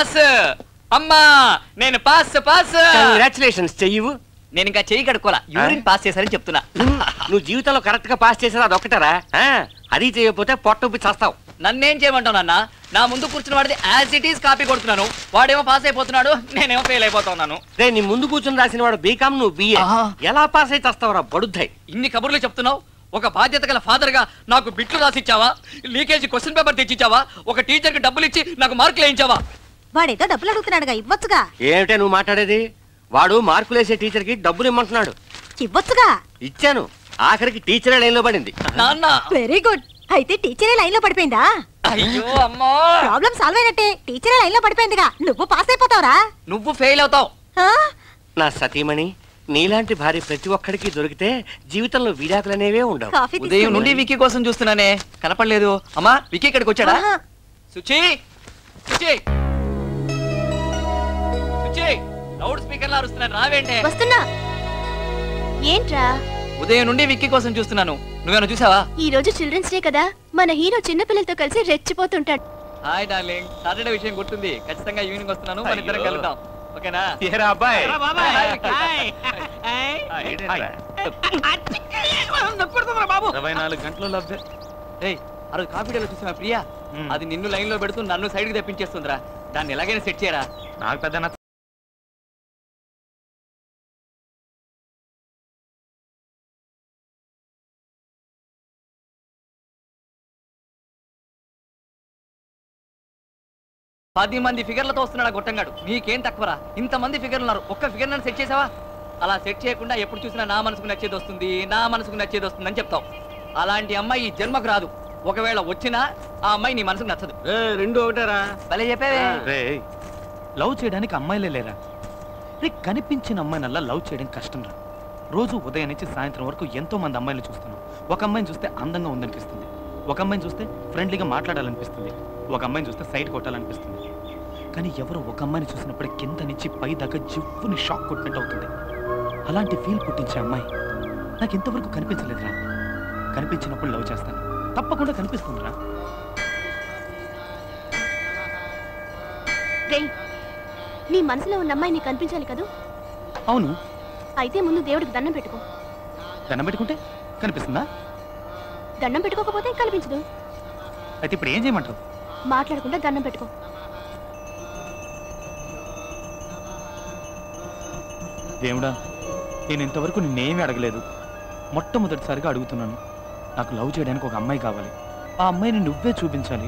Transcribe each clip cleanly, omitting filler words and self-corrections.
Pass. అమ్మా నేను pass pass. Congratulations. చెయ్యవు. నేను ఇంకా చెయ్యి కడుక్కోలా, యూరిన్ పాస్ చేశారని చెప్తున్నా. నువ్వు జీవితంలో కరెక్ట్ గా పాస్ చేసావు అదొక్కటరా? అది చేయకపోతే పొట్ట చేస్తావు. నన్నేం చేయమంటావు నాన్న? నా ముందు కూర్చున్న వాడిది యాజ్ ఇట్ ఈస్ కాపీ కొడుతున్నాను. వాడేమో పాస్ అయిపోతున్నాడు, నేనేమో ఫెయిల్ అయిపోతున్నాను. రే నీ ముందు కూర్చుని రాసిన వాడు బీకామ్, నువ్వు బిఏ. ఎలా పాస్ అయితే వస్తావురా బడుద్దాయి? ఇన్ని కబుర్లు చెప్తున్నావు. ఒక బాధ్యత గల ఫాదర్ గా నాకు బిట్లు రాసిచ్చావా? లీకేజీ క్వశ్చన్ పేపర్ తెచ్చిచ్చావా? ఒక టీచర్ కి డబ్బులు ఇచ్చి నాకు మార్కులు వేయించావా? వాడేదో డబ్బులు అడుగుతున్నాడుగా, ఇవ్వచ్చుగా. ఏమిటే నువ్వు మాట్లాడేది? వాడు మార్కులేసే టీచర్ కి డబ్బులు ఇమ్మంటున్నాడు. ఇవ్వచ్చుగా. ఇచ్చాను. ఆఖరికి టీచరే లైన్ లో పడింది. నాన్న వెరీ గుడ్. అయితే టీచరే లైన్ లో పడిపోయిందా? అయ్యో అమ్మా, ప్రాబ్లం సాల్వ్ అయినట్టే. టీచరే లైన్ లో పడిపోయిందిగా, నువ్వు పాస్ అయిపోతావురా. నువ్వు ఫెయిల్ అవుతావు. నా సతీమణి, నీలాంటి భార్య ప్రతి ఒక్కడికి దొరికితే జీవితంలో విడాకులనేవే ఉండవు. ఉదయం నుండి విక్కీ కోసం చూస్తున్నానే, కనపడలేదు. అమ్మా విక్కీ ఇక్కడికి వచ్చాడా? సుచి సుచి సుచి, లౌడ్ స్పీకర్ లా అరుస్తున్నాను, రావేంటే? వస్తున్నా. ఏంట్రా? ఉదయం నుండి విక్కీ కోసం చూస్తున్నాను, నువ్వేనా చూసావా? ఈ రోజు చిల్డ్రన్స్ డే కదా, మన హీరో చిన్న పిల్లలతో కలిసి రెచ్చిపోతుంటాడు. హాయ్ డార్లింగ్, సాటర్డే విషయం గుర్తుంది. ఖచ్చితంగా ఈవినింగ్ వస్తున్నాను, మన ఇద్దరం కలుద్దాం. ఓకేనా? ఏరా అబ్బాయి. బాబు 24 గంటలు లవ్వే. ఏయ్, ఆ రోజు కాఫీ డేలో చూసావా ప్రియా? అది నిన్ను లైన్ లో పెడుతూ నన్ను సైడ్ కి తెప్పించేస్తుందిరా. దాన్ని ఎలాగైనా సెట్ చేయరా. నాకు పెద్ద 10 మంది ఫిగర్లతో వస్తున్నాడు గొట్టంగాడు. నీకేం తక్కువరా? ఇంతమంది ఫిగర్లు ఉన్నారు, ఒక్క ఫిగర్ నన్ను సెట్ చేసావా? అలా సెట్ చేయకుండా ఎప్పుడు చూసినా నా మనసుకు నచ్చేది వస్తుంది, నా మనసుకు నచ్చేది వస్తుంది అని చెప్తావు. అలాంటి అమ్మాయి ఈ జన్మకు రాదు. ఒకవేళ వచ్చినా ఆ అమ్మాయి నీ మనసుకు నచ్చదు. రెండు ఒకటారా? భలే చెప్పావే. లవ్ చేయడానికి అమ్మాయిలే లేరా? రే, కనిపించిన అమ్మాయినల్లా లవ్ చేయడం కష్టం రా. రోజు ఉదయం నుంచి సాయంత్రం వరకు ఎంతో మంది అమ్మాయిలు చూస్తున్నాం. ఒక అమ్మాయిని చూస్తే అందంగా ఉందనిపిస్తుంది, ఒక అమ్మాయిని చూస్తే ఫ్రెండ్లీగా మాట్లాడాలనిపిస్తుంది, ఒక అమ్మాయిని చూస్తే సైడ్ కొట్టాలనిపిస్తుంది. కానీ ఎవరో ఒక అమ్మాయిని చూసినప్పుడు కింద నుంచి పై దాకా జివ్వుని షాక్ కొట్టినట్టు అవుతుంది. అలాంటి ఫీల్ పుట్టించే అమ్మాయి నాకు ఇంతవరకు కనిపించలేదురా. కనిపించినప్పుడు లవ్ చేస్తాను, తప్పకుండా కనిపిస్తుందిరా. నీ మనసులో ఉన్న అమ్మాయి నీకు కనిపించాలి కదా? అవును. అయితే ముందు దేవుడికి దండం పెట్టుకో. దండం పెట్టుకుంటే కనిపిస్తుందా? దండం పెట్టుకోకపోతే కనిపించదు. అయితే ఇప్పుడు ఏం చేయమంటావు? మాట్లాడకుండా దండం పెట్టుకో. దేవుడా, నేను ఇంతవరకు నిన్నేమీ అడగలేదు. మొట్టమొదటిసారిగా అడుగుతున్నాను. నాకు లవ్ చేయడానికి ఒక అమ్మాయి కావాలి. ఆ అమ్మాయిని నువ్వే చూపించాలి.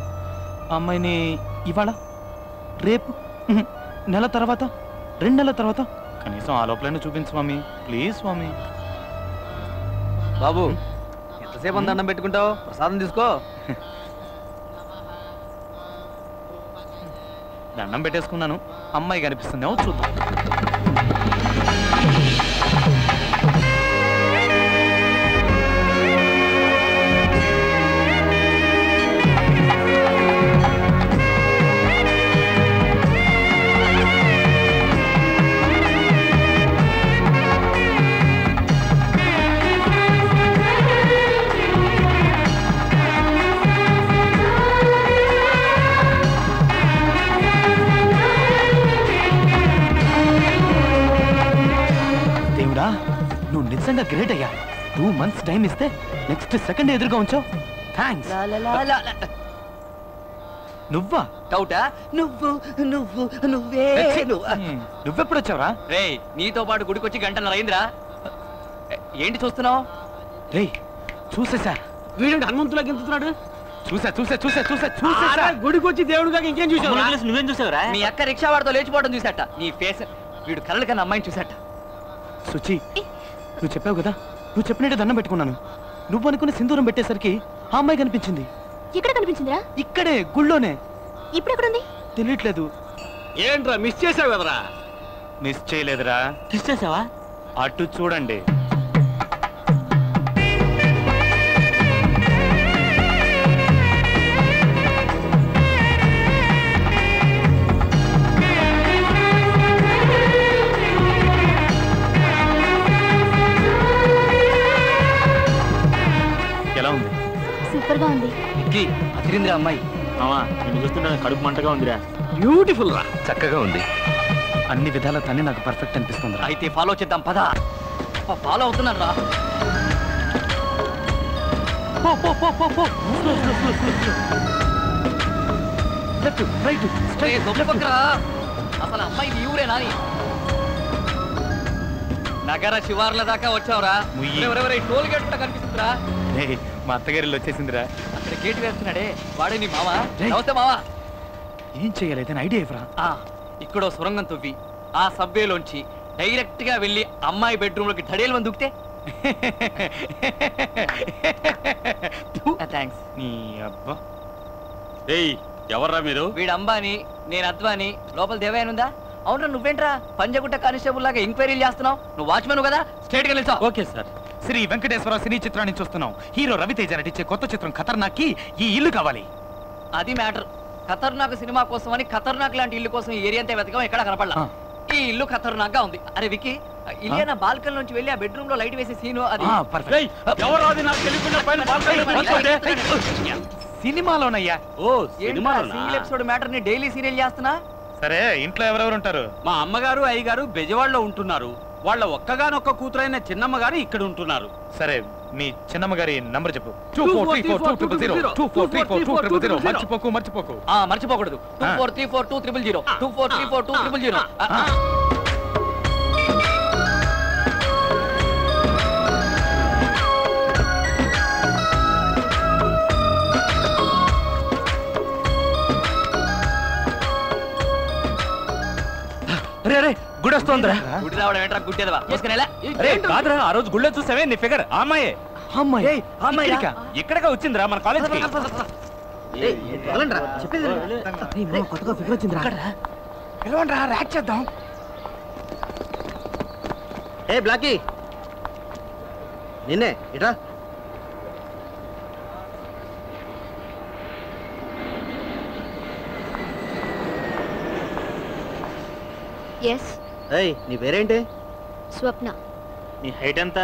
ఆ అమ్మాయిని ఇవాళ, రేపు, నెల తర్వాత, 2 నెలల తర్వాత, కనీసం ఆ లోపలైనా చూపించు స్వామి, ప్లీజ్ స్వామి. బాబు, ఎంతసేపు దండం పెట్టుకుంటావు? ప్రసాదం తీసుకో. దండం పెట్టేసుకున్నాను. అమ్మాయి కనిపిస్తుందేమో చూద్దాం. నువ్వు నిజంగా గ్రేట్ అయ్యా. 2 months టైం ఇస్తే నెక్స్ట్ సెకండ్ ఎదురుగా ఉంచావు. థ్యాంక్స్. నువ్వా? డౌటా? నువ్వు నువ్వు నువ్వే నువ్వెప్పుడు వచ్చావురా? రే, నీతో పాటు గుడికొచ్చి 1 గంటన్నర అయిందిరా. ఏంటి చూస్తున్నావు? రే, చూసేసా. వీడు హనుమంతులా గెంతుతున్నాడు. చూసా చూసా చూసా చూసా చూసా. గుడికొచ్చి దేవుడుగా ఇంకేం చూసావు? నువ్వేం చూసావురా? మీ అక్క రిక్షా వాడితో లేచిపోవడం చూసాట. నీ ఫేస్, వీడు కళ్ళ కన్నా అమ్మాయిని చూసాట. సుచి, నువ్వు చెప్పావు కదా, నువ్వు చెప్పినట్టే దండం పెట్టుకున్నాను. నువ్వు అనుకుని సింధూరం పెట్టేసరికి ఆ అమ్మాయి కనిపించింది. ఎక్కడ కనిపించిందిరా? ఇక్కడే, గుళ్ళోనే. ఇప్పుడు ఎక్కడుంది? తెలియట్లేదు. ఏంట్రా మిస్ చేసావు కదరా? మిస్ చేయలేదురా. మిస్ చేసావా? అటు చూడండి. ఎలా ఉంది? సూపర్ గా ఉంది. అదిరిందిరా అమ్మాయి. నిన్ను చూస్తుంటే కడుపు మంటగా ఉందిరా. బ్యూటిఫుల్ రా. చక్కగా ఉంది. అన్ని విధాల తన్ని నాకు పర్ఫెక్ట్ అనిపిస్తుంది రా. అయితే ఫాలో చేద్దాం పద. ఫాలో అవుతున్నాను రా. అసలు అమ్మాయి ఈ ఊరే నాని. నగర శివార్ల దాకా వచ్చావురా. టోల్ గేట్ కూడా కనిపిస్తుందిరా. మా అత్తగారిలో వచ్చేసిందిరా. అక్కడ గేట్ వేస్తున్నాడే వాడే నీ మావా? నమస్తే మావా. ఏం చెయ్యాలి ఐడియా ఇవ్వరా? ఇక్కడో సొరంగం తవ్వి ఆ సబ్వేలోంచి డైరెక్ట్ గా వెళ్ళి అమ్మాయి బెడ్రూమ్ లోకి ధడేలు మంది దుక్కితే. థ్యాంక్స్. నీ అబ్బా. ఏయ్ ఎవర్రా మీరు? వీడు అంబాని, నేను అద్వాని. లోపల దేవయానుందా? అవునరా నువ్వేంట్రా పంజగుట్ట కానిస్టేబుల్ లాగా ఎంక్వైరీలు చేస్తున్నావు? నువ్వు వాచ్మెన్ కదా, స్ట్రైట్ గా నిల్చో. Okay sir. Sri Venkateswara cine చిత్రం నుంచి వస్తున్నాం. హీరో రవితేజ నటించే కొత్త చిత్రం ఖతర్నాక్కి ఈ ఇల్లు కావాలి. అది మ్యాటర్. ఖతర్నాక్ సినిమా కోసం అని ఖతర్నాక్ లాంటి ఇల్లు కోసం ఈ ఏరియా అంతా వెతకం, ఎక్కడ కనపడలా. ఈ ఇల్లు ఖతర్నాక్ గా ఉంది. అరే వికి, ఇల్లేనా బాల్కన్ నుంచి వెళ్ళి ఆ బెడ్రూమ్ లో లైట్ వేసే సీను అది. సినిమాలోనయ్యా. ఓ సినిమాలోనా? సింగిల్ ఎపిసోడ్ మ్యాటర్ ని డైలీ సీరియల్ చేస్తున్నా. సరే ఇంట్లో ఎవరెవరు ఉంటారు? మా అమ్మగారు అయ్యగారు బెజవాడలో ఉంటున్నారు. వాళ్ళ ఒక్కగానొక్క కూతురైన చిన్నమ్మ గారు ఇక్కడ ఉంటున్నారు. సరే మీ చిన్నమ్మ గారి నంబర్ చెప్పు. 243420 మర్చిపోకు. మర్చిపోకూడదు. 243420 243420. గుడి వస్తుందిరా. గుడి రావడం ఏంట్రా గుడ్డేదవా? కాదురా, ఆ రోజు గుళ్ళో చూసావే నీ ఫిగర్. అమ్మాయి ఇక్కడగా వచ్చిందిరా మన కాలేజ్. కొత్తగా ఫిగర్ వచ్చిందిరా. పిలవండి రా, ర్యాక్ చేద్దాం. ఏ బ్లాకీ నిన్నే ఇట్రా. ఎస్. ఏయ్ నీ పేరేంటి? స్వప్న. నీ హైట్ ఎంత?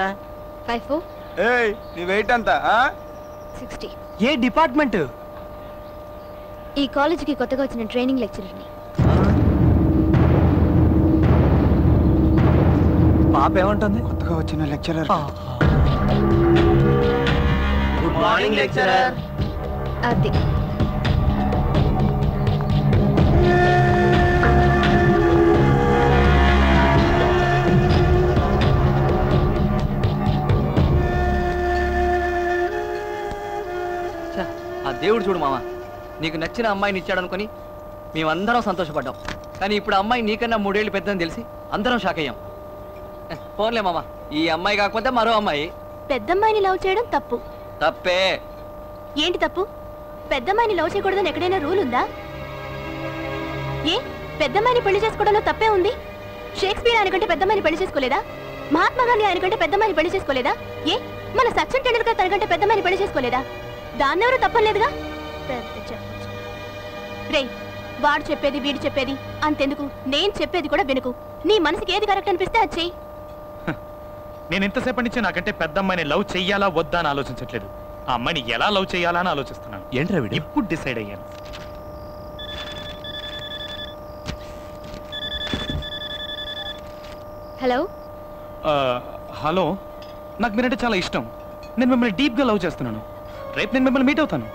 5'4". ఏయ్ నీ వెయిట్ ఎంత? 60. ఏ డిపార్ట్మెంట్? ఈ కాలేజీకి కొత్తగా వచ్చిన ట్రైనింగ్ లెక్చరర్ని. పాప ఏమంటుంది? కొత్తగా వచ్చిన లెక్చరర్. Good morning lecturer. అది ఆ దేవుడు చూడు మామ, నీకు నచ్చిన అమ్మాయిని ఇచ్చాడు అనుకుని మేమందరం సంతోషపడ్డాం. కానీ ఇప్పుడు అమ్మాయి నీకన్నా 3 ఏళ్ళు పెద్దని తెలిసి అందరం షాక్ అయ్యాం. పోన్లే మామ, ఈ అమ్మాయి కాకపోతే మరో అమ్మాయి. పెద్దమ్మాయిని లవ్ చేయడం తప్పు. తప్పే. ఏంటి తప్పు? పెద్దమ్మాయిని లవ్ చేయకూడదని ఎక్కడైనా రూల్ ఉందా? ఏ పెద్దమ్మాయిని పెళ్లి చేసుకోవడంలో తప్పే ఉంది? షేక్స్పియర్ ఆయనకంటే పెద్దమ్మాయిని పెళ్లి చేసుకోలేదా? మహాత్మా గాంధీ ఆయనకంటే పెద్దమ్మాయిని పెళ్లి చేసుకోలేదా? ఏ మన సచిన్ టెండూల్కర్ తనకంటే పెద్దమ్మాయిని పెళ్లి చేసుకోలేదా? దాన్నెవరూ తప్పలేదుగా. పెద్ద చెప్పచ్చు రే. వాడు చెప్పేది వీడు చెప్పేది అంతెందుకు, నేను చెప్పేది కూడా వినుకు. నీ మనసుకి ఏది కరెక్ట్ అనిపిస్తే అది చెయ్యి. నేను ఇంతసేపటి నుంచి నాకంటే పెద్ద అమ్మాయిని లవ్ చెయ్యాలా వద్దా అని ఆలోచించట్లేదు. ఆ అమ్మాయిని ఎలా లవ్ చేయాలా అని ఆలోచిస్తున్నాను. ఏంట్రా వీడు? ఇప్పుడు డిసైడ్ అయ్యాను. హలో. హలో, నాకు మీరంటే చాలా ఇష్టం. నేను మిమ్మల్ని డీప్గా లవ్ చేస్తున్నాను. రేపు నేను మిమ్మల్ని మీట్ అవుతాను.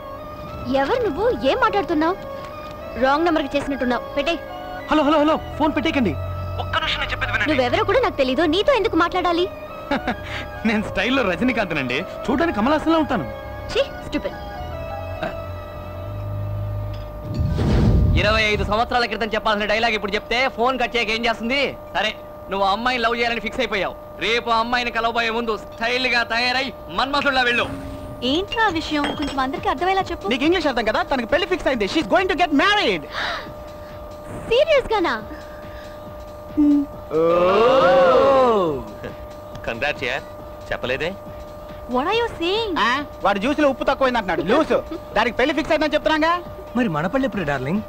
ఎవరు నువ్వు? ఏం మాట్లాడుతున్నావు? రాంగ్ నెంబర్కి చేసినట్టున్నావు. పెట్టే. హలో హలో హలో, ఫోన్ పెట్టేకండి. ఒక్క నిమిషం నేను చెప్పేది వినండి. నువ్వెవరో కూడా నాకు తెలీదు. నీతో ఎందుకు మాట్లాడాలి? నేను స్టైల్లో రజనీకాంత్ నండి. చూడడానికి కమల్ హాసన్లా ఉంటాను. ఛీ, స్టూపిడ్. 25 సంవత్సరాల క్రితం చెప్పాల్సిన డైలాగ్ ఇప్పుడు చెప్తే ఫోన్ కట్ చేయక ఏం చేస్తుంది? సరే, నువ్వు అమ్మాయిని లవ్ చేయాలని ఫిక్స్ అయిపోయావు. రేపు అమ్మాయిని కలవబోయే ముందు స్టైల్ గా తయారై మన్మథుల్లా వెళ్ళు. ఏంట్రా విషయం? కొంచెం అందరికి అర్థమయ్యేలా చెప్పు. నీకు ఇంగ్లీష్ అర్థం కదా? తనకి పెళ్లి ఫిక్స్ అయింది. She is going to get married. సీరియస్ గానా? కంగ్రాట్స్ యార్. చెప్పలేదే? What are you saying? వాడు జ్యూస్ లో ఉప్పు తక్కువైంది అంటున్నాడు. లూస్. దానికి పెళ్లి ఫిక్స్ అయిందని చెప్తున్నాగా. మరి మన పెళ్లి ఎప్పుడు డార్లింగ్?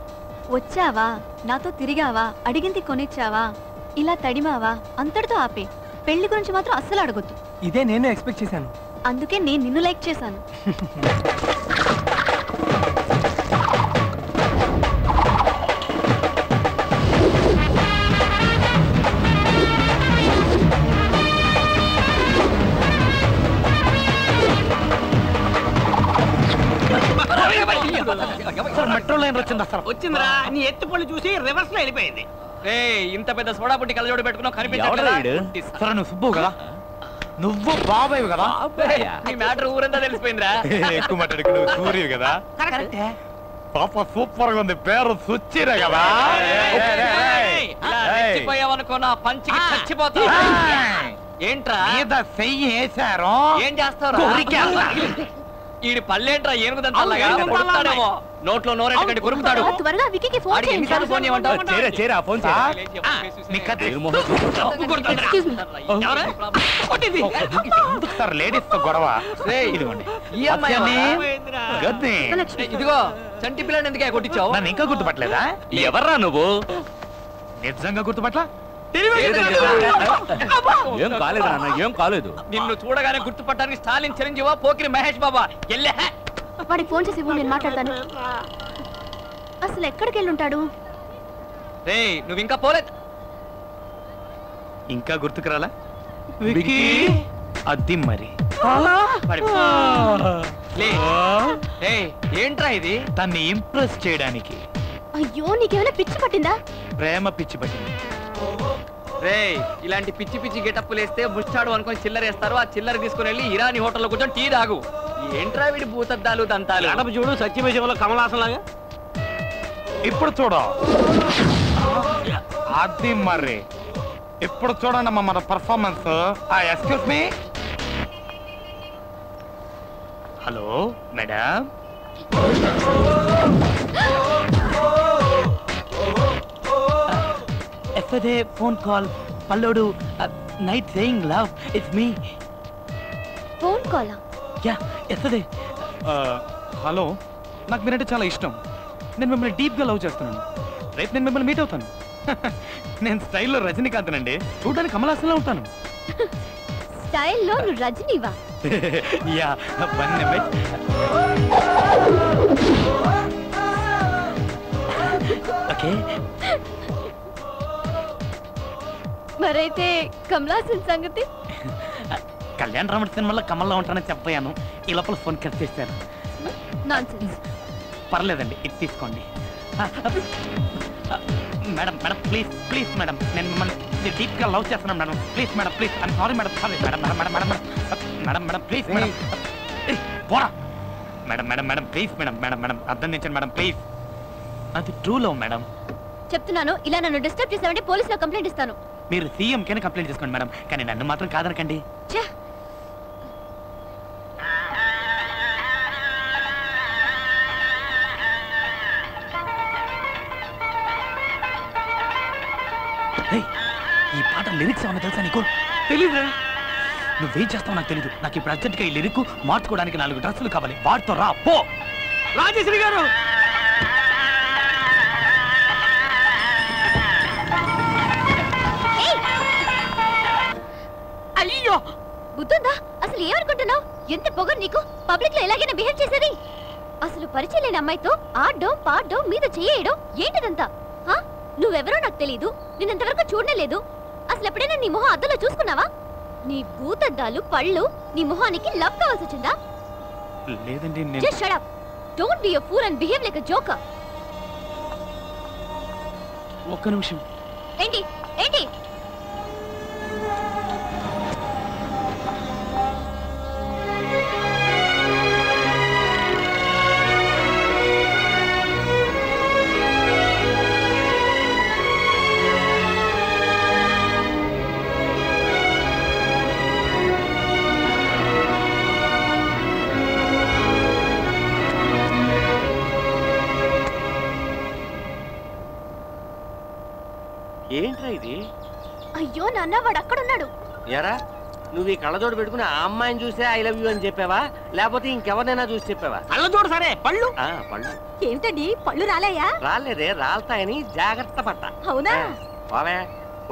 వచ్చావా, నాతో తిరిగావా, అడిగింది కొనిచ్చావా, ఇలా తడిమావా, అంతటితో ఆపే. పెళ్లి గురించి మాత్రం అస్సలు అడగొద్దు. ఇదే నేను ఎక్స్పెక్ట్ చేశాను. అందుకే నేను నిన్ను లైక్ చేశాను. లైన్ వచ్చింది అసలు. వచ్చిందిరా, నీ ఎత్తు పళ్ళు చూసి రివర్స్ లో వెళ్ళిపోయింది. ఇంత పెద్ద సోడా పుట్టి కలజోడు పెట్టుకున్నావు ఎవడ్రా వీడు? సరే నువ్వు సుబ్బు కదా, నువ్వు బాబాయ్ కదా, మ్యాటర్ ఊరంతా తెలిసిపోయిందిరా. ఎక్కువ మాట్లాడుకు నువ్వు సూర్యుడు కదా. పాప సూపర్ గా ఉంది, పేరు సుచ్చిరే కదా. చచ్చిపోయావనుకో నా పంచికి చచ్చిపోతా. ఏంట్రా చెయ్యి వేశారు, ఏం చేస్తావు? ఈడి పళ్ళేంట్రా ఏనుగుదంతలాగా కొడతాడేమో, నోట్లో నోరెట్టకండి కొరుకుతాడు. త్వరగా విక్కీకి ఫోన్ ఆడికి ఎన్నిసార్లు ఫోన్ చేయమంటావు? లేడీస్ తో గొడవ. ఈ అమ్మాయి గద్ది. ఇదిగో చంటి పిల్లని ఎందుకే కొట్టించావు? నన్ను ఇంకా గుర్తుపట్టలేదా? ఎవర్రా నువ్వు? నిజంగా గుర్తుపట్ల? ఏం కాలేదు నాన్న, ఏం కాలేదు. నిన్ను చూడగానే గుర్తుపట్టడానికి స్టాలిన్ చిరంజీవా పోకిరి మహేష్ బాబా ఎల్లే. వాడికి ఫోన్ చేసి ఇవ్వు, నేను మాట్లాడతాను. అసలు ఎక్కడికి వెళ్ళుంటాడు? రేయ్ నువ్వు ఇంకా పోలేదు. ఇంకా గుర్తుకురాలా? అది మరి ఏంట్రా ఇది? తన్ని ఇంప్రెస్ చేయడానికి. అయ్యో నీకేమైనా పిచ్చి పట్టిందా? ప్రేమ పిచ్చి పట్టింది. రేయ్ ఇలాంటి పిచ్చి పిచ్చి గెటప్పులు వేస్తే ముష్టాడు అనుకుని చిల్లర వేస్తారు. ఆ చిల్లర తీసుకుని వెళ్ళి ఇరానీ హోటల్లో కూర్చొని టీ తాగు. ఏంట్రా వీడి భూతద్దాలు దంతాలు? అడప చూడు, సత్యమేశంలో కమలాసం లాగా. ఇప్పుడు చూడు, అది మరి ఇప్పుడు చూడండి అమ్మా మన performance. Excuse me. Hello madam. Yesterday phone call, Pallodu, night saying love, it's me. Phone కాలా? Yeah, yesterday. హలో, నాకు మీరంటే చాలా ఇష్టం. నేను మిమ్మల్ని డీప్గా లవ్ చేస్తున్నాను. రేపు నేను మిమ్మల్ని మీట్ అవుతాను. నేను స్టైల్లో రజనీకాంత్ అండి, చూడడానికి కమలాసంలో ఉంటాను. స్టైల్లో నువ్వు రజనీవా? Yeah, one minute. ఓకే. మరైతే కమలాసన్ సంగతి? కళ్యాణ్ రాముడి సినిమాలో కమల్లో ఉంటానని చెప్పాను. ఈ లోపల ఫోన్ కట్ చేశాను. నాన్సెన్స్. పర్లేదండి, ఇది తీసుకోండి. Madam madam please please madam, నేను మిమ్మల్ని డీప్గా లవ్ చేస్తున్నాను madam. Please madam, please. I'm sorry madam, sorry madam madam madam madam madam madam please madam. పోరా madam madam madam please madam madam madam అర్థం చేయండి మేడం ప్లీజ్. అది true love madam. చెప్తున్నాను, ఇలా నన్ను డిస్టర్బ్ చేసావంటే పోలీసులో కంప్లైంట్ ఇస్తాను. మీరు సీఎంకైనా కంప్లైంట్ చేసుకోండి మేడం, కానీ నన్ను మాత్రం కాదనకండి. ఈ పాట లిరిక్స్ ఏమన్నా తెలుసా నీకు? తెలీదురా. నువ్వేం చేస్తావు నాకు తెలీదు. నాకు ఇప్పుడు అర్జెంట్గా ఈ లిరిక్ మార్చుకోవడానికి 4 డ్రెస్సులు కావాలి. వాటితో రా పో. రాజేశ్వరి గారు, అయ్యో బుద్ధుందా? అసలు ఏమనుకుంటున్నావు? ఎంత పొగరు నీకు? పబ్లిక్ లో ఎలాగైనా బిహేవ్ చేసేది? అసలు పరిచయం లేని అమ్మాయితో ఆడడం పాడడం మీద చేయడం ఏంటిదంతా? నువ్వెవరో నాకు తెలీదు, నిన్నంతవరకు చూడలేదు. అసలు ఎప్పుడైనా నీ మొహం అద్దంలో చూసుకున్నావా? నీ భూతద్దాలు పళ్ళు నీ మొహానికి లవ్ కావాల్సి వచ్చిందా? లేదండి. Just shut up. Don't be a fool and behave like a joker. ఒక్క నిమిషం. ఏంటి ఏంటి? ఏంట్రా ఇది? అయ్యో నాన్న, వాడు అక్కడున్నాడు. ఎరా, నువ్వు ఈ కళ్ళజోడు పెట్టుకుని ఆ అమ్మాయిని చూసే ఐ లవ్ యూ అని చెప్పావా, లేకపోతే ఇంకెవరినైనా చూసి చెప్పావా? కళ్ళజోడు సరే, పళ్ళు. పళ్ళు ఏమిటండి, పళ్ళు రాలేయా? రాలేదే, రాలతాయని జాగ్రత్త పడ్డా. అవునా? బావే,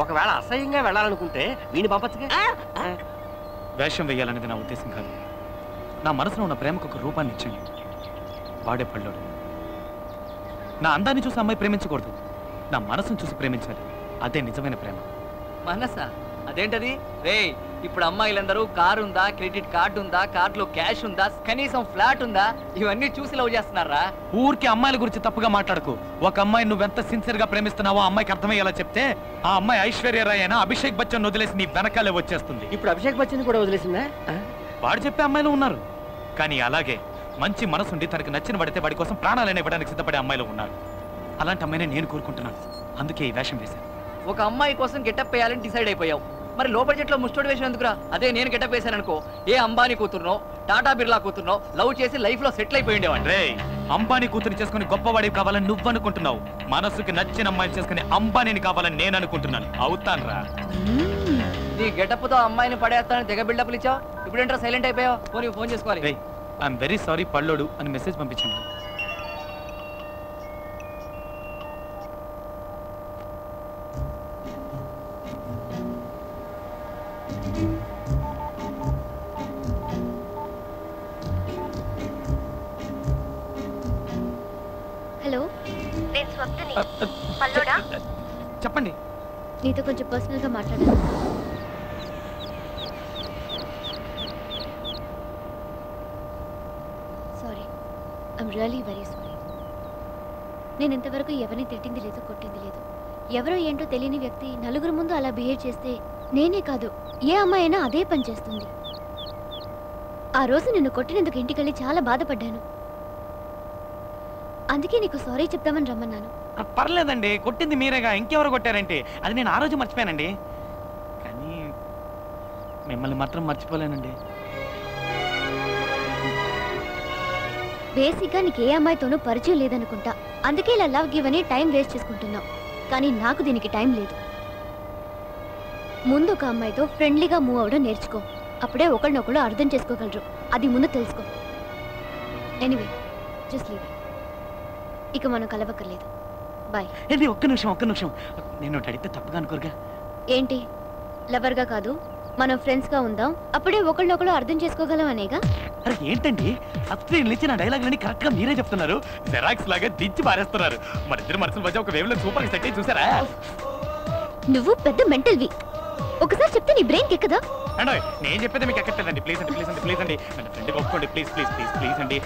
ఒకవేళ అసహ్యంగా వెళ్ళాలనుకుంటే వీడిని పంపచ్చుగా. వేషం వేయాలనేది నా ఉద్దేశం కాదు. నా మనసులో ఉన్న ప్రేమకు ఒక రూపాన్ని ఇచ్చాను. వాడే పళ్ళోడు. నా అందాన్ని చూసి అమ్మాయి ప్రేమించకూడదు, నా మనసును చూసి ప్రేమించాలి. అదే నిజమైన ప్రేమ. మనసా? అదేంటది రే? ఇప్పుడు అమ్మాయిలందరూ కారు ఉందా, క్రెడిట్ కార్డు ఉందా, కార్డులో క్యాష్ ఉందా, కనీసం ఫ్లాట్ ఉందా, ఇవన్నీ చూసి లవ్ చేస్తున్నారా? ఊరికి అమ్మాయిల గురించి తప్పుగా మాట్లాడకు. ఒక అమ్మాయి నువ్వెంత సిన్సియర్ గా ప్రేమిస్తున్నావో ఆ అమ్మాయికి అర్థమయ్యేలా చెప్తే ఆ అమ్మాయి ఐశ్వర్య రాయ్ అయినా అభిషేక్ బచ్చన్ వదిలేసి నీ వెనకాలే వచ్చేస్తుంది. ఇప్పుడు అభిషేక్ బచ్చన్ కూడా వదిలేసిందా? వాడు చెప్పే అమ్మాయిలు ఉన్నారు, కానీ అలాగే మంచి మనసుండి తనకు నచ్చిన పడితే వాడి కోసం ప్రాణాలైనా ఇవ్వడానికి సిద్ధపడే అమ్మాయిలు ఉన్నారు. అలాంటి అమ్మాయినే నేను కోరుకుంటున్నాను. అందుకే ఈ వేషం వేశాను. ఒక అమ్మాయి కోసం గెటప్ వేయాలని డిసైడ్ అయిపోయావు. మరి లోపల చెట్లో ముస్టోడి వేసిన ఎందుకురా? అదే నేను గెటప్ వేశాను అనుకో, ఏ అంబానీ కూతురునో టాటా బిర్లా కూతురునో లవ్ చేసి లైఫ్ లో సెటిల్ అయిపోయి ఉండేవాడు. రే, అంబానీ కూతురు చేసుకుని గొప్పవాడివి కావాలని నువ్వు అనుకుంటున్నావు. మనసుకి నచ్చిన అమ్మాయిని చేసుకుని అంబానీని కావాలని నేను అనుకుంటున్నాను. అవుతాను రా. నీ గెటప్ తో అమ్మాయిని పడేస్తానని తెగ బిల్డప్లు ఇచ్చావు. ఇప్పుడేంట్రా సైలెంట్ అయిపోయావు? ఫోన్ చేసుకోవాలి. రే, ఐఎమ్ వెరీ సారీ పల్లోడు అని మెసేజ్ పంపించాను. హలో, నేను స్వప్నని. పల్లోడా? చెప్పండి. నీతో కొంచెం పర్సనల్గా మాట్లాడాలి. Sorry, I'm really very sorry. నేను ఇంతవరకు ఎవరిని తిట్టింది లేదు, కొట్టింది లేదు. ఎవరో ఏంటో తెలియని వ్యక్తి నలుగురు ముందు అలా బిహేవ్ చేస్తే నేనే కాదు ఏ అమ్మాయి అయినా అదే పని చేస్తుంది. ఆ రోజు నిన్ను కొట్టినందుకు ఇంటికెళ్ళి చాలా బాధపడ్డాను. అందుకే నీకు సారీ చెప్తామని రమ్మన్నాను. పర్లేదండి, కొట్టింది మీరేగా, ఇంకెవరు కొట్టారంటే అది నేను ఆ రోజు మర్చిపోయానండి. కానీ మిమ్మల్ని మాత్రం మర్చిపోలేనండి. బేసిక్గా నీకు ఏ అమ్మాయితోనూ పరిచయం లేదనుకుంటా. అందుకే ఇలా లవ్ గివ్ అని టైం వేస్ట్ చేసుకుంటున్నావు. కానీ నాకు దీనికి టైం లేదు. ముందు ఒక అమ్మాయితో ఫ్రెండ్లీగా మూవ్ అవడం నేర్చుకో. అప్పుడే ఒకళ్ళనొకళ్ళు అర్థం చేసుకోగలరు. అది ముందు తెలుసుకో. Anyway, just leave. ఇక మనం కలవక్కర్లేదు. బాయ్. ఏంటి, ఒక్క నిమిషం. నేను అడిగితే తప్పుగా అనుకోరుగా? ఏంటి, లవర్గా కాదు మనం ఫ్రెండ్స్గా ఉందాం. అప్పుడే ఒకళ్ళనొకళ్ళు అర్థం చేసుకోగలం అనేగా. అరే ఏంటండి, అత్రీని ఇచ్చిన డైలాగులని కరెక్ట్ గా మీరే చెప్తున్నారు. జెరాక్స్ లాగా దించి పారేస్తున్నారు. మన ఇద్దరు మనసుల మధ్య ఒక వేవ్ లో సూపర్ సెట్ అయ్యి చూసారా? నువ్వు పెద్ద మెంటల్వి. ఒకసారి చెప్తే నీ బ్రెయిన్ ఎక్కదా? అండి, నేను చెప్పేది మీకు ఎక్కట్లేదండి. ప్లీజ్ అండి మన ఫ్రెండ్గా ఒప్పుకోండి. ప్లీజ్ అండి.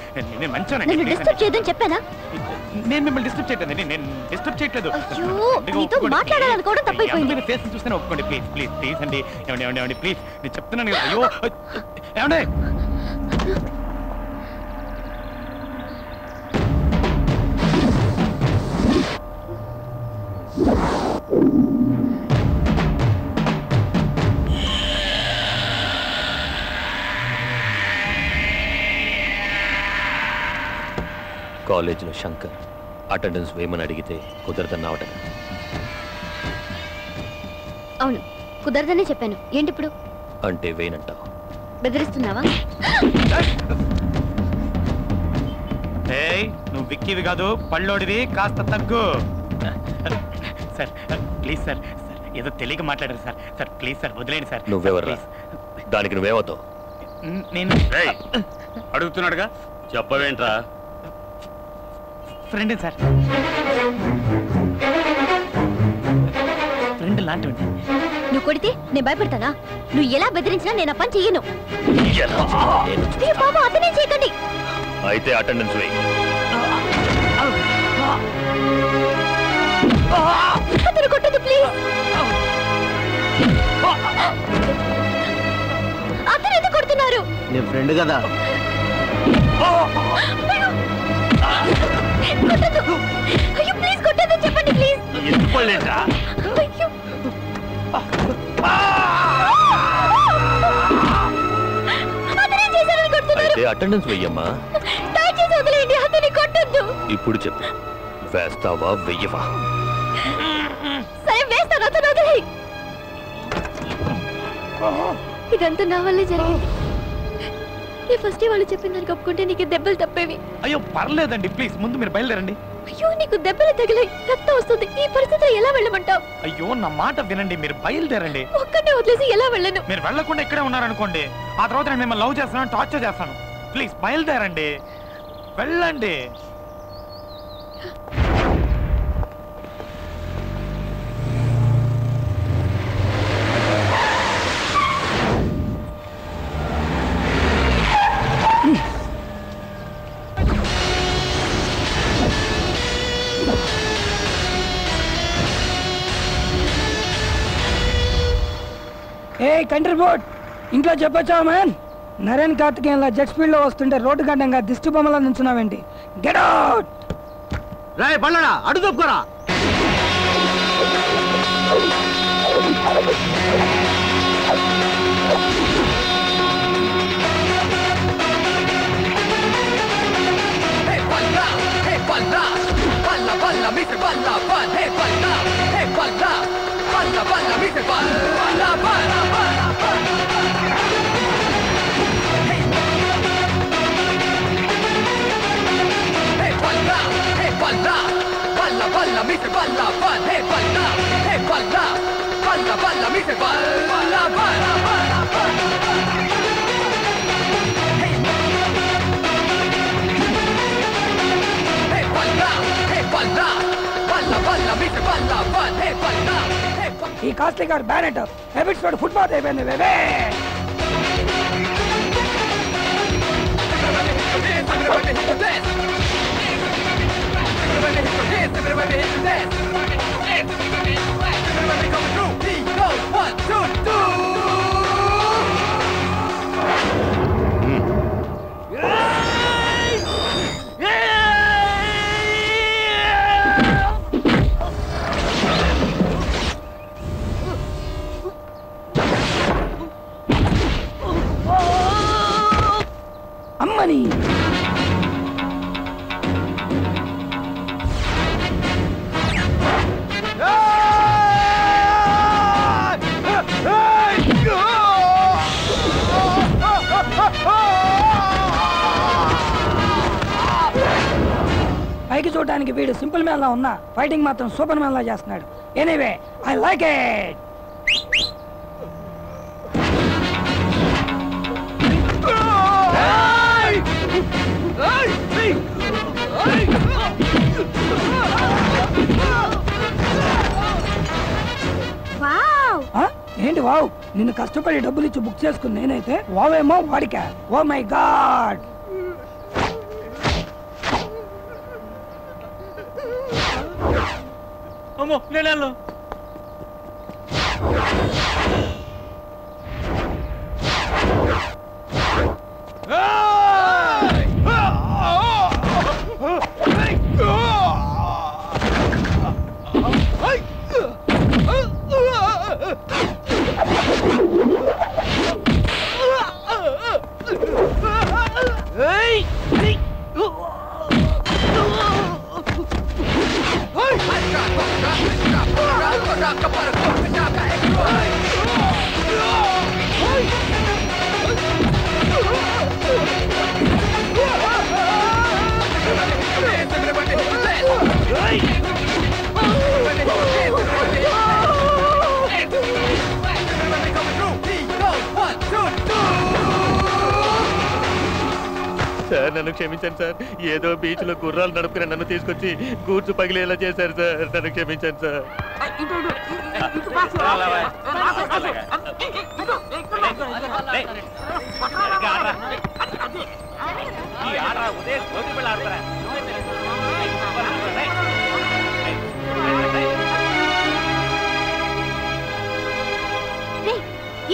నేను మంచిగానండి. నన్ను డిస్టర్బ్ చేయదని చెప్పానా? నేను మిమ్మల్ని డిస్టర్బ్ చేయట్లేదండి. నేను డిస్టర్బ్ చేయట్లేదు. అయ్యో, నీతో మాట్లాడాలనుకోవడం తప్పైపోయింది. ఫేస్ చూస్తేనే ఒప్పుకోండి. ప్లీజ్ అండి. ఏమండి ప్లీజ్, నేను చెప్తున్నాను కదా. అయ్యో ఏమండి, కాలేజీలో శంకర్ అటెండెన్స్ వేయమని అడిగితే కుదరదన్నావట. అవును, కుదరదనే చెప్పాను. ఏంటి ఇప్పుడు? అంటే వేయనంటావు? బెదిరిస్తున్నావా? నువ్వు విక్కివి కాదు, పళ్ళోడివి. కాస్త తగ్గు సార్. ప్లీజ్ సార్, ఏదో తెలియక మాట్లాడారు సార్. ప్లీజ్ సార్, వదిలేండి సార్. నువ్వెవర్రా? దానికి నువ్వేమవుతావు? నేను అడుగుతున్నాడుగా, చెప్పవేంట్రా? Friend sir. ఫ్రెండ్ లాంటి. నువ్వు కొడితే నేను భయపడతానా? నువ్వు ఎలా బెదిరించినా నేను ఆ పని చెయ్యను. బాబా, అతనే చేయకండి. అయితే అటెండెన్స్ వేయి. అతను కొట్టదు, ప్లీజ్. అతను ఎందుకు కొడుతున్నారు? నీ ఫ్రెండ్ కదా. కొట్టదు. అయ్యో, ప్లీజ్ కొట్టదు, చెప్పండి ప్లీజ్. ఎందుకోలేదా? అయ్యో, అతనే చేశారని కొడుతున్నారు. అయితే అటెండెన్స్ వెయ్యమ్మా. దయచేసి వదిలేయండి, అతన్ని కొట్టొద్దు. ఇప్పుడు చెప్పు, వేస్తావా వెయ్యవా? సరే, వేస్తాను. అతను వదిలేయి. ఇదంతా నా వల్లే జరిగింది. నీ ఫస్ట్ వాళ్ళు చెప్పిన దానికి ఒప్పుకుంటే నీకు దెబ్బలు తప్పేవి. అయ్యో పర్లేదండి, ప్లీజ్ ముందు మీరు బయలుదేరండి. అయ్యో, నీకు దెబ్బలు తగిలాయి, రక్తం వస్తుంది. ఈ పరిస్థితిలో ఎలా వెళ్ళమంటావు? అయ్యో నా మాట వినండి, మీరు బయలుదేరండి. ఒక్కటే వదిలేసి ఎలా వెళ్ళను? మీరు వెళ్ళకుండా ఇక్కడే ఉన్నారనుకోండి, ఆ తర్వాత నేను మిమ్మల్ని లవ్ చేస్తాను, టార్చర్ చేస్తాను. ప్లీజ్ బయలుదేరండి, వెళ్ళండి. కంట్రిబ్యూట్ ఇంట్లో చెప్పొచ్చావా మ్యాన్? నరేన్ కార్తికేయన్లా జెట్ స్పీడ్ లో వస్తుంటే రోడ్డు గడ్డంగా దిష్టి బొమ్మలా నుంచున్నావేంటి? Get out! రాయ్ బళ్ళడా అడుగు తప్పుకోరా. ఈ కాస్ట్లీ కార్ బ్యానెట్ హ్యాబిట్స్ తోటి ఫుట్పాత్ అయిపోయింది బేబే. అమ్మని పైకి చూడడానికి వీడు సింపుల్ మ్యాన్ లా ఉన్నా ఫైటింగ్ మాత్రం సూపర్ మ్యాన్ లా చేస్తున్నాడు. Anyway I like it. ఏంటి వావ్? నిన్ను కష్టపడి డబ్బులు ఇచ్చి బుక్ చేసుకుని నేనైతే వావేమో వాడికా? Oh my God! అమ్మో నేను సార్ నన్ను క్షమించండి సార్. ఏదో బీచ్ లో గుర్రాలు నడుపుకుని నన్ను తీసుకొచ్చి కూర్చు పగిలేలా చేశారు సార్. నన్ను క్షమించండి సార్.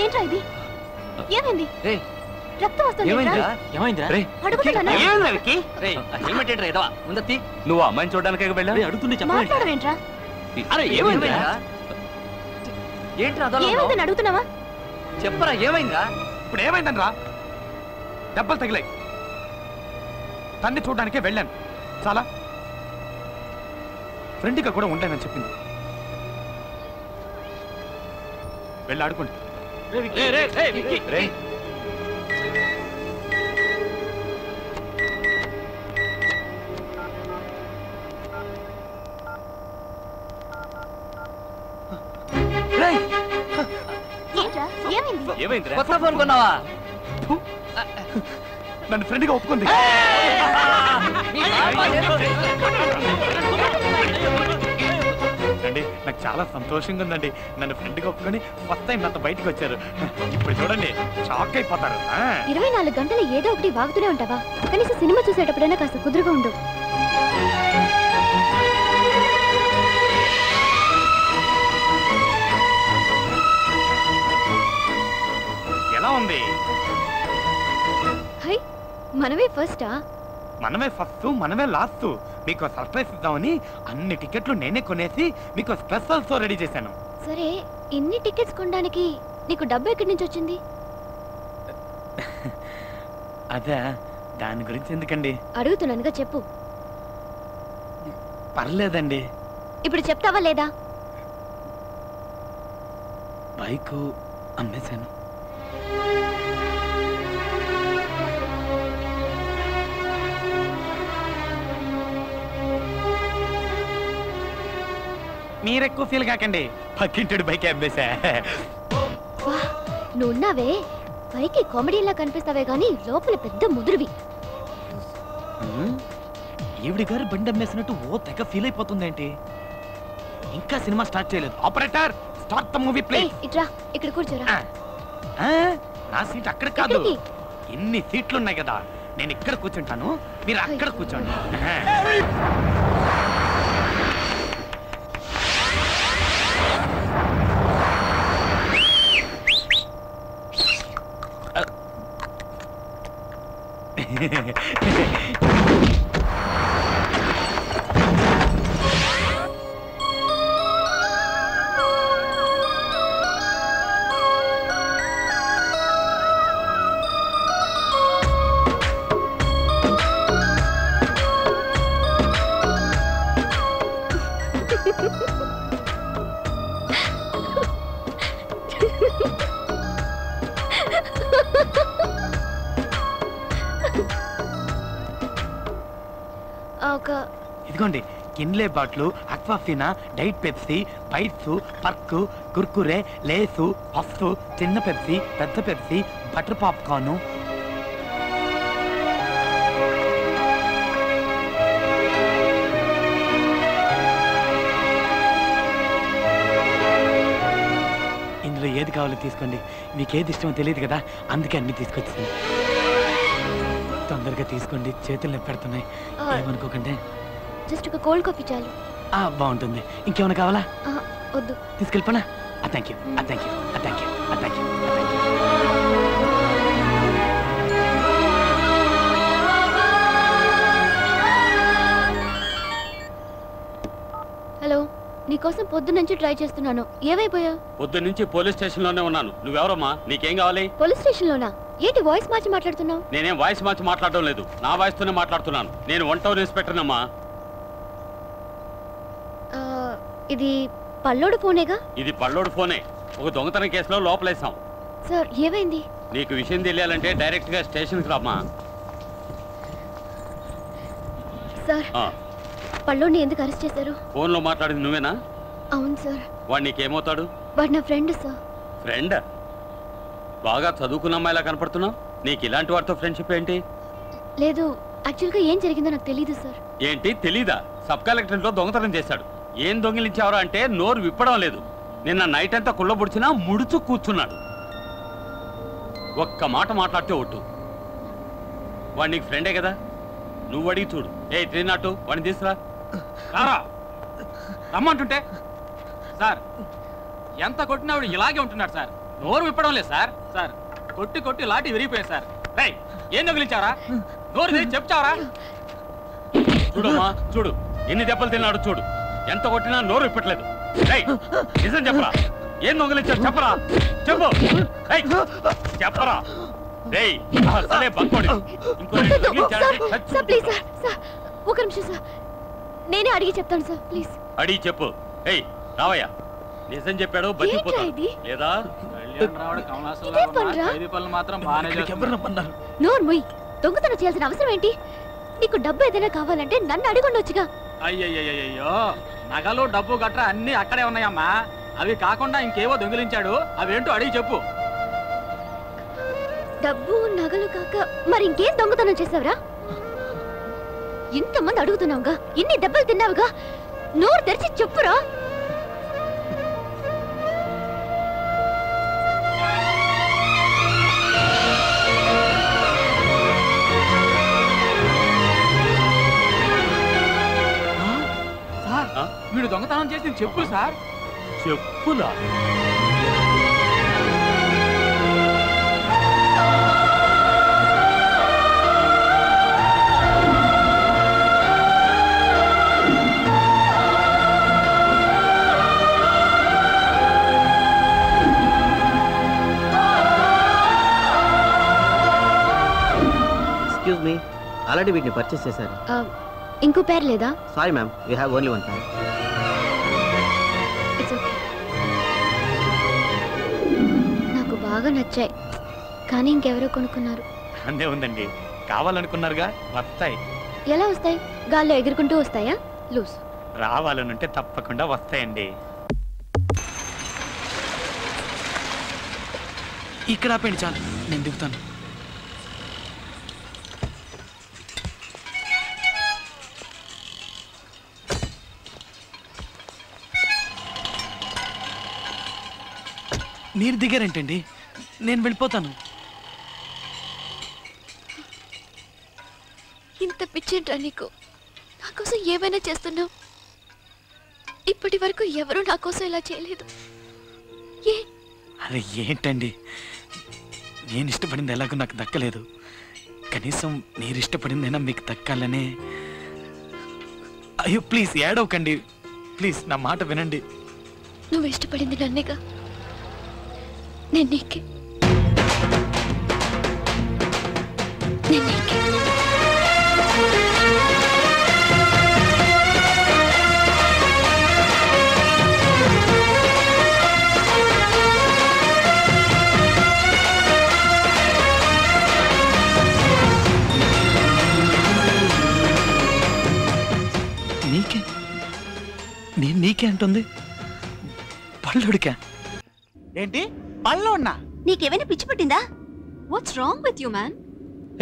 ఏంట్రా ఇది? ఏమైంది? రక్తం వస్తుంది. నువ్వు అమ్మాయిని చూడడానికి వెళ్ళావు అడుగుతుండే మాట్లాడవేంట్రా? ఏమైందని అడుగుతున్నావా? చెప్పరా ఏమైందా? ఇప్పుడు ఏమైందనరా? దెబ్బలు తగిలాయి. తన్ని చూడడానికే వెళ్ళాను. చాలా ఫ్రెండ్గా కూడా ఉంటానని చెప్పింది. వెళ్ళి ఆడుకోండి. కొత్త ఫోన్ కొన్నావా? నన్ను ఫ్రెండ్గా ఒప్పుకుంది. అండి నాకు చాలా సంతోషంగా ఉందండి. నన్ను ఫ్రెండ్గా ఒప్పుకొని ఫస్ట్ టైం నాతో బయటకు వచ్చారు. ఇప్పుడు చూడండి షాక్ అయిపోతారు. 24 గంటలు ఏదో ఒకటి వాగుతూనే ఉంటావా? కనీసం సినిమా చూసేటప్పుడైనా కాస్త కుదురుగా ఉండు. ఎలా ఉంది? హై, మనమే ఫస్టా? మనమే ఫస్ట్, మనమే లాస్ట్. మీకు సర్ప్రైజ్ ఇద్దామని అన్ని టికెట్లు నేనే కొనేసి మీకు స్పెషల్ షో రెడీ చేశాను. సరే, ఇన్ని టికెట్స్ కొనడానికి నీకు డబ్బు ఎక్కడి నుంచి వచ్చింది? అదే, దాని గురించి ఎందుకండి? అడుగుతున్నానుగా, చెప్పు. పర్లేదండి. ఇప్పుడు చెప్తావా లేదా? బైకు అమ్మేశాను. మీరెక్కువ ఫీల్ కాకండి, పక్కింటి బైక్ అమ్మేశా. నువ్వున్నావే, పైకి కామెడీలా కనిపిస్తావే గానీ లోపల పెద్ద ముదురువి. ఈవిడి గారు బండి అమ్మేసినట్టు ఓ తెగ ఫీల్ అయిపోతుందేంటి? ఇంకా సినిమా స్టార్ట్ చేయలేదు. Operator, start the movie please. ఇట్రా, ఇక్కడ కూర్చోరా. నా సీట్ అక్కడ కాదు, ఇన్ని సీట్లు ఉన్నాయి కదా, నేను ఇక్కడ కూర్చుంటాను, మీరు అక్కడ కూర్చోండి. ఇదిగోండి, కిన్లే బాట్లు, Aquafina, diet Pepsi, bites, Perk, Kurkure, Lay's, puffs, చిన్న పెప్సీ, పెద్ద పెప్సీ, బటర్ పాప్కార్న్. ఇందులో ఏది కావాలో తీసుకోండి, మీకేది ఇష్టమో తెలియదు కదా, అందుకే అన్ని తీసుకొచ్చింది. తొందరగా తీసుకోండి, చేతులు నొప్పి పెడుతున్నాయి, ఏమనుకోకండి. జస్ట్ ఒక కోల్డ్ కాఫీ చాలు. బాగుంటుంది. ఇంకేమైనా కావాలా? వద్దు. తీసుకెళ్ళిపోనా? Thank you, thank you, thank you, thank you. Hello, నీకోసం పొద్దున్నుంచి ట్రై చేస్తున్నాను. ఏమైపోయావు? పొద్దున్నుంచి పోలీస్ స్టేషన్ లోనే ఉన్నాను. నువ్వెవరమ్మా? నీకేం కావాలి? పోలీస్ స్టేషన్ లోనా? ఏంటి వాయిస్ మార్చి మాట్లాడుతున్నావు? నేనేం వాయిస్ మార్చి మాట్లాడడం లేదు, నా వాయిస్ తోనే మాట్లాడుతున్నాను. నేను 1 టౌన్ ఇన్స్పెక్టర్ అమ్మా. ఇది పల్లోడు ఫోనేగా? ఇది పల్లోడు ఫోనే. ఒక దొంగతనం కేసులో లోపలేసాం. సార్, ఏమైంది? నీకు విషయం తెలియాలంటే డైరెక్ట్ గా స్టేషన్ కి రామ్మా. సార్, పల్లోడిని ఎందుకు అరెస్ట్ చేశారు? ఫోన్ లో మాట్లాడింది నువ్వేనా? అవును సార్. వాడు నీకేమవుతాడు? వాడు నా ఫ్రెండ్ సార్. ఫ్రెండ్? బాగా చదువుకున్న అమ్మాయిలా కనపడుతున్నావు. నీకు ఇలాంటి వాడితో ఫ్రెండ్షిప్ ఏంటి? లేదు, యాక్చువల్గా ఏం జరిగిందో నాకు తెలీదు సార్. ఏంటి తెలీదా? సబ్ కలెక్టరేట్ లో దొంగతనం చేశాడు. ఏం దొంగిలించావరా అంటే నోరు విప్పడం లేదు. నిన్న నైట్ అంతా కుళ్ళబుడిచినా ముడుచు కూర్చున్నాడు. ఒక్క మాట మాట్లాడితే ఒట్టు. వాడు నీకు ఫ్రెండే కదా, నువ్వు అడిగి చూడు. 302 వాడిని తీసుకురా. రారా రమ్మంటుంటే. సార్, ఎంత కొట్టినాడు ఇలాగే ఉంటున్నాడు సార్, నోరు విప్పడం లేదు సార్. సార్, కొట్టి కొట్టి లాటి విరిగిపోయాయి సార్. రేయ్, ఏం దొంగిలించావరా? నోరు తెరిచి చెప్తావరా? చూడమ్మా, చూడు ఎన్ని దెబ్బలు తిన్నాడు చూడు. ఎంత కొట్టినా నోరు విప్పట్లేదు. రేయ్, నిజం చెప్పరా? ఏం దొంగిలించాడు చెప్పరా? చెప్పు. రేయ్, చెప్పరా? రేయ్, సరే బంకోడి. Sir, please sir. సార్, ఒక నిమిషం సార్, నేనే అడిగి చెప్తాను సార్, ప్లీజ్. అడిగి చెప్పు. ఏయ్, రావయ్యా. నిజం చెప్పాడు బతికిపోతాడు లేదా? నోరు ముయ్. దొంగతనం చేయాల్సిన అవసరం ఏంటి? నీకు డబ్బు ఏదైనా కావాలంటే నన్ను అడిగొండొచ్చుగా. అయ్యయ్యో, నగలు డబ్బు గట్రా అన్ని అక్కడే ఉన్నాయమ్మా. అవి కాకుండా ఇంకేవో దొంగిలించాడు, అవేంటో అడిగి చెప్పు. డబ్బు నగలు కాక మరి ఇంకేం దొంగతనం చేసావురా? ఇంతమంది అడుగుతున్నావుగా, ఇన్ని దెబ్బలు తిన్నావుగా, నోరు తెరిచి చెప్పురా. వీడు దొంగతనం చేసిన చెప్పులు సార్. చెప్పులా? ఎక్స్క్యూజ్ మీ, ఆల్రెడీ వీటిని పర్చేస్ చేశారు. ఇంకో పేరు లేదా? Sorry ma'am, we have only one pair. It's okay. నాకు బాగా నచ్చాయి, కానీ ఇంకెవరో కొనుక్కున్నారు. అందే ఉందండి, కావాలనుకున్నారుగా, వస్తాయి. ఎలా వస్తాయి? గాల్లో ఎగురుకుంటూ వస్తాయా? లూస్. రావాలనుంటే తప్పకుండా వస్తాయండి. ఇక్కడ ఆపండి చాలు, నేను దిగుతాను. మీరు దిగారేంటండి? నేను వెళ్ళిపోతాను. ఇంత పిచ్చేంట్రా నీకు? నా కోసం ఏమైనా చేస్తున్నావు. ఇప్పటి వరకు ఎవరూ నా కోసం ఇలా చేయలేదు. ఏ? అరే ఏంటండి, నేను ఇష్టపడింది ఎలాగో నాకు దక్కలేదు, కనీసం మీరు ఇష్టపడిందైనా మీకు దక్కాలనే. అయ్యో ప్లీజ్ ఏడవకండి, ప్లీజ్ నా మాట వినండి. నువ్వు ఇష్టపడింది నన్నేగా, నేను నీకే. నీకే? నేను నీకే అంటుంది, పళ్ళుడికా? ఏంటి పళ్ళు ఉన్నా? నీకేమైనా పిచ్చి పట్టిందా? What's wrong with you man?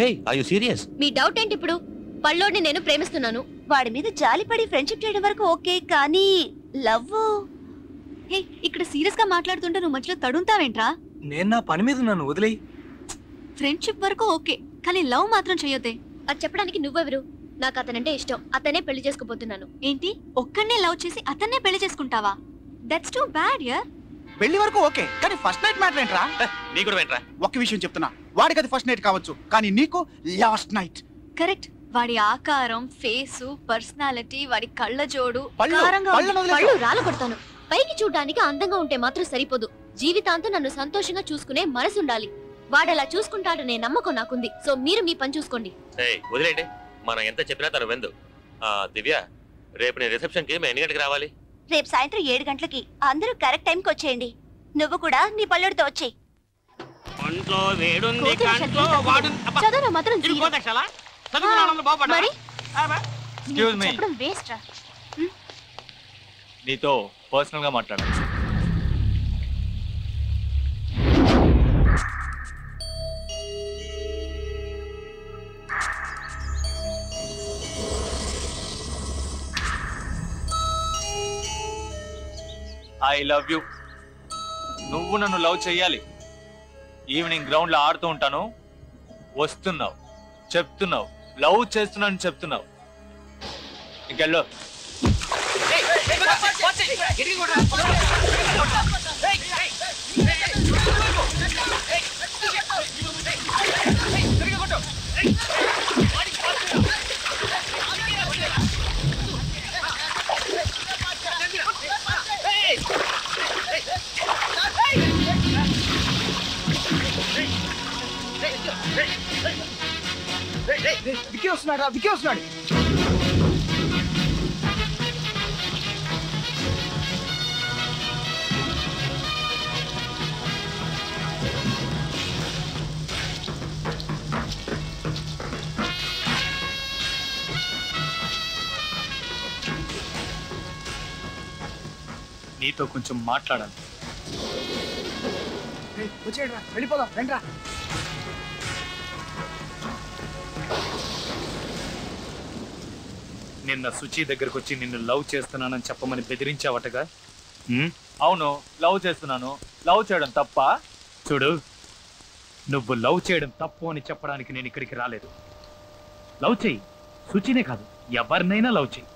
Hey are you serious? మీ డౌట్ ఏంటి ఇప్పుడు? పళ్ళోడిని నేను ప్రేమిస్తున్నాను. వాడి మీద జాలిపడి ఫ్రెండ్షిప్ చేయడం వరకు ఓకే, కానీ లవ్? హే, ఇక్కడ సీరియస్ గా మాట్లాడుతుంటే నువ్వు మధ్యలో తడుంతావేంట్రా? నేను నా పని మీద నన్ను వదిలేయి. ఫ్రెండ్షిప్ వరకు ఓకే, కానీ లవ్ మాత్రం చేయొద్దే. అది చెప్పడానికి నువ్వెవరు? నాకు అతనంటే ఇష్టం, అతనే పెళ్లి చేసుకోబోతున్నాను. ఏంటి, ఒక్కడనే లవ్ చేసి అతన్నే పెళ్లి చేసుకుంటావా? దట్స్ టూ బ్యాడ్ యార్. పెళ్లి వరకు ఓకే, కానీ ఫస్ట్ నైట్ మ్యాటర్ ఏంట్రా? నీ కూడా వెంట్రా. ఒక్క విషయం చెప్తున్నా, వాడికి అది ఫస్ట్ నైట్ కావచ్చు, కానీ నీకు లాస్ట్ నైట్. కరెక్ట్. వాడి ఆకారం, ఫేసు, పర్సనాలిటీ, వాడి కళ్ళ జోడు పళ్ళు, కారంగా పళ్ళను ఉంది. వదిలేసావు. పళ్ళు రాలగొడతాను. పైకి చూడడానికి అందంగా ఉంటే మాత్రం సరిపోదు, జీవితాంతం నన్ను సంతోషంగా చూసుకునే మనసు ఉండాలి. వాడలా చూసుకుంటాడనే నమ్మకం నాకుంది. సో మీరు మీ పని చూసుకోండి. వదిలేండి, మనం ఎంత చెప్పినా తను వెందు. దివ్య, రేపు నేను రిసెప్షన్ కి ఎన్ని గంటకి రావాలి? రేపు సాయంత్రం 7 గంటలకి. అందరూ కరెక్ట్ టైంకి వచ్చేయండి. నువ్వు కూడా నీ పళ్ళుడితో వచ్చేయి. ఒంట్లో వేడుంది, కంట్లో వాడు. చదువు మాత్రం ఇది zero. కోతక్షలా? చదువుకున్నాను బాగుపడ్డా. మరి Excuse me. చెప్పడం వేస్ట్ రా. నీతో పర్సనల్ గా మాట్లాడాలి. I love you. నువ్వు నన్ను లవ్ చెయ్యాలి. ఈవినింగ్ గ్రౌండ్ లో ఆడుతూ ఉంటాను, వస్తున్నావు, చెప్తున్నావు లవ్ చేస్తున్నాను చెప్తున్నావు. ఇంకెళ్ళు. వికీ వస్తున్నాడు, వికీ వస్తున్నాడు. నీతో కొంచెం మాట్లాడాలి. వచ్చేయండి రా, వెళ్ళిపోదాం, రండి రా. నిన్న సుచి దగ్గరకు వచ్చి నిన్ను లవ్ చేస్తున్నానని చెప్పమని బెదిరించావటగా? అవును, లవ్ చేస్తున్నాను. లవ్ చేయడం తప్ప? చూడు, నువ్వు లవ్ చేయడం తప్పు అని చెప్పడానికి నేను ఇక్కడికి రాలేదు. లవ్ చెయ్యి, సుచినే కాదు ఎవరినైనా లవ్ చెయ్యి.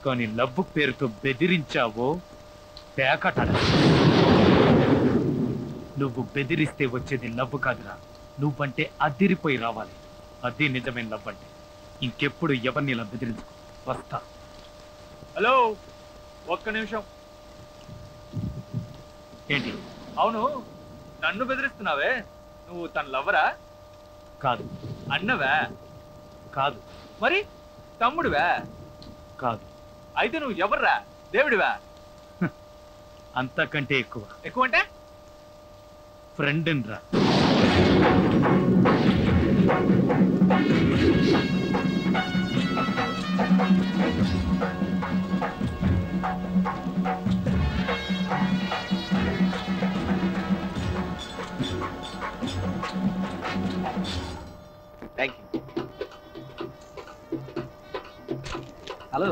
కానీ లవ్ పేరుతో బెదిరించావో పేకట. నువ్వు బెదిరిస్తే వచ్చేది లవ్ కాదురా, నువ్వంటే అదిరిపోయి రావాలి. అది నిజమైన లవ్ అంటే. ఇంకెప్పుడు ఎవరిని ఇలా బెదిరించుకో. వస్తా. హలో, ఒక్క నిమిషం. ఏంటి? అవును, నన్ను బెదిరిస్తున్నావే, నువ్వు తన లవ్వరా? కాదు. అన్నవా? కాదు. మరి తమ్ముడివా? కాదు. అయితే నువ్వు ఎవర్రా? దేవుడివా? అంతకంటే ఎక్కువ. ఎక్కువ అంటే? ఫ్రెండ్ రా. Thank you. హలో.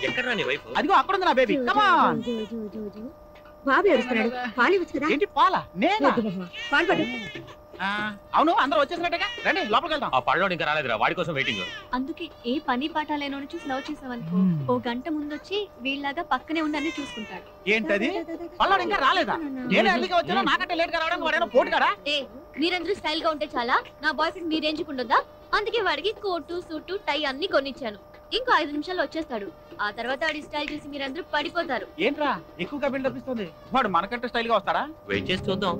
ఎక్కడ నీ వైఫ్? అదిగో అక్కడ ఉంది నా బేబీ. కమాన్. బాబు ఏడుస్తున్నాడు. పాలు ఇవ్వచ్చు కదా? ఏంటి పాల? నేనా? పాలు పట్టు. అవును, అందరూ వచ్చేసినట్టుగా. రండి లోపలికి వెళ్దాం. ఆ పళ్ళోడు ఇంకా రాలేదురా, వాడి కోసం వెయిటింగ్. అందుకే ఏ పని పాట లేనోని చూసి లవ్ చేసావనుకో, ఓ గంట ముందొచ్చి వీళ్ళలాగా పక్కనే ఉందని చూసుకుంటాడు. ఏంటది? పల్లాడు ఇంకా రాలేదా? నేను ఎర్లీగా వచ్చాను, నాకంటే లేట్ గా రావడానికి వాడేనా పోటీ కదా? ఏ మీరందరూ స్టైల్ గా ఉంటే చాలా, నా బాయ్ ఫ్రెండ్ మీ రేంజ్ ఉండొద్దా? అందుకే వాడికి కోటు సూటు టై అన్ని కొనిచ్చాను. ఇంకో 5 నిమిషాల్లో వచ్చేస్తాడు. ఆ తర్వాత వాడి స్టైల్ చూసి మీరందరూ పడిపోతారు. ఏంట్రా ఎక్కువగా బిల్డప్ ఇస్తుంది? వాడు మనకంటే స్టైల్ గా వస్తాడా? వెయిట్ చేసి చూద్దాం.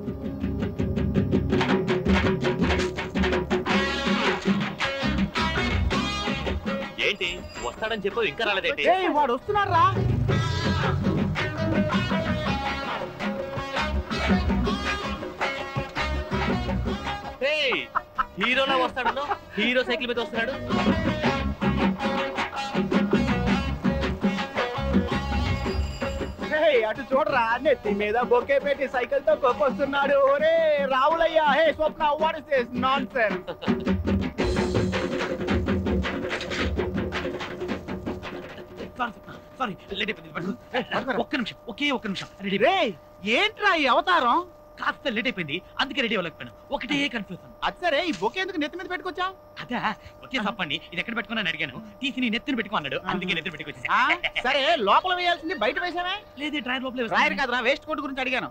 ఏంటి వస్తాడని చెప్పు, ఇంకా రాలేదేంటి? ఏయ్, వాడు వస్తున్నాడు రా. హీరోలా వస్తాడను, హీరో సైకిల్ మీద వస్తున్నాడు. అటు చూడరా, నెత్తి మీద బొకే పెట్టి సైకిల్ తో కొక్కొస్తున్నాడు. ఒరే Ravulayya, hey Swapna, what is this nonsense? Sorry, late అయిపోయింది. ఒక్క నిమిషం, ఒక్క నిమిషం. రే ఏంట్రా ఈ అవతారం? కాస్త లేట్ అయిపోయింది, అందుకే రెడీ అవ్వలేకపోయాను. ఒకటే కన్ఫ్యూజన్. అది సరే, ఈ బొకే ఎందుకు నెత్తి మీద పెట్టుకొచ్చా? అదే ఒకే తప్పండి. ఇది ఎక్కడ పెట్టుకున్నాను అడిగాను. తీసి నీ నెత్తిని పెట్టుకో అన్నాడు, అందుకే నెత్తిని పెట్టుకొచ్చేసా. సరే, లోపల వేయాల్సింది బయట వేసావే? లేదు, డ్రైర్ లోపల డ్రైర్ కాదురా, వేస్ట్ కోట్ గురించి అడిగాను.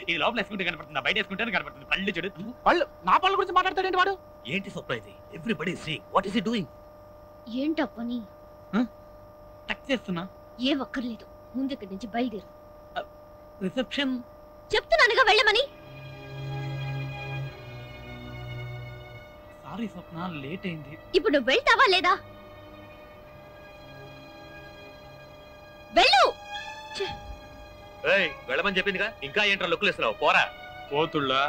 ఇది లోపల వేసుకుంటే కనపడుతుంది, బయట వేసుకుంటే కనపడుతుంది. పళ్ళు చూడు. పళ్ళు? నా పళ్ళ గురించి మాట్లాడతాడేంటి వాడు? ఏంటి surprise? Everybody see what is he doing? ఏంటా పని? టక్ చేస్తున్నా. ఏ ఒక్కర్లేదు, ముందు ఇక్కడి నుంచి బయలుదేరు. రిసెప్షన్ చెప్తున్నానుగా వెళ్ళమని. సారీ స్వప్న, లేట్ అయింది. ఇప్పుడు నువ్వు వెళ్తావా లేదా? వెళ్ళు. వెళ్ళమని చెప్పిందిగా, ఇంకా ఏంట్రా లుక్కులు ఇస్తున్నావు? పోరా. పోతుళ్ళా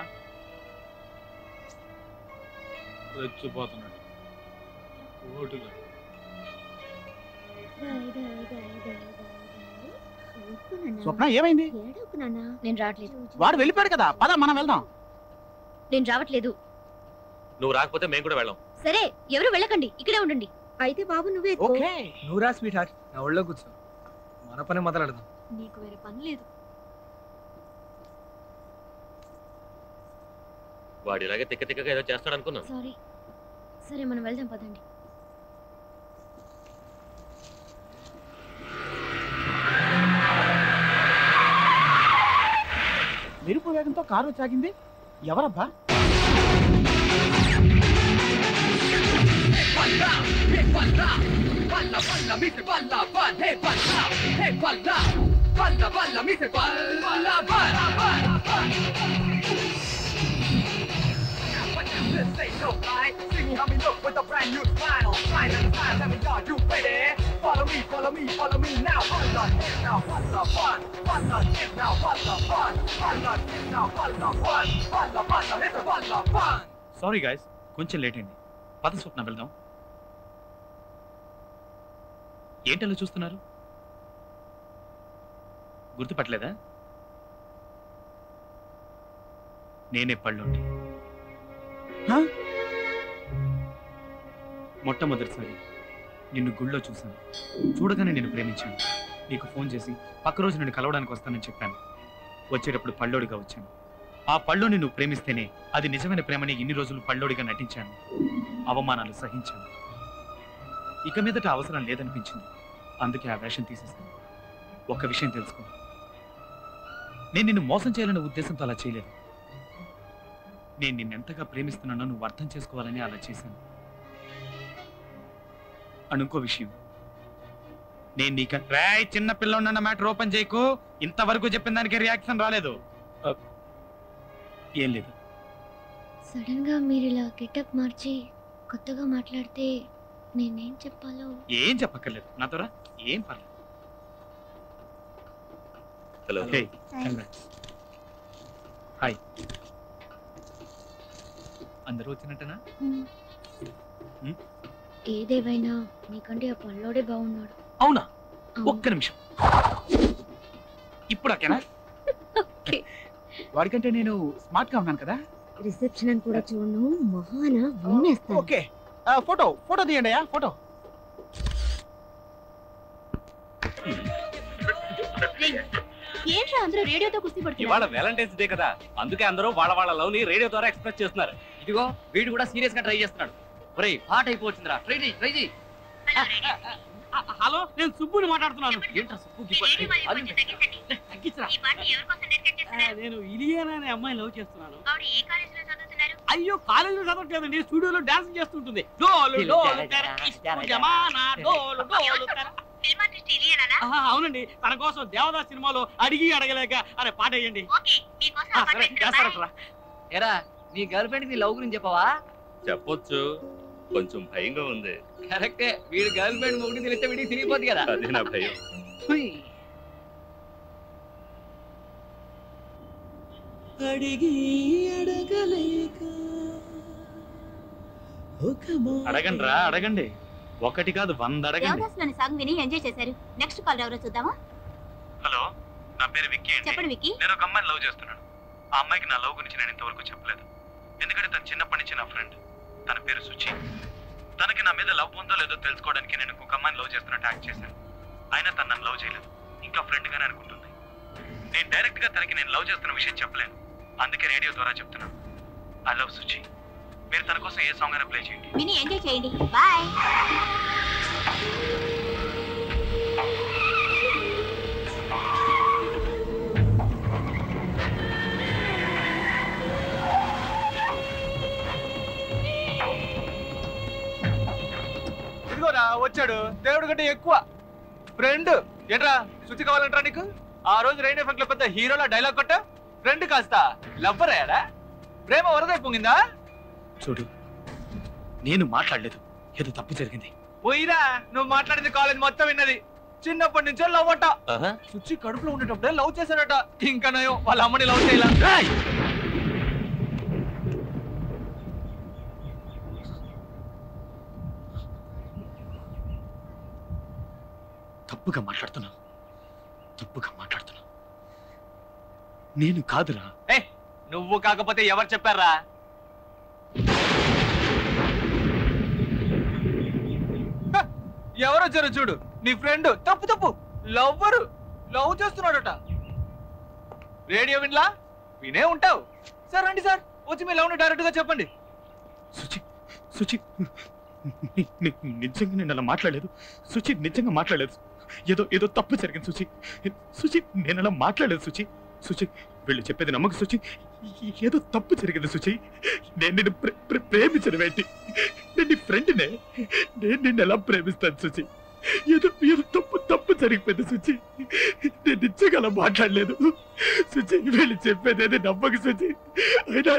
రెచ్చిపోతున్నాడు. స్వప్న ఏమైంది? నేను రావట్లేదు. వాడు వెళ్ళిపోయాడు కదా, పద మనం వెళ్దాం. నేను రావట్లేదు. నువ్వు రాకపోతే మేము కూడా వెళ్ళాం. సరే, ఎవరు వెళ్ళకండి, ఇక్కడే ఉండండి. అయితే బాబు నువ్వే ఓకే. నువ్వు రా స్వీట్ హార్ట్, నా ఒళ్ళో కూర్చో, మన పని మొదలెడదాం. నీకు వేరే పని లేదు. వాడు ఇలాగే తిక్క తిక్కగా ఏదో చేస్తాడు అనుకున్నాం. సారీ. సరే, మనం వెళ్దాం పదండి. మెరుపు వేగంతో కారు సాగింది. ఎవరబ్బా? సారీ గైస్, కొంచెం లేట్ అయింది. పద స్వప్న, వెళ్దాం. ఏంటలా చూస్తున్నారు? గుర్తుపట్టలేదా? నేనే పళ్ళుండి. మొట్టమొదటిసారి నిన్ను గుళ్ళో చూశాను. చూడగానే నేను ప్రేమించాను. నీకు ఫోన్ చేసి పక్క రోజు నిన్ను కలవడానికి వస్తానని చెప్పాను. వచ్చేటప్పుడు పళ్ళోడిగా వచ్చాను. ఆ పళ్ళోని నువ్వు ప్రేమిస్తేనే అది నిజమైన ప్రేమని ఇన్ని రోజులు పళ్ళోడిగా నటించాను. అవమానాలు సహించాను. ఇక మీదట అవసరం లేదనిపించింది. అందుకే ఆ వేషం తీసేశాను. ఒక్క విషయం తెలుసుకో, నేను నిన్ను మోసం చేయాలనే ఉద్దేశంతో అలా చేయలేదు. నేను నిన్నెంతగా ప్రేమిస్తున్నానో నువ్వు అర్థం చేసుకోవాలని అలా చేశాను. అనుకో విషయం, నేను నీకు చిన్న పిల్లన్న మ్యాటర్ ఓపెన్ చేయకు. ఇంతవరకు చెప్పిన దానికి రియాక్షన్ రాలేదు. ఏం లేదు. సడన్ గా మీరు ఇలా గెటప్ మార్చి కొత్తగా మాట్లాడితే నేనేం చెప్పాలో. ఏం చెప్పక్కర్లేదు, నాతోరా. ఏం పర్లేదు. హలో. హాయ్. అందరూ వచ్చినట్టనా? ఏదేవైనా నీకంటే ఆ పల్లోడే బాగున్నాడు. అవునా? ఒక్క నిమిషం. ఇప్పుడు ఓకేనా? వాడికంటే నేను స్మార్ట్ గా ఉన్నాను కదా. రిసెప్షన్ అని కూడా చూడను, మహాన విన్నేస్తాను. ఓకే, ఫోటో తీయండి. ఫోటో. ఏంట్రా అందరూ రేడియోతో కుస్తీ పడుతున్నారు? ఇవాళ వ్యాలంటైన్స్ డే కదా, అందుకే అందరూ వాళ్ళ లవ్ ని రేడియో ద్వారా ఎక్స్ప్రెస్ చేస్తున్నారు. ఇదిగో వీడు కూడా సీరియస్ గా ట్రై చేస్తున్నాడు. ఒరేయ్ పాట అయిపోవచ్చిందిరా. ట్రై చేయి. హలో, నేను సుబ్బుని మాట్లాడుతున్నాను. ఏంట్రా సుబ్బు తగ్గించరా. నేను ఇలియానా అనే అమ్మాయి లవ్ చేస్తున్నాను. అయ్యో, కాలేజీలో చదవట్లేదండి, స్టూడియోలో డాన్స్ చేస్తుంటుంది. అవునండి, తన కోసం దేవదాస్ సినిమాలో అడిగి అడగలేక అనే పాట వేయండి. ఎరా నీ గర్ల్ ఫ్రెండ్ నీ లవ్ గురించి చెప్పవా? చెప్పొచ్చు, కొంచెం భయంగా ఉంది. కరెక్టే, వీడు గర్ల్ ఫ్రెండ్ మొగుడిని తెలిస్తే వీడికి తిరిగిపోద్ది కదా. అది నా భయం. అడగండి రా, అడగండి. ఒకటి కాదు 100 అడగండి. సాంగ్ విని ఎంజాయ్ చేశారు. నెక్స్ట్ కాల్ ఎవరో చూద్దామా? హలో, నా పేరు విక్కీ అండి. చెప్పండి విక్కీ. నేను ఒక అమ్మాయిని లవ్ చేస్తున్నాను. ఆ అమ్మాయికి నా లవ్ గురించి నేను ఇంతవరకు చెప్పలేదు. ఎందుకంటే తను చిన్నప్పటి నుంచి నా ఫ్రెండ్. తన పేరు సుచి. తనకి నా మీద లవ్ ఉందో లేదో తెలుసుకోవడానికి నేను ఒక అమ్మాయిని లవ్ చేస్తున్నట్టు యాక్ట్ చేశాను. అయినా తను నన్ను లవ్ చేయలేదు, ఇంకా ఫ్రెండ్ గానే అనుకుంటుంది. నేను డైరెక్ట్ గా తనకి నేను లవ్ చేస్తున్న విషయం చెప్పలేను, అందుకే రేడియో ద్వారా చెప్తున్నాను. I love Suchi. మీరు తన కోసం ఏ సాంగ్ అయినా ప్లే చేయండి. విని ఎంజాయ్ చేయండి. బాయ్. ఇదిగోరా వచ్చాడు, దేవుడి కంటే ఎక్కువ ఫ్రెండ్. ఏంట్రా శుచి కావాలంటారా నీకు? ఆ రోజు రైన్ ఎఫెక్ట్ లో పెద్ద హీరోలా డైలాగ్ కొట్ట. ఫ్రెండ్ కాస్త లవ్వర్ అయ్యాడా? ప్రేమ వరద పొంగిందా? చూడు, నేను మాట్లాడలేదు, ఏదో తప్పు జరిగింది. పోయిరా, నువ్వు మాట్లాడింది కాలేజ్ మొత్తం విన్నది. చిన్నప్పటి నుంచో లవ్ అట. సుచి కడుపులో ఉండేటప్పుడే లవ్ చేశాడట. ఇంకా నయం వాళ్ళ అమ్మని లవ్ చేయాల. తప్పుగా మాట్లాడుతున్నావు. నేను కాదురా. నువ్వు కాకపోతే ఎవరు చెప్పారా? ఎవరు వచ్చారో చూడు, నీ ఫ్రెండ్. తప్పు లవ్వరు లవ్ చేస్తున్నాడట. రేడియో వినలా? వినే ఉంటావు. సార్ రండి సార్, వచ్చి మీ లవ్ ని డైరెక్ట్ గా చెప్పండి. సుచి నిజంగా నేను అలా మాట్లాడలేదు. సుచి నిజంగా మాట్లాడలేదు. ఏదో తప్పు జరిగింది సుచి. నేను అలా మాట్లాడలేదు సుచి. వీళ్ళు చెప్పేది నమ్మకు సుచి. ఏదో తప్పు జరిగింది సుచి. నేను నిన్ను ప్రేమించను ఏంటి? నేను నీ ఫ్రెండ్నే. నేను నిన్ను ఎలా ప్రేమిస్తాను సుచి? ఏదో తప్పు జరిగిపోయింది సుచి. నేను నిజంగా అలా మాట్లాడలేదు సుచి. వీళ్ళు చెప్పేది నమ్మకు సుచి. అయినా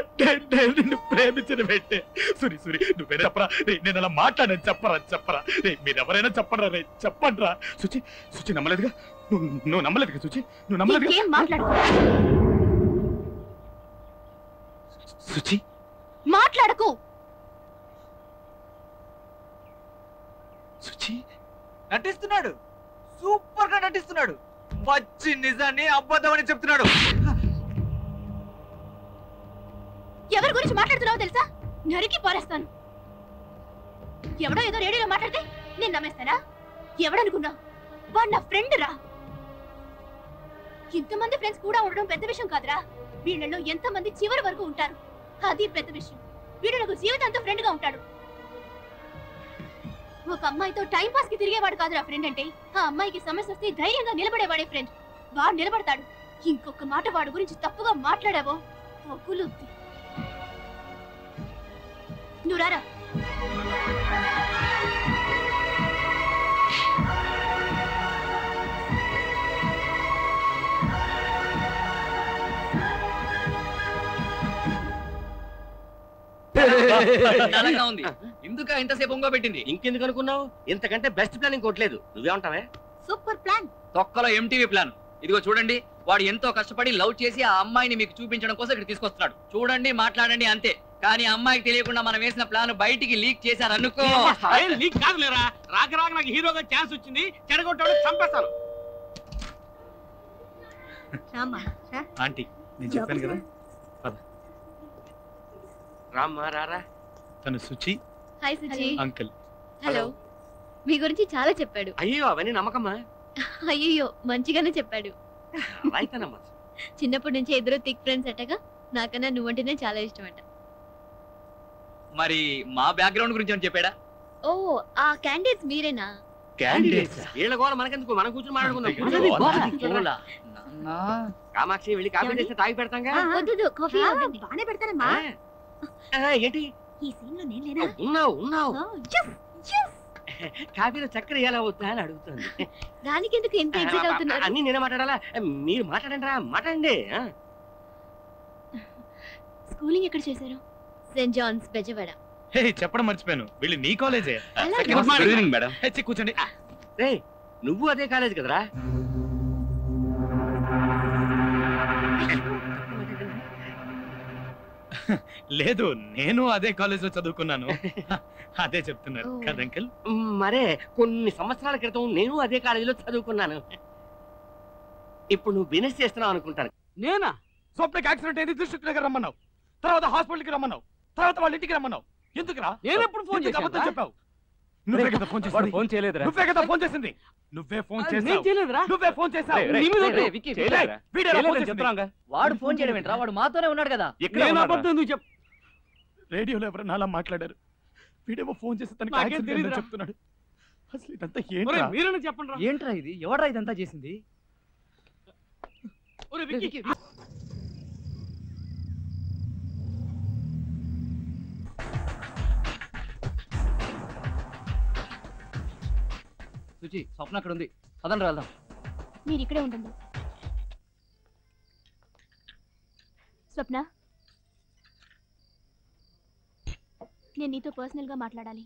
నిన్ను ప్రేమించను ఏంటే? సురి నువ్వేనా చెప్పరా? నేను అలా మాట్లాడాను. చెప్పరా? మీరెవరైనా చెప్పరా? చెప్పండి రా. సుచి నమ్మలేదుగా? నువ్వు నమ్మలేదుగా సుచి? నువ్వు నమ్మలేదుగా? సుచి మాట్లాడకు. సుచి నటిస్తున్నాడు, సూపర్ గా నటిస్తున్నాడు. పచ్చి నిజాన్ని అబద్ధమని చెప్తున్నాడు. ఎవరి గురించి మాట్లాడుతున్నావో తెలుసా? నరికి పారేస్తాను. ఎవడో ఏదో రేడియోలో మాట్లాడితే నేను నమ్మేస్తానా? ఎవడనుకున్నా? వాడు నా ఫ్రెండ్ రా. ఇంతమంది ఫ్రెండ్స్ కూడా ఉండడం పెద్ద విషయం కాదురా. వీళ్ళలో ఎంతమంది చివరి వరకు ఉంటారు, అది పెద్ద విషయం. వీడు నాకు జీవితంతో ఫ్రెండ్ గా ఉంటాడు. ఒక అమ్మాయితో టైం పాస్ కి తిరిగేవాడు కాదురా ఫ్రెండ్ అంటే. ఆ అమ్మాయికి సమస్య వస్తే ధైర్యంగా నిలబడేవాడే ఫ్రెండ్. వాడు నిలబడతాడు. ఇంకొక మాట వాడి గురించి తప్పుగా మాట్లాడావో పొగులుద్ది. నువ్వు రారా. నలంగా ఉంది. ఎందుకు ఇంతసేపు ఉంగో పెట్టింది? ఇంకెందుకు అనుకున్నావు? ఇంతకంటే బెస్ట్ ప్లాన్ ఇంకోట్లేదు. నువ్వేమంటావే? Super plan. తొక్కలో ఎంటీవీ ప్లాన్. ఇదిగో చూడండి, వాడు ఎంతో కష్టపడి లవ్ చేసి ఆ అమ్మాయిని మీకు చూపించడం కోసం ఇక్కడ తీసుకొస్తున్నాడు. చూడండి, మాట్లాడండి అంతే. కానీ అమ్మాయికి తెలియకుండా మనం వేసిన ప్లాన్ బయటికి లీక్ చేశారనుకో. లీక్ కాదులేరా, రాక నాకు హీరోగా ఛాన్స్ వచ్చింది, చెడగొట్టాడు, చంపేస్తాను. ఆంటీ నేను చెప్పాను కదా, రామ్మా రారా. తను Suchi. Hi Suchi. Uncle. Hello. మీ గురించి చాలా చెప్పాడు. అయ్యో అవన్నీ నమ్మకమ్మా. అయ్యో మంచిగానే చెప్పాడు. అయితేనమ్మా. చిన్నప్పటి నుంచి ఇద్దరు థిక్ ఫ్రెండ్స్ అట్టగా. నాకన్నా నువ్వంటేనే చాలా ఇష్టం అట. మరి మా బ్యాక్గ్రౌండ్ గురించి అని చెప్పాడా? ఓ ఆ క్యాండిడేట్స్ మీరేనా? వీళ్ళ గోల మనకెందుకు, మనం కూర్చొని మాట్లాడుకుందాం. కామాక్షి వెళ్ళి కాఫీ చేస్తే తాగి పెడతాంగా. వద్దు, కాఫీ బానే పెడతానమ్మా. ఏంటి ఈ సీన్ లో నేను లేనా? ఉన్నావు. కాఫీలో చక్కెర ఎలా అవుతా అని అడుగుతుంది. దానికి ఎందుకు ఎంత ఎగ్జైట్ అవుతున్నారు? అన్ని నేనే మాట్లాడాలా? మీరు మాట్లాడండి రా, మాట్లాడండి. స్కూలింగ్ ఎక్కడ చేశారు? Saint Johne's Bezawada. హే చెప్పడం మర్చిపోయాను, వీళ్ళు నీ కాలేజే. మేడం కూర్చోండి. నువ్వు అదే కాలేజ్ కదరా? లేదు, నేను అదే కాలేజ్ లో చదువుకున్నాను. అదే చెప్తున్నారు కదా అంకుల్? మరే కొన్ని సంవత్సరాల క్రితం నేను అదే కాలేజీలో చదువుకున్నాను. ఇప్పుడు నువ్వు బిజినెస్ చేస్తున్నావు అనుకుంటాను. నేనా? స్వప్నకి యాక్సిడెంట్ అయింది, దృష్టి దగ్గర రమ్మన్నావు, తర్వాత హాస్పిటల్కి రమ్మన్నావు, తర్వాత వాళ్ళ ఇంటికి రమ్మన్నావు. ఎందుకురా? నేను ఎప్పుడు ఫోన్ చేశాను? అబద్ధం చెప్పావు. నువ్వే కదా ఫోన్ చేసింది. ఫోన్ చేయలేదురా. నువ్వే కదా ఫోన్ చేసింది. నువ్వే ఫోన్ చేసావు. నేను చేయలేదురా. నువ్వే ఫోన్ చేసావు. వాడు ఫోన్ చేయడం ఏంట్రా? వాడు మాతోనే ఉన్నాడు కదా. నేను అబద్ధం ఎందుకు చెప్? రేడియోలో ఎవరైనా అలా మాట్లాడారు. వీడేమో ఫోన్ చేసి తనకి యాక్సిడెంట్ చెప్తున్నాడు. అసలు ఇదంతా ఏంట్రా? మీరని చెప్పండి. ఏంట్రా ఇది? ఎవడ్రా ఇదంతా చేసింది? సుచి, స్వప్న అక్కడ ఉంది. అదని వెళ్దాం. మీరు ఇక్కడే ఉండండి. స్వప్న, నేను నీతో పర్సనల్ గా మాట్లాడాలి.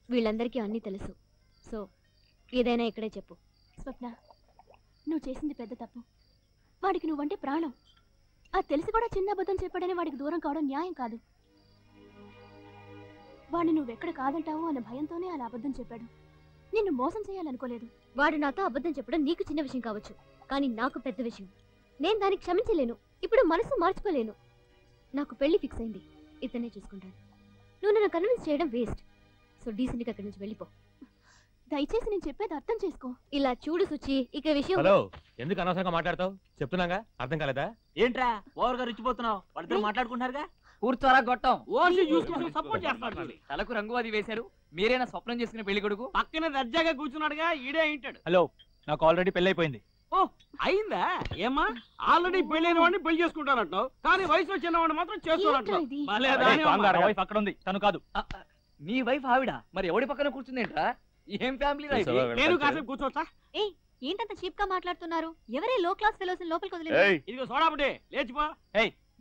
వీళ్ళందరికీ అన్నీ తెలుసు. సో ఏదైనా ఇక్కడే చెప్పు. స్వప్న, నువ్వు చేసింది పెద్ద తప్పు. వాడికి నువ్వంటే ప్రాణం. అది తెలిసి కూడా చిన్న అబద్ధం చెప్పాడని వాడికి దూరం కావడం న్యాయం కాదు. వాడిని నువ్వెక్కడ కాదంటావు అన్న భయంతోనే అలా అబద్ధం చెప్పాడు. నిన్ను మోసం చేయాలనుకోలేదు. వాడు నాతో అబద్ధం చెప్పడం నీకు చిన్న విషయం కావచ్చు, కానీ నాకు పెద్ద విషయం. నేను దానికి క్షమించలేను. ఇప్పుడు మనసు మార్చుకోలేను. నాకు పెళ్లి ఫిక్స్ అయింది. ఇతనే చూసుకుంటాను. నువ్వు నన్ను కన్విన్స్ చేయడం వేస్ట్. సో డీసెంట్గా అక్కడి నుంచి వెళ్ళిపో. దయచేసి నేను చెప్పేది అర్థం చేసుకో. ఇలా చూడు సుచి, ఇక విషయం. హలో, ఎందుకు అనవసరంగా మాట్లాడతావు? చెప్తున్నాగా, అర్థం కాలేదా? ఏంట్రా ఓవర్ గా రిచ్చిపోతున్నావు? వాళ్ళిద్దరు మాట్లాడుకుంటున్నారుగా. కూర్చోరా గొట్టం. ఓన్లీ చూసుకొని సపోర్ట్ చేస్తాడు. తలకు రంగు అది వేశారు. మీరేనా స్వప్నం చేసుకునే పెళ్లి కొడుకు? పక్కన దర్జాగా కూర్చున్నాడుగా, ఈడే అయింటాడు. హలో, నాకు ఆల్రెడీ పెళ్లి అయిపోయింది. ఓ అయిందా? ఏమా ఆల్రెడీ పెళ్ళైన వాడిని పెళ్లి చేసుకుంటానంటావు, కానీ వయసులో చిన్నవాడిని మాత్రం చేసుకోవాలంటావు. వైఫ్ అక్కడ ఉంది, తను కాదు. నీ వైఫ్ ఆవిడ? మరి ఎవడి పక్కన కూర్చుందేంట్రా? ఏం ఫ్యామిలీ? నేను కాసేపు కూర్చోవచ్చా? ఏయ్, ఏంటంత చీప్ గా మాట్లాడుతున్నారు? ఎవరే లో క్లాస్ ఫెలోస్ లోపలికి వదిలేదు? ఇదిగో సోడాబుడే, లేచిపో.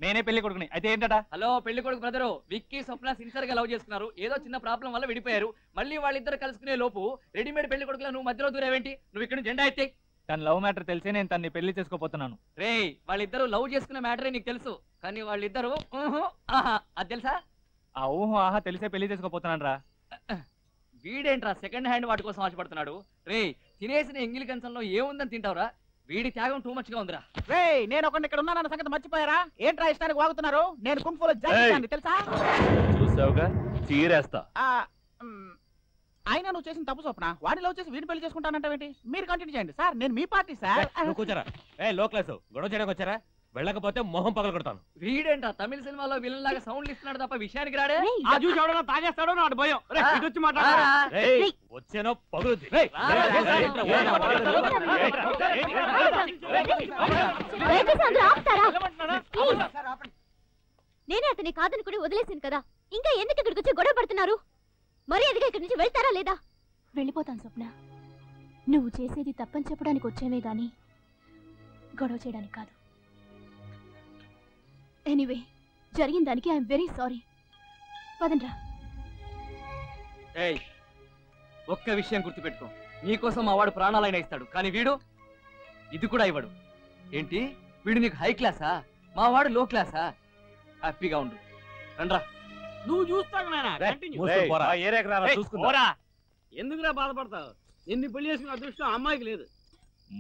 నేనే పెళ్లి కొడుకుని. అయితే ఏంటట? హలో, పెళ్లి కొడుకు బ్రదరు. విక్కీ స్వప్న సిన్సియర్ గా లవ్ చేసుకున్నారు. ఏదో చిన్న ప్రాబ్లం వల్ల విడిపోయారు. మళ్ళీ వాళ్ళిద్దరు కలుసుకునే లోపు రెడీమేడ్ పెళ్లి కొడుకులా నువ్వు మధ్యలో దూరేవేంటి? నువ్వు ఇక్కడ జెండా ఎత్తే. తన లవ్ మ్యాటర్ తెలిసే నేను తన్ని పెళ్లి చేసుకోపోతున్నాను. రే, వాళ్ళిద్దరు లవ్ చేసుకున్న మ్యాటరే నీకు తెలుసు, కానీ వాళ్ళిద్దరు అది తెలుసా? ఆ ఊహో ఆహా తెలిసే పెళ్లి చేసుకోపోతున్నాను రా. వీడేంట్రా సెకండ్ హ్యాండ్ వాటి కోసం ఆశపడుతున్నాడు? రే, తినేసిన ఎంగిలి కంచంలో ఏముందని తింటావురా? వీడి త్యాగం టూ మచ్ గా ఉందిరా. రే, నేను ఒకటి ఇక్కడ ఉన్నానన్న సంగతి మర్చిపోయారా? ఏంట్రా ఇష్టానికి వాగుతున్నారు? నేను కుంఫులో జాయిన్ తెలుసా? చూసావుగా, చీరేస్తా. అయినా నువ్వు చేసిన తప్పు స్వప్న. వాడి లవ్ చేసి వీడిని పెళ్లి చేసుకుంటానంటావేంటి? మీరు కంటిన్యూ చేయండి సార్, నేను మీ పార్టీ సార్. నువ్వు కూర్చోరా. లో క్లాస్ గొడవ చేయడానికి వచ్చారా? వెళ్ళకపోతే మొహం పగల కొడతాను. వీడేంట్రా తమిళ సినిమాలో విలన్ లాగా సౌండ్లు ఇస్తున్నాడు తప్ప విషయానికి రాడే. ఆ చూసి ఎవడన్నా తాగేస్తాడో నాడు భయం. వచ్చి మాట్లాడరా? వచ్చేనో పగులుద్ది. నేనే అతని కాదని కూడా వదిలేసాను కదా, ఇంకా ఎందుకు ఇక్కడికి వచ్చి గొడవ పడుతున్నారు? మరి అదిగా ఇక్కడి నుంచి వెళ్తారా లేదా? వెళ్ళిపోతాను స్వప్న. నువ్వు చేసేది తప్పని చెప్పడానికి వచ్చేవే గాని గొడవ చేయడానికి కాదు. ఎనీవే, జరిగిన దానికి ఐఎమ్ వెరీ సారీ. పదండ్రా. ఏయ్, ఒక్క విషయం గుర్తుపెట్టుకో, నీకోసం మా వాడు ప్రాణాలైనా ఇస్తాడు, కానీ వీడు ఇది కూడా ఇవ్వడు. ఏంటి, వీడు నీకు హై క్లాసా, మా వాడు లో క్లాసా? హ్యాపీగా ఉండు, రండ్రా. నువ్వు చూస్తావు ఎందుకురా బాధపడతావు? ఎన్ని పెళ్లి చేసుకున్న అదృష్టం అమ్మాయికి లేదు.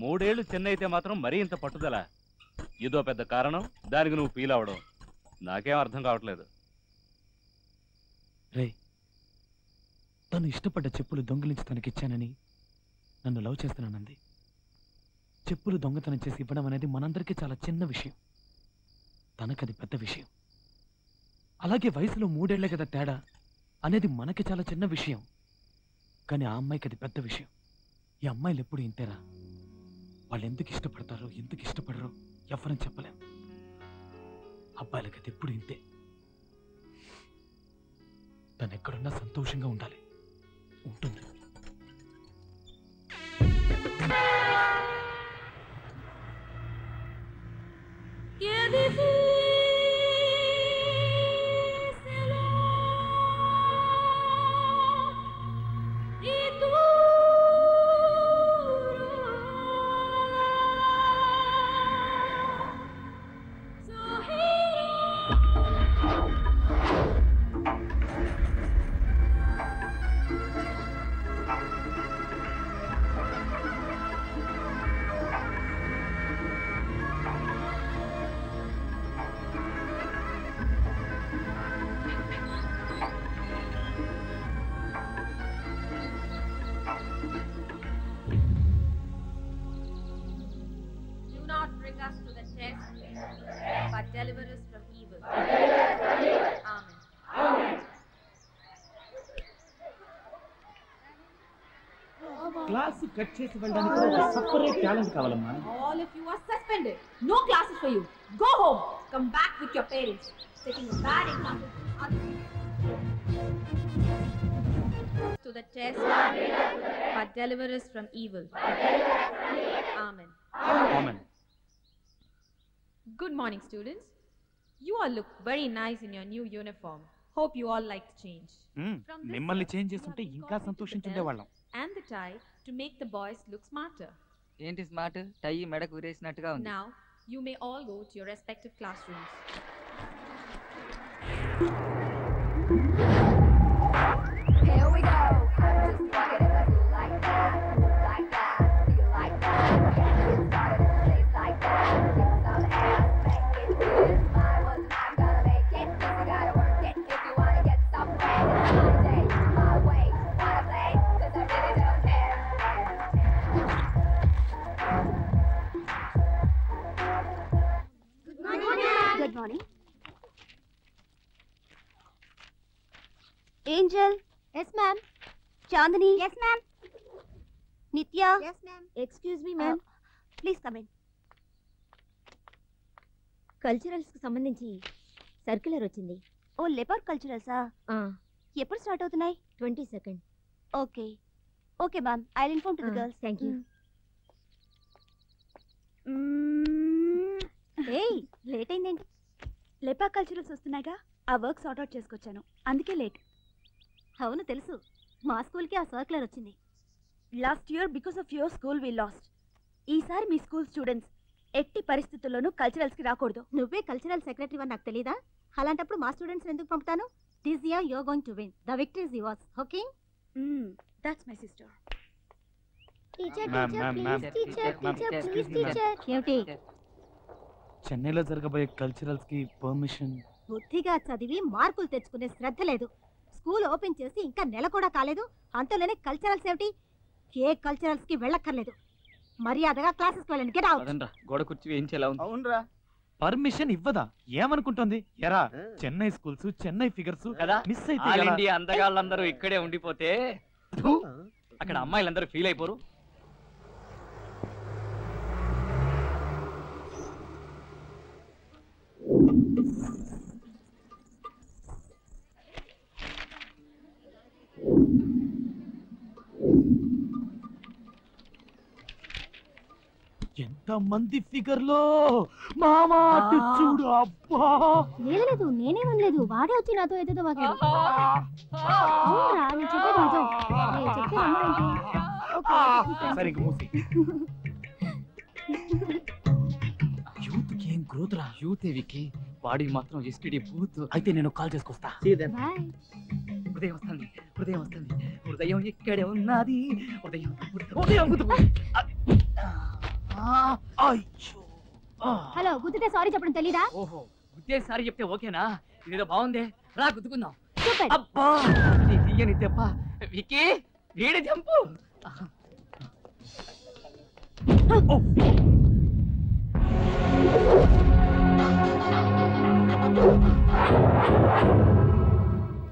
3 ఏళ్ళు చెన్నై అయితే మాత్రం మరీ ఇంత పట్టుదల, ఇదో పెద్ద కారణం. దానికి నువ్వు ఫీల్ అవడం నాకేం అర్థం కావట్లేదు. రే, తను ఇష్టపడ్డ చెప్పులు దొంగిలించి తనకిచ్చానని నన్ను లవ్ చేస్తున్నానంది. చెప్పులు దొంగతనం చేసి ఇవ్వడం అనేది మనందరికీ చాలా చిన్న విషయం, తనకది పెద్ద విషయం. అలాగే వయసులో 3 ఏళ్లే కదా తేడా అనేది మనకి చాలా చిన్న విషయం, కానీ ఆ అమ్మాయికి అది పెద్ద విషయం. ఈ అమ్మాయిలు ఎప్పుడు ఇంతేరా, వాళ్ళు ఎందుకు ఇష్టపడతారో ఎందుకు ఇష్టపడరో ఎవరని చెప్పలేం. అబ్బాయిలకి అది ఎప్పుడు ఇంతే. తను ఎక్కడున్నా సంతోషంగా ఉండాలి, ఉంటుంది. Deliver us from evil. Amen. Class cut చేసి వెళ్ళడానికి ఒక సెపరేట్ టాలెంట్ కావాలమ్మా. All of you are suspended. No classes for you. Go home. Come back with your parents. Setting a bad example to others. To the test, but deliver us from evil. Amen. Amen. Good morning, students. You all look very nice in your new uniform. Hope you all like the change. మిమ్మల్ని change చేస్తుంటే ఇంకా సంతోషించుండేవాళ్ళం. And the tie to make the boys look smarter. ఏంటి smart? టై మెడకు వేసినట్టుగా ఉంది. Now, you may all go to your respective classrooms. Here we go. Just walk it up like that, like that. Do you like that? Get started in a place like that. Give some ass, make it good. I was not gonna make it. You gotta work it if you wanna get somewhere. It's my day, my way. Wanna play? 'Cause I really don't care. Good morning. Good morning. Angel. Yes, ma'am. Chandani. Yes, ma'am. Nitya. Yes, ma'am. Excuse me, ma'am. Please come in. Culturals కి సంబంధించి circular వచ్చింది. ఓ leopard కల్చరల్సా? ఎప్పుడు start అవుతున్నాయి? 22nd. Okay okay ma'am, I will inform to the girls. Thank you. ఏయ్, late అయిందేంటి? Leopard culturals వస్తున్నాయిగా, ఆ work sort out చేసుకొచ్చాను, అందుకే late. అవును తెలుసు, మా స్కూల్కి ఆ సర్క్యులర్ వచ్చింది. Last year because of your school we lost. ఈసారి మీ స్కూల్ స్టూడెంట్స్ ఎట్టి పరిస్థితుల్లోనూ కల్చరల్స్కి రాకూడదు. నువ్వే కల్చరల్ సెక్రటరీ అని నాకు తెలీదా? అలాంటప్పుడు మా స్టూడెంట్స్ ఎందుకు పంపుతాను? This year you are going to win. The victory is yours. Okay? That's my sister. Teacher teacher please teacher teacher please teacher. ఏమిటి? చెన్నైలో జరగబోయే కల్చరల్స్ కి పర్మిషన్. బుద్ధిగా చదివి మార్కులు తెచ్చుకునే శ్రద్ధ లేదు. స్కూల్ ఓపెన్ చేసి ఇంకా నెల కూడా కాలేదు, అంతలోనే కల్చరల్స్ ఏమిటి? ఏ కల్చరల్స్ కి వెళ్ళక్కర్లేదు. మర్యాదగా క్లాసెస్కి వెళ్ళండి. Get out. గోడ కుర్చీ వేయించేలా ఉంది. అవునరా, పర్మిషన్ ఇవ్వదా? ఏమనుకుంటుంది? ఎరా, చెన్నై స్కూల్స్ చెన్నై ఫిగర్స్ కదా మిస్ అయితే ఆల్ ఎలా? ఇండియా అందగాళ్ళందరూ ఇక్కడే ఉండిపోతే అక్కడ అమ్మాయిలందరూ ఫీల్ అయిపోరు. ఎంత మంది ఫిగర్ లో మామా అటు చూడు. అబ్బా లేదు నేనేమనలేదు, వాడే వచ్చి నాతో ఏదేదో వాగాడు. అవునరా, నేను చెప్పేది నిజం. చెప్తే సరే మూసి. యూత్ ఏం గ్రోత్ రా. యూత్ వికి, బాడీ మాత్రం ఎస్టీడీ బూత్. అయితే నేను కాల్ చేసుకొస్తా. హృదయం వస్తుంది, హృదయం వస్తుంది, హృదయం ఇక్కడే ఉన్నది. హృదయం హలో, గుద్దితే సారీ చెప్పడం తెలీదా? ఓహో, గుద్దేసారి చెప్తే ఓకేనా? ఇదేదో బాగుందే, రా గుద్దుకుందాం. Stupid. అబ్బా తీయని దెబ్బ. వికీ వీడి జంపు.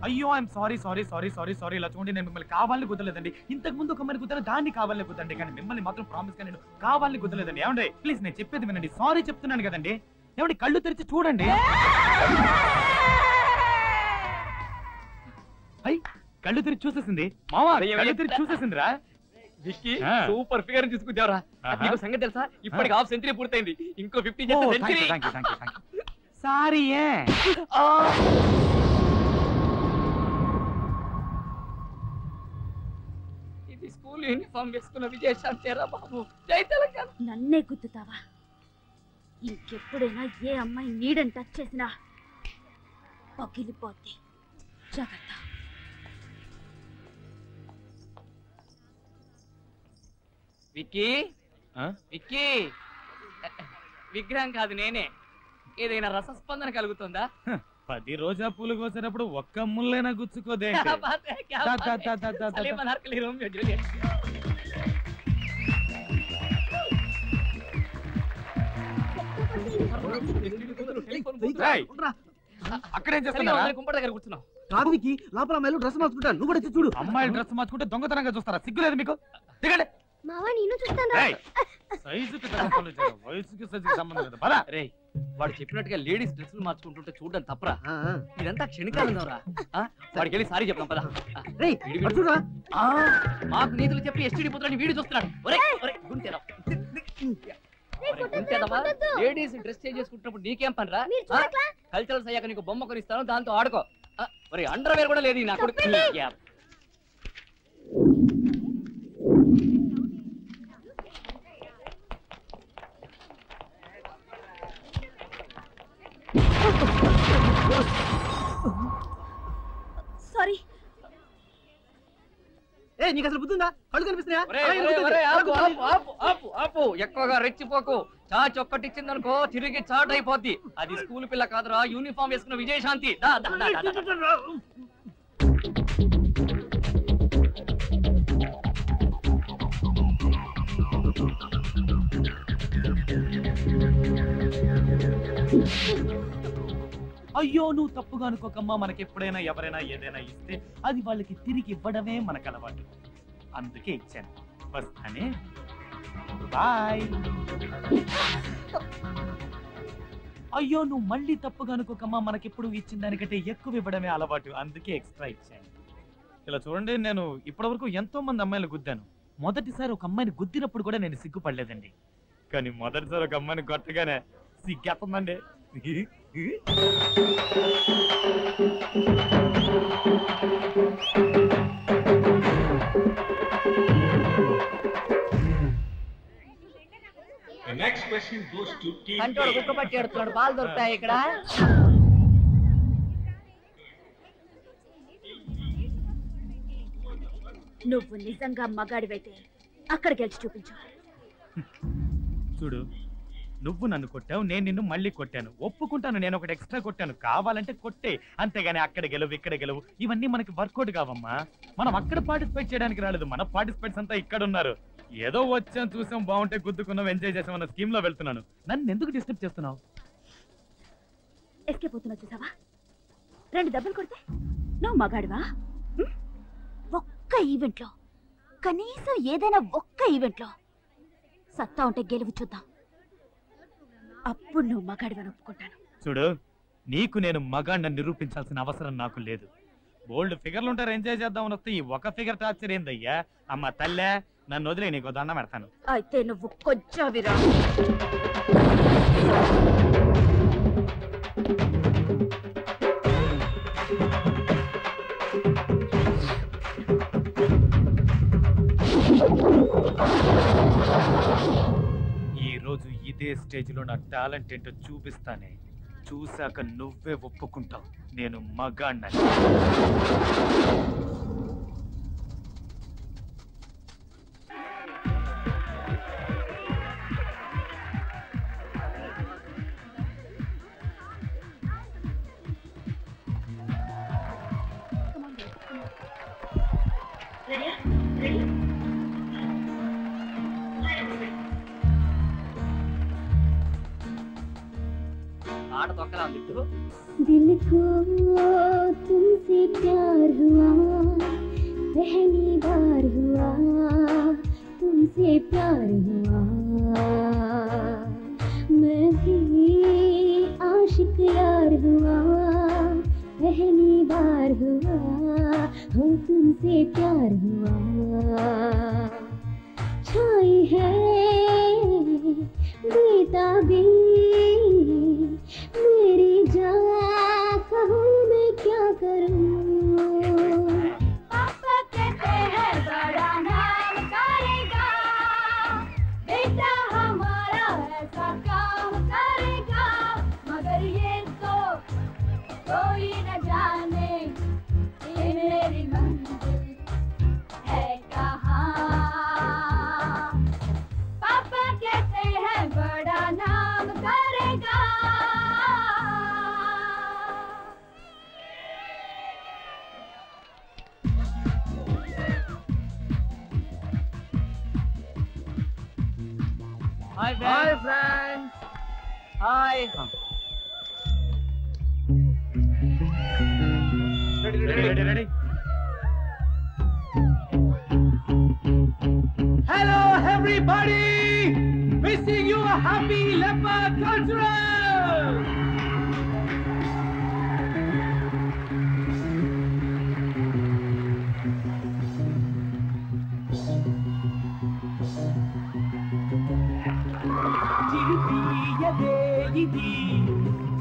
అయ్యో I'm sorry sorry sorry sorry sorry. ఇలా చూడండి, నేను మిమ్మల్ని కావాలని కుదరలేదండి. ఇంతకు ముందు ఒక అమ్మాయిని కుదరదు, దాన్ని కావాలని కుదరండి, కానీ మిమ్మల్ని మాత్రం ప్రామిస్ గా నేను కావాలని కుదరలేదండి. ఏమండి ప్లీజ్ నేను చెప్పేది వినండి. సారీ చెప్తున్నాను కదండి. ఏమండి కళ్ళు తెరిచి చూడండి. అయ్యి కళ్ళు తెరిచి చూసేసింది మామా, కళ్ళు తెరిచి చూసేసిందిరా. విక్కీ సూపర్ ఫిగర్ తీసుకుంటావరా. నీకు సంగతి తెలుసా? ఇప్పటికి హాఫ్ సెంచరీ పూర్తయింది, ఇంకో 50 చేస్తే సెంచరీ. సారీ ఇది స్కూల్ యూనిఫామ్ వేసుకున్న విజయశాంతేరా బాబు. జై తెలంగాణ. నన్నే గుద్దుతావా? ఇంకెప్పుడైనా ఏ అమ్మాయి నీడని టచ్ చేసినా పగిలిపోద్ది. జాగ్రత్త. విక్కీ విక్కీ, విగ్రహం కాదు నేనే. ఏదైనా రసస్పందన కలుగుతుందా? 10 రోజా పూలు కోసేటప్పుడు ఒక్క ముళ్ళైనా గుచ్చుకోదే. అక్కడేం చేస్తున్నా? కుంపటి దగ్గర కూర్చున్నావు. కాదు వికీ, లోపల అమ్మాయిలు డ్రెస్ మార్చుకుంటారు, నువ్వు కూడా చూడు. అమ్మాయిలు డ్రెస్ మార్చుకుంటే దొంగతనంగా చూస్తారా? సిగ్గులేదు మీకు? దిగండి. మావా నేను చూస్తాను. సైజుకి వయసుకి సైజుకి సంబంధం లేదు. పద. రే, వాడు చెప్పినట్టుగా లేడీస్ డ్రెస్సులు మార్చుకుంటుంటే చూడడం తప్పరా? ఇదంతా క్షణికాలంగా రా. వాడికి వెళ్ళి సారీ చెప్తాం పదా. మాకు నీతులు చెప్పి ఎస్టీడీ పుత్రాన్ని వీడి చూస్తున్నాడు. లేడీస్ డ్రెస్ చేంజ్ చేసుకుంటున్నప్పుడు నీకేం పని రా? కల్చరల్స్ అయ్యాక నీకు బొమ్మ కొనిస్తాను, దాంతో ఆడుకో. మరి అండర్ వేర్ కూడా లేదు నా కొడుకు. సారీ. నీకు అసలు బుద్ధి ఉందా? కళ్ళు కనిపిస్తున్నాయా? ఎక్కువగా రెచ్చిపోకు. చాచి ఒక్కటిచ్చిందనుకో తిరిగి చాట్ అయిపోద్ది. అది స్కూల్ పిల్ల కాదురా, యూనిఫామ్ వేసుకున్న విజయశాంతి. అయ్యో నువ్వు తప్పుగా అనుకోకమ్మా. మనకి ఎప్పుడైనా ఎవరైనా ఏదైనా ఇస్తే అది వాళ్ళకి తిరిగి ఇవ్వడమే మనకు అలవాటు. అందుకే ఇచ్చాను. వస్తానే, బాయ్. అయ్యో నువ్వు మళ్ళీ తప్పుగా అనుకోకమ్మా. మనకెప్పుడు ఇచ్చిన దానికంటే ఎక్కువ ఇవ్వడమే అలవాటు, అందుకే ఎక్స్ట్రా ఇచ్చాను. ఇలా చూడండి, నేను ఇప్పటివరకు ఎంతో మంది అమ్మాయిలు గుద్దాను. మొదటిసారి ఒక అమ్మాయిని గుద్దినప్పుడు కూడా నేను సిగ్గుపడలేదండి. కానీ మొదటిసారి ఒక అమ్మాయిని కొట్టగానే సిగ్గేస్తుందండి. The next question goes to team A. కంటోడు కుక్క పట్టి ఎడుతున్నాడు. బాల్ దొరుకుతాయి ఇక్కడ. నువ్వు నిజంగా మగాడివైతే అక్కడ గెలిచి చూపించు. చూడు, నువ్వు నన్ను కొట్టావు, నేను నిన్ను మళ్ళీ కొట్టాను. ఒప్పుకుంటాను, నేను ఒకటి ఎక్స్ట్రా కొట్టాను. కావాలంటే కొట్టే, అంతేగాని అక్కడ గెలవు ఇక్కడ గెలవు ఇవన్నీ మనకి వర్కౌట్ కావమ్మా. మనం అక్కడ పార్టిసిపేట్ చేయడానికి రాలేదు. మన పార్టిసిపేట్స్ అంతా ఇక్కడ ఉన్నారు. ఏదో వచ్చాం, చూసాం, బాగుంటే గుద్దుకున్నాం, ఎంజాయ్ చేసాం అన్న స్కీమ్ లో వెళ్తున్నాను. నన్ను ఎందుకు డిస్టర్బ్ చేస్తున్నావు? ఎస్కేప్ అవుతున్నావు చూసావా? 2 దెబ్బలు కొడితే నువ్వు మగాడివా? ఒక్క ఈవెంట్లో, కనీసం ఏదైనా ఒక్క ఈవెంట్లో సత్తా ఉంటే గెలువు చూద్దాం. అప్పుడు నువ్వు మగాడివని ఒప్పుకుంటాను. చూడు, నీకు నేను మగాడిని నిరూపించాల్సిన అవసరం నాకు లేదు. బోల్డ్ ఫిగర్లు ఉంటారు ఎంజాయ్ చేద్దామని వస్తే ఈ ఒక ఫిగర్ టార్చర్ ఏందయ్యా? అమ్మ తల్లే నన్ను వదిలే, నీకు దండం పెడతాను. అయితే నువ్వు కొంచెం ఈ రోజు ఇదే స్టేజ్ లో నా టాలెంట్ ఏంటో చూపిస్తానే. చూశాక నువ్వే ఒప్పుకుంటావు నేను మగాణ్ణని. ఆట తొక్కలా ఉంది. दिल को तुमसे प्यार हुआ, पहली बार हुआ तुमसे प्यार हुआ, मैं भी आशिक यार हुआ, पहली बार हुआ हो तुमसे प्यार हुआ, छाई है बेताबी मेरी जान, कहूँ मैं क्या करूँ। पापा कहते हैं बड़ा नाम करेगा, बेटा हमारा ऐसा काम करेगा, मगर ये तो कोई न जाने ये मेरी मंजिल है कहाँ। पापा कहते हैं बड़ा नाम करेगा। Hi friends. Hi. Ready. Hello everybody! Wishing you a happy leopard cultural!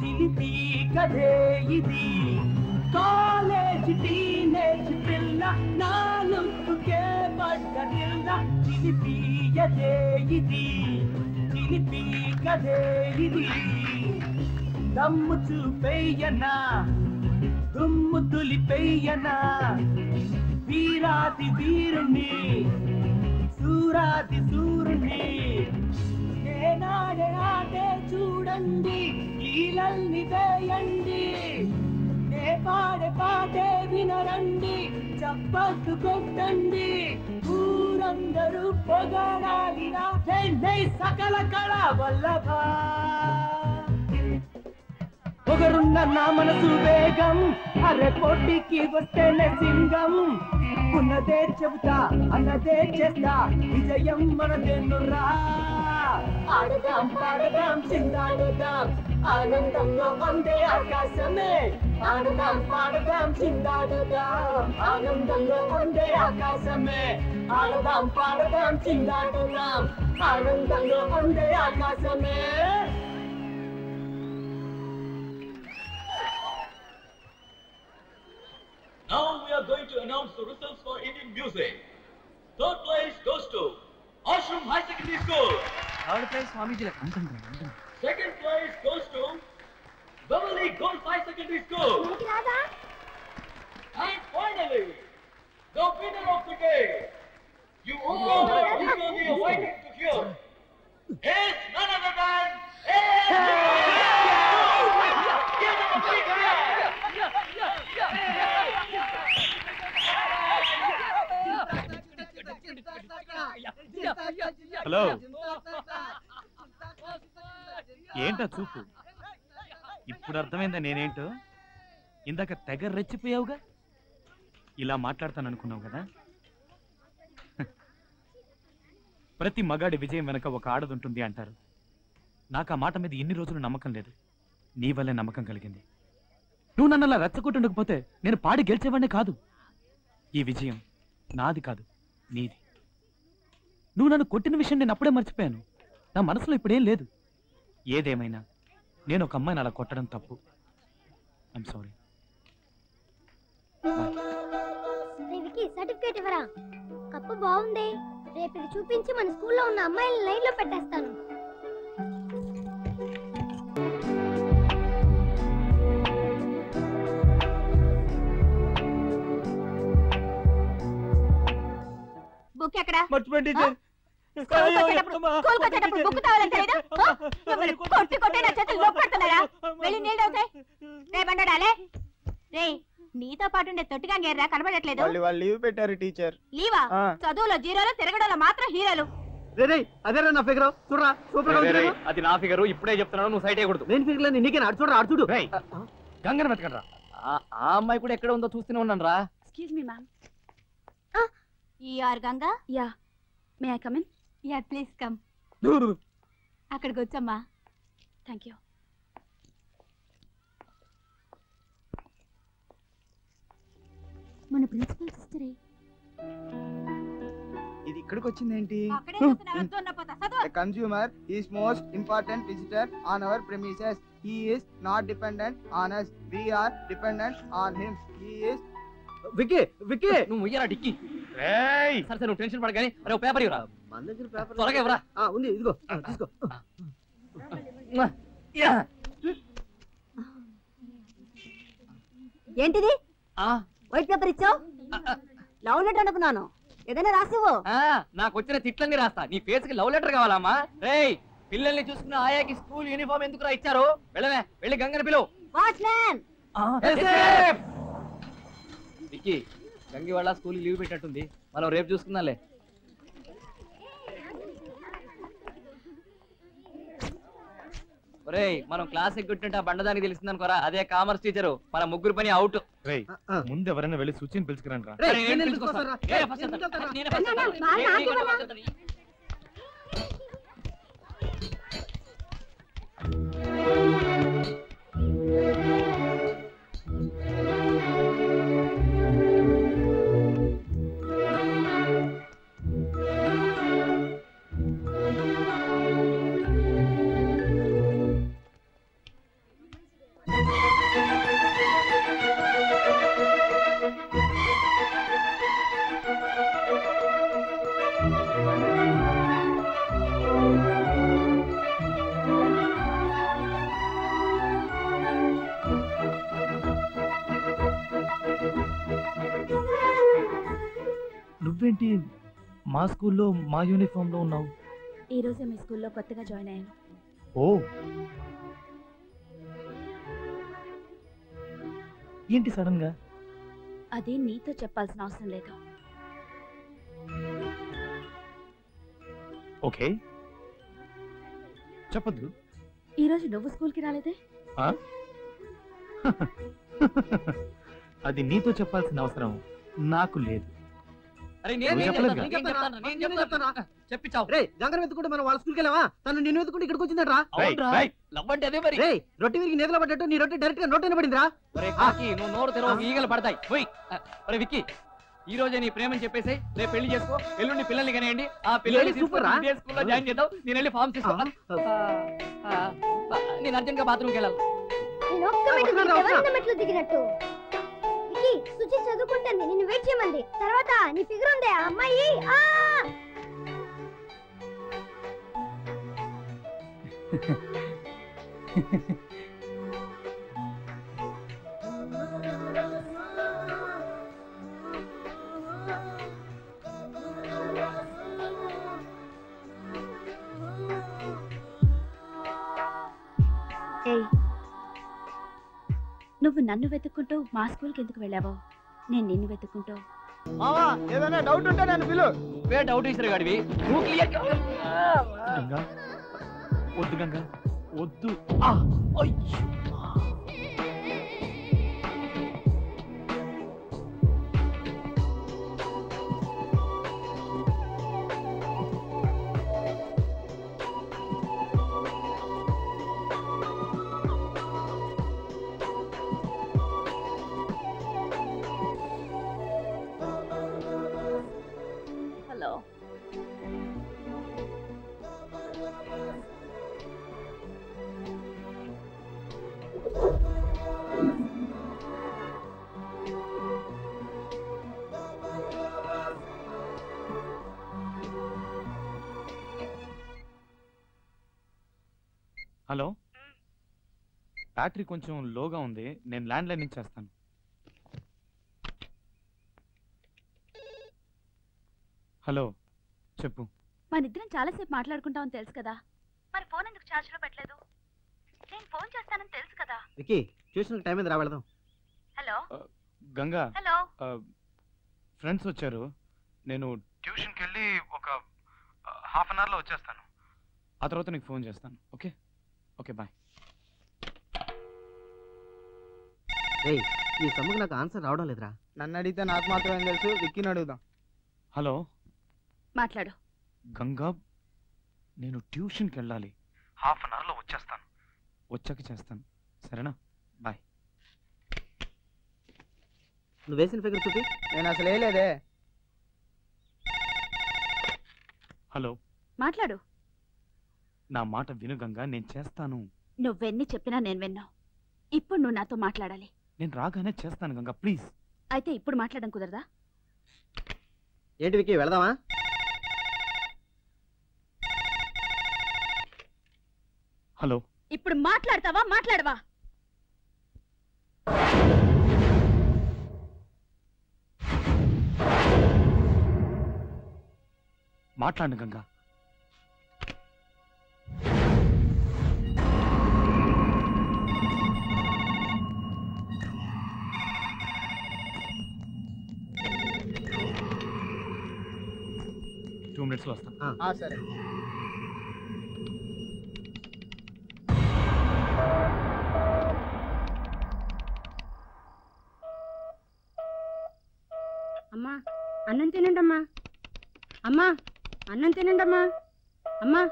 చిలిపి కథే ఇది కాలేజ్ టీనేజ్ పిల్ల నాలుకే పడ్డదిల్ల చిలిపియదే ఇది చిలిపి కథే ఇది దమ్ము చూపెయ్యనా దుమ్ము దులిపెయ్యనా వీరాది వీరుణ్ణి సూరాది సూరుణ్ణి నేనాడే ఆటే చూడండి లీలల్ని వేయండి నే పాడే పాటే వినరండి చప్పట్లు కొట్టండి ఊరందరూ పొగడాలి నా చెన్నై సకల కళ వల్లభ పొగరున్న నా మనసు వేగం అరే పోటీకి వస్తేనే సింగం ఉన్నదే చెబుతా అన్నదే చేస్తా విజయం మనదేనురా ఆడదాం పాడదాం చిందాడుదాం ఆనందంలో అందే ఆకాశమే ఆడదాం పాడదాం చిందాడుదాం ఆనందంలో అందే ఆకాశమే ఆడదాం పాడదాం చిందాడుదాం ఆనందంలో అందే ఆకాశమే. Now we are going to announce the results for Indian music. Third place goes to Ashram High Secondary School. Third place Swamiji. Second place goes to Beverly Girls High Secondary School. And finally, the winner of the day, you all have eagerly awaited to hear, is none other than Give them a big hand! Hello ఏంటా చూపు? ఇప్పుడు అర్థమైందా నేనేంటో? ఇందాక తెగ రెచ్చిపోయావుగా. ఇలా మాట్లాడతాననుకున్నావు కదా. ప్రతి మగాడి విజయం వెనక ఒక ఆడదుంటుంది అంటారు. నాకు ఆ మాట మీద ఇన్ని రోజులు నమ్మకం లేదు. నీ వల్లే నమ్మకం కలిగింది. నువ్వు నన్ను అలా రెచ్చగొట్టుండకపోతే నేను పాడి గెలిచేవాడినే కాదు. ఈ విజయం నాది కాదు, నీది. నువ్వు నన్ను కొట్టిన విషయం నేను అప్పుడే మర్చిపోయాను. నా మనసులో ఇప్పుడేం లేదు. ఏదేమైనా నేను ఒక అమ్మాయిని అలా కొట్టడం తప్పు. I'm sorry. సర్టిఫికేట్ ఇవ్వరా? కప్పు బాగుంది. రేపు ఇది చూపించి మన స్కూల్లో ఉన్న అమ్మాయిలను లైన్ లో పెట్టేస్తాను. బుక్ ఎక్కడ? మర్చిపోయింది టీచర్. స్కూల్కి వచ్చేటప్పుడు బుక్ తావాలని తెలీదా? కొట్టి కొట్టి నా చేతులు నొప్పెడుతున్నారా? వెళ్ళి నీళ్ళు అవుతాయి. రే బండడాలే, రే నీతో పాటు ఉండే తొట్టిగా గేర్రా కనబడట్లేదు. వాళ్ళు లీవ్ పెట్టారు టీచర్. లీవా? చదువులో జీరోలు, తిరగడంలో మాత్రం హీరోలు. అదే నా ఫిగర్ చూడరా, సూపర్ గా ఉంది. అది నా ఫిగర్, ఇప్పుడే చెప్తున్నాను, నువ్వు సైట్ అయ్యకూడదు. నేను ఫిగర్ లేదు, నీకే ఆడు చూడరా, ఆడు చూడు. గంగన వెతకండి. ఆ అమ్మాయి కూడా ఎక్కడ ఉందో చూస్తూనే ఉన్నాను రా. Excuse me ma'am. You are Ganga? Yeah. May I come in? Yeah please come. అక్కడికి వచ్చమ్మా. Thank you. మన ప్రిన్సిపల్ సిస్టరే. ఇది ఇక్కడికి వచ్చిందేంటి? అక్కడే చూస్తున్నా, వద్దున్న పోతా. చదువు. The consumer is most important visitor on our premises. He is not dependent on us. We are dependent on him. He is Vicky Vicky నువ్వు ముయ్యరా డిక్కి. సరే నువ్వు టెన్షన్ పడగానే అరే ఓ పేపర్ ఇవ్వరా. మన దగ్గర పేపర్ త్వరగా ఇవ్వరా. ఉంది, ఇదిగో తీసుకో. ఏంటిది? వైట్ పేపర్ ఇచ్చావు? లవ్ లెటర్ అనుకున్నాను. ఏదైనా రాసివ్వు. నాకు వచ్చిన తిట్లన్నీ రాస్తా. నీ ఫేస్ కి లవ్ లెటర్ కావాలమ్మా? రేయ్, పిల్లల్ని చూసుకున్న ఆయాకి స్కూల్ యూనిఫామ్ ఎందుకు ఇచ్చారు? వెళ్ళవే, వెళ్ళి గంగని పిలువు. వాచ్మ్యాన్. విక్కీ, గంగి వాళ్ళ స్కూల్ లీవ్ పెట్టినట్టుంది. మనం రేపు చూసుకుందాంలే. ఒరేయ్, మనం క్లాస్ ఎగ్గుంటుంటే ఆ బండదానికి తెలిసింది అనుకోరా, అదే కామర్స్ టీచరు. మన ముగ్గురు పని అవుట్. ముందు ఎవరైనా వెళ్ళి సూచిని పిలుచుకురండి రా. నువ్వేంటి మా స్కూల్లో మా యూనిఫామ్ లో ఉన్నావు? ఈ రోజే మీ స్కూల్లో కొత్తగా జాయిన్ అయ్యాను. ఓ, ఏంటి సడన్ గా? అది నీతో చెప్పాల్సిన అవసరం లేదు. ఓకే, చెప్పద్దు. ఈ రోజు నువ్వు స్కూల్కి రాలేదే? అది నీతో చెప్పాల్సిన అవసరం నాకు లేదు. చెప్పించావు. రే గంగన వెతుకుంటే మనం వాళ్ళ స్కూల్కి వెళ్ళావా? తను నిన్ను వెతుకుంటే ఇక్కడికి వచ్చిందట్రా. రొట్టె విరిగి నేతలో పడ్డట్టు నీ రొట్టె డైరెక్ట్ గా నోట్ పడిందిరా. నువ్వు నోరు తెరవ, ఈగలు పడతాయి. అరే విక్కీ, ఈ రోజే నీ ప్రేమని చెప్పేసి రేపు పెళ్లి చేసుకో. ఎల్లుండి పిల్లల్ని కనేయండి. ఆ పిల్లల్ని స్కూల్లో జాయిన్ చేద్దాం. నేను వెళ్ళి ఫార్మ్స్ తీసుకో. నేను అర్జెంట్ గా బాత్రూమ్కి వెళ్ళాలి. మెట్లు దిగినట్టు సుచి చదువుకుంటుంది. నిన్ను వెయిట్ చేయమంది. తర్వాత నీ ఫిగర్ ఉందే ఆ అమ్మాయి. నువ్వు నన్ను వెతుక్కుంటూ మా స్కూల్కి ఎందుకు వెళ్ళావో, నేను నిన్ను వెతుక్కుంటూ. ఏదైనా డౌట్ ఉంటే నన్ను పిలు. నువ్వే డౌట్ ఇస్తారు గాడివి. గంగా వద్దు, గంగా వద్దు. బ్యాటరీ కొంచెం లోగా ఉంది, నేను ల్యాండ్ లైన్ నుంచి చేస్తాను. హలో, చెప్పు. మనిద్దరం చాలాసేపు మాట్లాడుకుంటామని తెలుసు కదా, మరి ఫోన్ ఎందుకు ఛార్జ్ లో పెట్టలేదు? నేను ఫోన్ చేస్తానని తెలుసు కదా. వికీ, ట్యూషన్ టైం మీద రావడదాం. Hello Ganga, hello. ఫ్రెండ్స్ వచ్చారు, నేను ట్యూషన్కి వెళ్ళి ఒక హాఫ్ అన్ అవర్లో వచ్చేస్తాను. ఆ తర్వాత నీకు ఫోన్ చేస్తాను. Okay okay, bye. ఈ సమ్ముకు నాకు ఆన్సర్ రావడం లేదురా. నన్ను అడిగితే నాకు మాత్రమే తెలుసు, విక్కీని అడుగుదాం. హలో మాట్లాడు. గంగా, నేను ట్యూషన్కి వెళ్ళాలి, హాఫ్ అన్ అవర్లో వచ్చేస్తాను. వచ్చాక చేస్తాను, సరేనా? బాయ్. నువ్వు వేసిన ఫిగర్ చూపి. నేను అసలు వేయలేదే. హలో, మాట్లాడు. నా మాట విను గంగా, నేను చేస్తాను. నువ్వెన్ని చెప్పినా నేను విన్నావు. ఇప్పుడు నువ్వు నాతో మాట్లాడాలి. నేను రాగానే చేస్తాను గంగా, ప్లీజ్. అయితే ఇప్పుడు మాట్లాడడం కుదరదా? ఏంటి వికీ, వెళదామా? హలో, ఇప్పుడు మాట్లాడతావా మాట్లాడవా? మాట్లాడు గంగా. టూ మినిట్స్లో వస్తాను. సరే. అమ్మా అన్నం తినండమ్మా. అమ్మా అన్నం తినండమ్మా. అమ్మా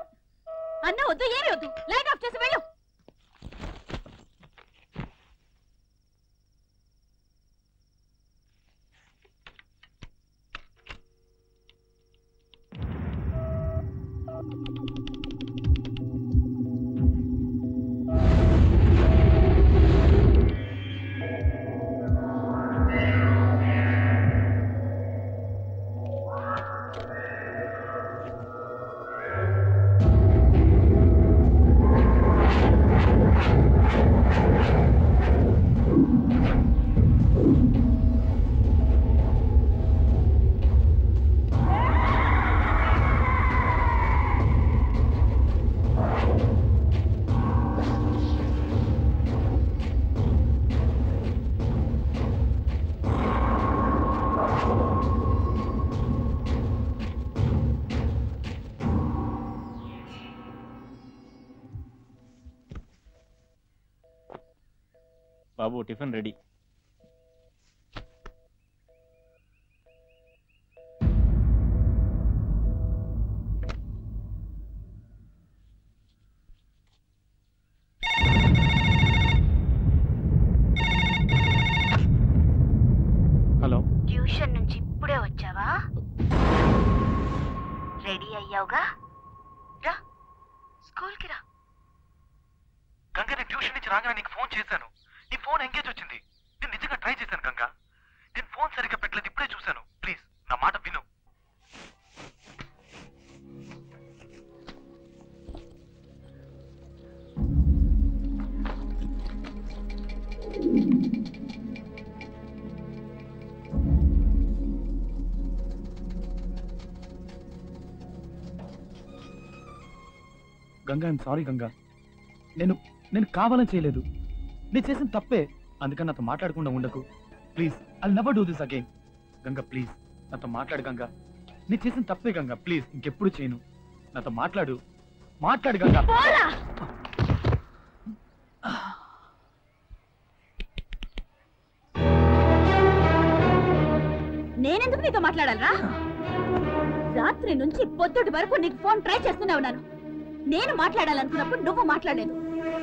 అన్న వద్దు, ఏమి వద్దు, లైట్ ఆఫ్ చేసి వెళ్ళు. బాబు, టిఫిన్ రెడీ. హలో, ట్యూషన్ నుంచి ఇప్పుడే వచ్చావా? రెడీ అయ్యావుగా? రా, స్కూల్కి రా. గంగా, నేను ట్యూషన్ నుంచి రాగానే నీకు ఫోన్ చేశాను. నీ ఫోన్ ఎంగేజ్ వచ్చింది. నేను నిజంగా ట్రై చేశాను గంగా. నేను ఫోన్ సరిగ్గా పెట్టలేదు, ఇప్పుడే చూశాను. ప్లీజ్ నా మాట విను. Ganga, I'm sorry Ganga. నేను కావాలని చేయలేదు. నేను చేసిన తప్పే. అందుకని నాతో మాట్లాడకుండా ఉండకు please. I'll never do this again. Ganga please నాతో మాట్లాడు గంగా. నేను చేసిన తప్పే గంగా, ప్లీజ్ ఇంకెప్పుడు చేయను. నాతో మాట్లాడు గంగా. నేనెందుకు నీతో మాట్లాడాలరా? రాత్రి నుంచి పొద్దుటి వరకు నీకు ఫోన్ ట్రై చేస్తూనే ఉన్నాను. నేను మాట్లాడాలనుకున్నప్పుడు నువ్వు మాట్లాడలేదు.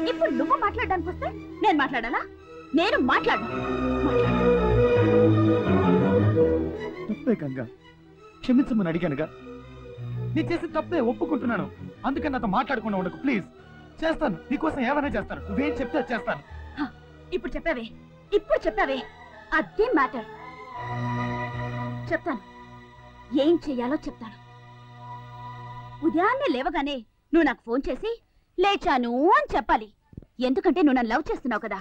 ఇప్పుడు నువ్వు మాట్లాడడానికి వస్తే నేను మాట్లాడాలా? నేను మాట్లాడను. తప్పే గంగా, క్షమించమని అడిగానుగా. నేను చేసిన తప్పే, ఒప్పుకుంటున్నాను. అందుకని నాతో మాట్లాడకుండా ఉండకు ప్లీజ్. చేస్తాను, నీకోసం ఏమైనా చేస్తాను. నువ్వేం చెప్తే చేస్తాను. ఇప్పుడు చెప్పావే అదే మ్యాటర్. చెప్తాను, ఏం చెయ్యాలో చెప్తాను. ఉదయాన్నే లేవగానే నువ్వు నాకు ఫోన్ చేసి లేచాను అని చెప్పాలి. ఎందుకంటే నువ్వు నన్ను లవ్ చేస్తున్నావు కదా.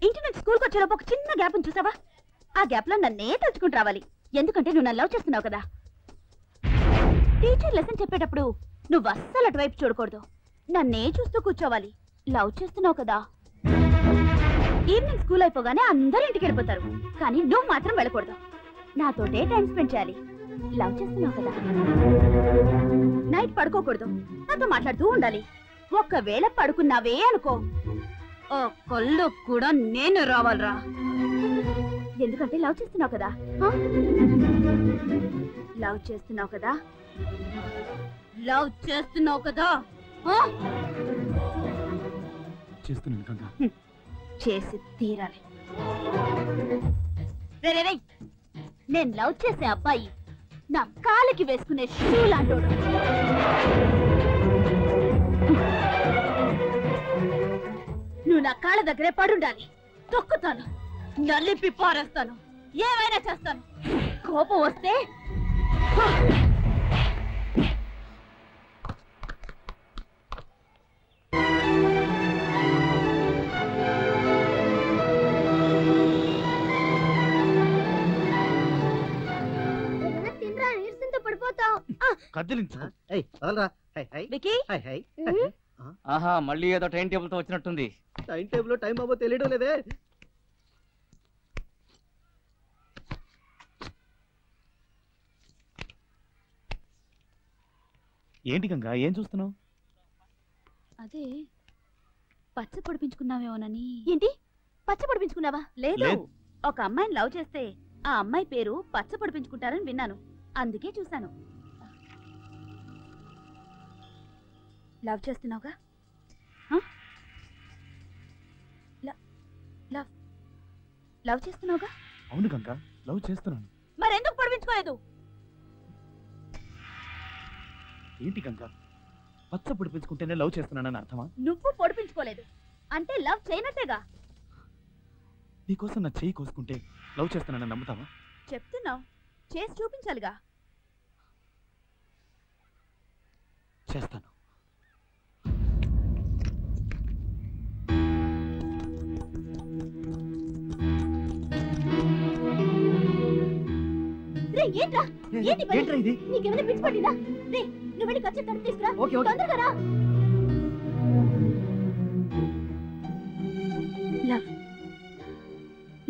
ఇంటి నుంచి స్కూల్కి వచ్చేలోపు ఒక చిన్న గ్యాప్ చూసావా? ఆ గ్యాప్ లో నన్నే తలుచుకుంటూ రావాలి. ఎందుకంటే నువ్వు నన్ను లవ్ చేస్తున్నావు కదా. టీచర్ లెసన్ చెప్పేటప్పుడు నువ్వు అస్సలు అటువైపు చూడకూడదు, నన్నే చూస్తూ కూర్చోవాలి. లవ్ చేస్తున్నావు కదా. ఈవినింగ్ స్కూల్ అయిపోగానే అందరూ ఇంటికి వెళ్ళిపోతారు, కానీ నువ్వు మాత్రం వెళ్ళకూడదు. నాతోటే టైం స్పెండ్ చేయాలి. లవ్ చేస్తున్నావు కదా. నైట్ పడుకోకూడదు, నాతో మాట్లాడుతూ ఉండాలి. ఒక్కవేళ పడుకున్నావే అనుకో, ఓ కళ్ళు కూడా నేను రావాలరా. ఎందుకంటే లవ్ చేస్తున్నావు కదా. లవ్ చేస్తున్నావు కదా. లవ్ చేస్తున్నావు కదా. చేస్తున్నాను గంగా. చేసి తీరాలి. రే, నేను లవ్ చేసే అబ్బాయి నా కాలికి వేసుకునే షూ లాంటోడు. నువ్వు నా కాళ్ళ దగ్గరే పడుండాలి. తొక్కుతాను, నలిపి పారేస్తాను, ఏమైనా చేస్తాను. కోపం వస్తే ఆహా, మళ్ళీ ఏదో టైం టేబుల్ తో వచ్చినట్టుంది. టైం టేబుల్ టైం అవ్వో తెలియడం లేదే. ఏంటి గంగా, ఏం చూస్తున్నావు? అదే పచ్చ పొడిపించుకున్నావేమోనని. ఏంటి పచ్చ పొడిపించుకున్నావా? లేదు, ఒక అమ్మాయిని లవ్ చేస్తే ఆ అమ్మాయి పేరు పచ్చ పొడిపించుకుంటారని విన్నాను, అందుకే చూశాను. లవ్ చేస్తున్నావుగా? లవ్ చేస్తున్నావుగా? అవును గంగా, లవ్ చేస్తున్నాను. మరెందుకు పొడిపించుకోలేదు? ఏంటి గంగా, పచ్చ పొడిపించుకుంటేనే లవ్ చేస్తున్నానని అర్థమా? నువ్వు పొడిపించుకోలేదు అంటే లవ్ చేయనట్టేగా. నీకోసం నా చెయ్యి కోసుకుంటే లవ్ చేస్తున్నానని నమ్ముతావా? చెప్తున్నావు, చేసి చూపించాలిగా. చేస్తాను. ఏంట్రా ఇది? నీకేమైనా పిచ్చి పట్టిందా? రే, నువ్వు వెళ్ళి ఖర్చు తను తీసుకురా. తొందరగా రా.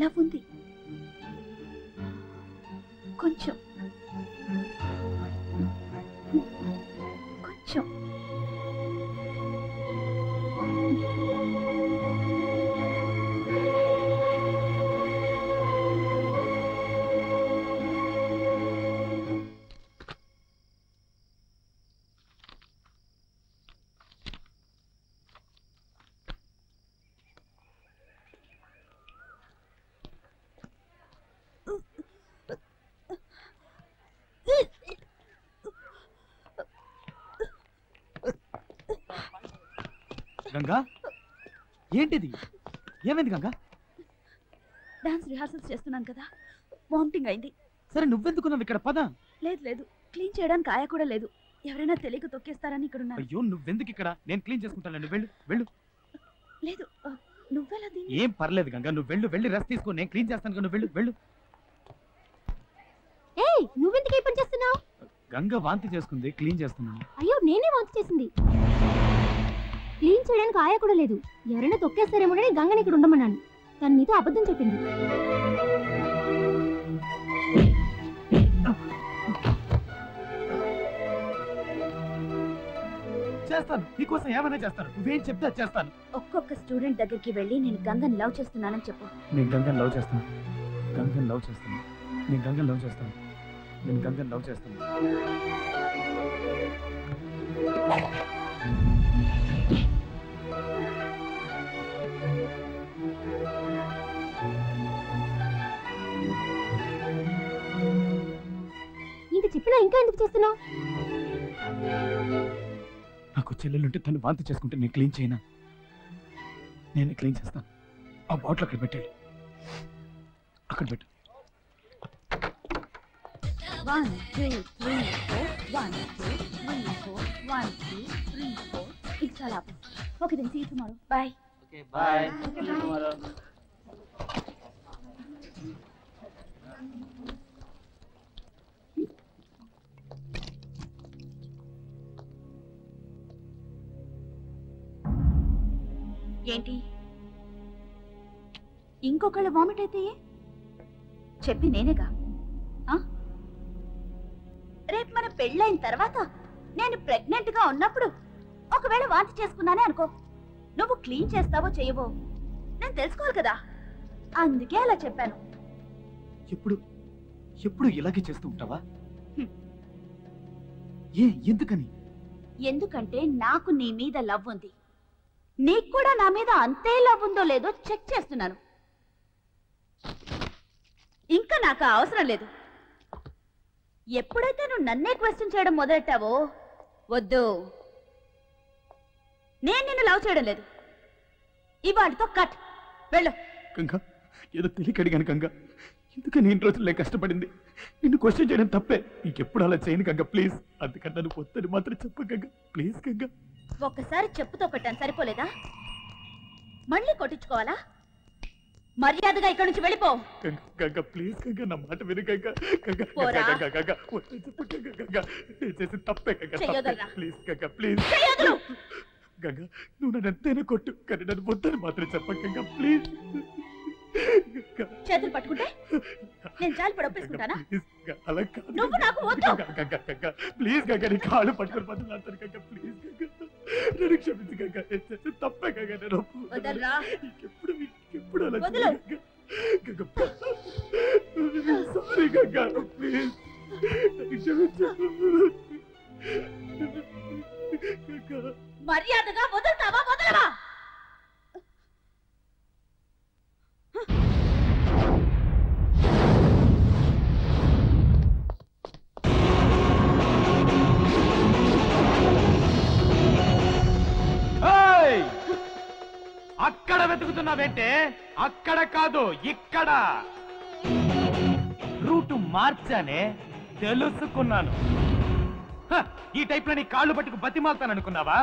లవ్ ఉంది కొంచెం కొంచెం. గంగా, ఏంటిది? ఏమైంది గంగా? డాన్స్ రిహార్సల్స్ చేస్తున్నాను కదా, వామిటింగ్ అయింది. సరే, నువ్వెందుకున్నావు ఇక్కడ? పద. లేదు, క్లీన్ చేయడానికి ఆయా కూడా లేదు. ఎవరైనా తెలియక తొక్కేస్తారని ఇక్కడ ఉన్నారు. అయ్యో, నువ్వెందుకు ఇక్కడ? నేను క్లీన్ చేసుకుంటాను. వెళ్ళు వెళ్ళు. లేదు, నువ్వెలా? ఏం పర్లేదు గంగా, నువ్వు వెళ్ళి రెస్ట్ తీసుకో. నేను క్లీన్ చేస్తాను. నువ్వు వెళ్ళు. ఏయ్, నువ్వెందుకు ఈ పని చేస్తున్నావు? గంగా వాంతి చేసుకుంది, క్లీన్ చేస్తున్నాను. అయ్యో, నేనే వాంతి చేసింది. క్లీన్ చేయడానికి ఆయా కూడా లేదు. ఎవరైనా తొక్కేస్తారేమోనని గంగని ఇక్కడ ఉండమన్నాను. తను నీతో అబద్ధం చెప్పింది. చేస్తాను, నీకోసం ఏమైనా చేస్తాను. నువ్వేం చెప్తే చేస్తాను. ఒక్కొక్క స్టూడెంట్ దగ్గరికి వెళ్ళి నేను గంగని లవ్ చేస్తున్నానని చెప్పు. నేను గంగని లవ్ చేస్తాను. నేను గంగని లవ్ చేస్తాను. ఇంత చెప్పినా ఇంకా ఎందుకు చేస్తున్నావు? నాకు చెల్లెలుంటే తను వాంతి చేసుకుంటే నేను క్లీన్ చేయనా? నేను క్లీన్ చేస్తాను. ఆ బాటిల్ అక్కడ పెట్టాడు. అక్కడ పెట్టు. 1 2 3 4 1 2 3 4 1 2 3 4 ఇది చాలా okay then see you tomorrow bye okay bye ఏంటి ఇంకొకళ్ళు వామిట్ అయితే చెప్పి నేనేగా రేపు మన పెళ్ళైన తర్వాత నేను ప్రెగ్నెంట్ గా ఉన్నప్పుడు ఒకవేళ వాంతి చేసుకున్నానే అనుకో నువ్వు క్లీన్ చేస్తావో చేయవో నేను తెలుసుకోవాలి కదా అందుకే అలా చెప్పాను ఎప్పుడు ఎప్పుడు ఇలాగే చేస్తూ ఉంటావా ఎందుకని ఎందుకంటే నాకు నీ మీద లవ్ ఉంది నీకు కూడా నా మీద అంతే లవ్ ఉందో లేదో చెక్ చేస్తున్నాను ఇంకా నాకు అవసరం లేదు ఎప్పుడైతే నువ్వు నన్నే క్వశ్చన్ చేయడం మొదలెట్టావో వద్దు నేను నిన్ను లవ్ చేయడం లేదు ఇవాటితో కట్ వెళ్ళు గంగా ఏదో తెలియక అడిగాను గంగా ఎందుకని ఇన్ని రోజుల్లో కష్టపడింది నిన్ను క్వశ్చన్ చేయడం తప్పే ఇంకెప్పుడు అలా చేయను గంగా ప్లీజ్ అందుకని నన్ను పొద్దుని మాత్రం చెప్పు గంగా ప్లీజ్ గంగా ఒక్కసారి చెప్పుతో కొట్టాను సరిపోలేదా మళ్ళీ కొట్టించుకోవాలా మర్యాదగా ఇక్కడి నుంచి వెళ్ళిపో గంగా ప్లీజ్ గంగా నా మాట విను గంగా గంగా పోరా. గంగా గంగా వద్దు చెప్పు గంగా గంగా నేను చేసిన తప్పే గంగా చెయ్యొదరా. ప్లీజ్ గంగా ప్లీజ్ చెయ్యొదరు. గంగా నువ్వు నన్ను ఎంతైనా కొట్టు కానీ నన్ను వద్దని మాత్రం చెప్ప గంగా ప్లీజ్ చేతులు పట్టుకుంటే నేను జాలి పడొప్పేసుకుంటానా అలా కాదు నువ్వు నాకు వద్దు గంగా ప్లీజ్ గంగా నీ కాళ్ళు పట్టుకొని పట్టుకుంటాను గంగా ప్లీజ్ గంగా నన్ను క్షమించు గంగా నేను చేసిన తప్పే గంగా నేను వదలరా ఎప్పుడు అలా వదలు గంగా సారీ గంగా ప్లీజ్ నన్ను క్షమించు గంగా మర్యాదగా వదులుతావా వదలవా అక్కడ వెతుకుతున్నావేంటే అక్కడ కాదు ఇక్కడ రూటు మార్చానే తెలుసుకున్నాను ఈ టైప్ లో నీ కాళ్ళు పట్టుకు బతిమాలుతాను అనుకున్నావా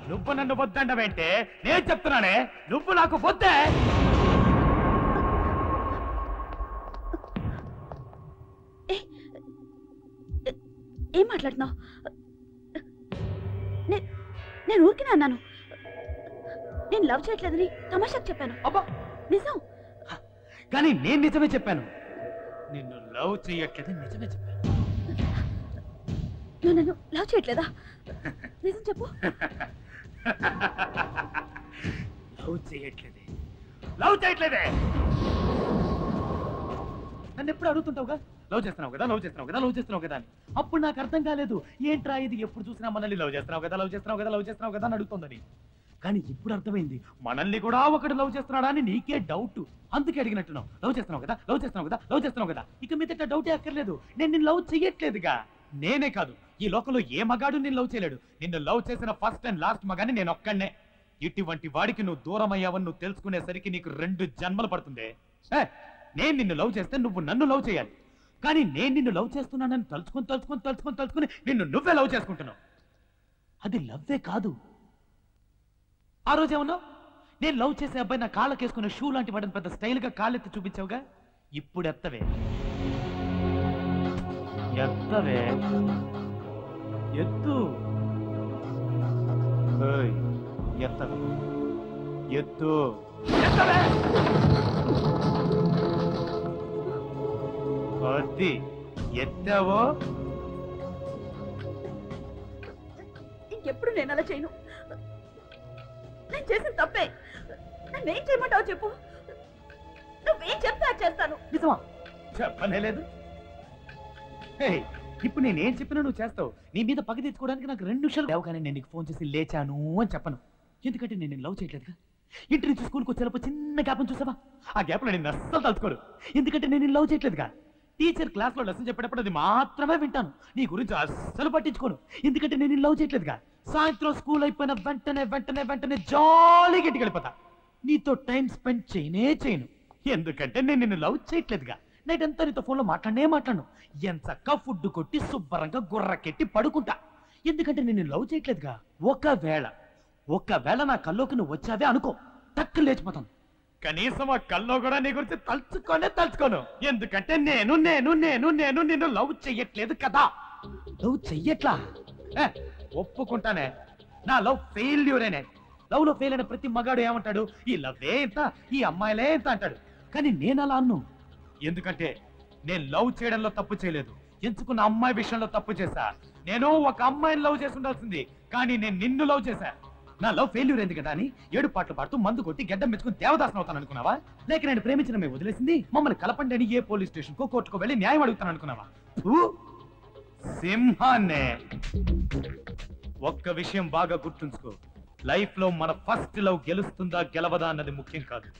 నువ్వు నన్ను వద్దండవేంటే నేను చెప్తున్నానే నువ్వు నాకు వద్దే ఏం మాట్లాడుతున్నావు నేను ఊరికినే అన్నాను నేను లవ్ చేయట్లేదని తమాషాకు చెప్పాను అబ్బా నిజం కానీ నేను నిజమే చెప్పాను నిన్ను లవ్ చేయట్లేదని నిజమే చెప్పాను నువ్వు నన్ను లవ్ చేయట్లేదా నిజం చెప్పు లవ్ చేయట్లేదే నన్ను ఎప్పుడు అడుగుతుంటావుగా లవ్ చేస్తున్నావు కదా లవ్ చేస్తున్నావు కదా లవ్ చేస్తున్నావు కదా అని అప్పుడు నాకు అర్థం కాలేదు ఏంట్రా ఇది ఎప్పుడు చూసినా మనల్ని లవ్ చేస్తున్నావు కదా లవ్ చేస్తున్నావు కదా లవ్ చేస్తున్నావు కదా అని అడుగుతుందని కానీ ఇప్పుడు అర్థమైంది మనల్ని కూడా ఒకటి లవ్ చేస్తున్నాడా అని నీకే డౌట్ అందుకే అడిగినట్టున్నావు లవ్ చేస్తున్నావు కదా లవ్ చేస్తున్నావు కదా లవ్ చేస్తున్నావు కదా ఇక మీద డౌటే అక్కర్లేదు నేను నిన్ను లవ్ చెయ్యట్లేదుగా నేనే కాదు ఈ లోకంలో ఏ మగాడు నిన్ను లవ్ చేయలేడు నిన్ను లవ్ చేసిన ఫస్ట్ అండ్ లాస్ట్ మగాని నేను ఒక్కడనే ఇటువంటి వాడికి నువ్వు దూరం అయ్యావని నువ్వు తెలుసుకునేసరికి నీకు 2 జన్మలు పడుతుంది నేను నిన్ను లవ్ చేస్తే నువ్వు నన్ను లవ్ చేయాలి కానీ నేను నిన్ను లవ్ చేస్తున్నానని తలుచుకుని నిన్ను నువ్వే లవ్ చేసుకుంటున్నావు అది లవ్వే కాదు ఆ రోజు ఏమన్నావు నేను లవ్ చేసే అబ్బాయి నా కాళ్ళకేసుకున్న షూ లాంటి వాడిని పెద్ద స్టైల్ గా కాళ్ళెత్తి చూపించావుగా ఇప్పుడు ఎత్తవే ఎత్తు ఎత్తు అది ఎత్తావో ఇంకెప్పుడు నేను అలా చేయను నేను చేసిన తప్పే నేనేం చేయమంటావు చెప్పు నువ్వేం చెప్తా చేస్తాను నిజమా చెప్పనే లేదు ఇప్పుడు నేనేం చెప్పినా నువ్వు చేస్తావు నీ మీద పగ తెచ్చుకోవడానికి నాకు 2 నిమిషాలు లేవు కానీ నేను నీకు ఫోన్ చేసి లేచాను అని చెప్పను ఎందుకంటే నేను లవ్ చేయట్లేదుగా ఇంటి నుంచి స్కూల్కి వచ్చేటప్పుడు చిన్న గ్యాప్ చూసావా ఆ గ్యాప్ లో నేను అస్సలు తలుచుకోడు ఎందుకంటే నేను లవ్ చేయట్లేదుగా టీచర్ క్లాస్ లో లెసన్ చెప్పేటప్పుడు అది మాత్రమే వింటాను నీ గురించి అస్సలు పట్టించుకోను ఎందుకంటే నేను లవ్ చేయట్లేదుగా సాయంత్రం స్కూల్ అయిపోయిన వెంటనే జాలీగా ఇంటికి వెళ్ళిపోతా నీతో టైం స్పెండ్ చేయను ఎందుకంటే నేను నిన్ను లవ్ చేయట్లేదుగా నైట్ అంతా నీతో ఫోన్లో మాట్లాడను ఎంచక్క ఫుడ్ కొట్టి శుభ్రంగా గుర్రకెట్టి పడుకుంటా ఎందుకంటే నేను లవ్ చేయట్లేదుగా ఒక్కవేళ నా కల్లోకి నువ్వు వచ్చావే అనుకో, టక్కు లేచిపోతాను. కనీసం ఆ కల్లో కూడా నీ గురించి తలుచుకోను. ఎందుకంటే నేను నేను నేను నేను నిన్ను లవ్ చెయ్యట్లేదు కదా. లవ్ చెయ్యట్లా? ఒప్పుకుంటానే, నా లవ్ ఫెయిల్యూరేనే. లవ్ లో ఫెయిల్ అయిన ప్రతి మగాడు ఏమంటాడు? ఈ లవ్వే ఇంత, ఈ అమ్మాయిలే ఇంత అంటాడు. కానీ నేను అలా అన్ను. ఎందుకంటే నేను లవ్ చేయడంలో తప్పు చేయలేదు, ఎంచుకున్న అమ్మాయి విషయంలో తప్పు చేశా. నేను ఒక అమ్మాయిని లవ్ చేసి ఉండాల్సింది, కానీ నేను నిన్ను లవ్ చేశా. నా లవ్ ఫెయిల్యూర్ అయింది కదా అని 7 పాటలు పాడుతూ మందు కొట్టి గడ్డం మెచ్చుకుని దేవదాసం అవుతాను అనుకున్నావా? లేక నేను ప్రేమించిన మేము వదిలేసింది మమ్మల్ని కలపండి అని ఏ పోలీస్ స్టేషన్ కో కోర్టుకో వెళ్ళి న్యాయం అడుగుతాను అనుకున్నావా? సింహాన్నే. ఒక్క విషయం బాగా గుర్తుంచుకో, లైఫ్ లో మన ఫస్ట్ లవ్ గెలుస్తుందా గెలవదా అన్నది ముఖ్యం కాదు.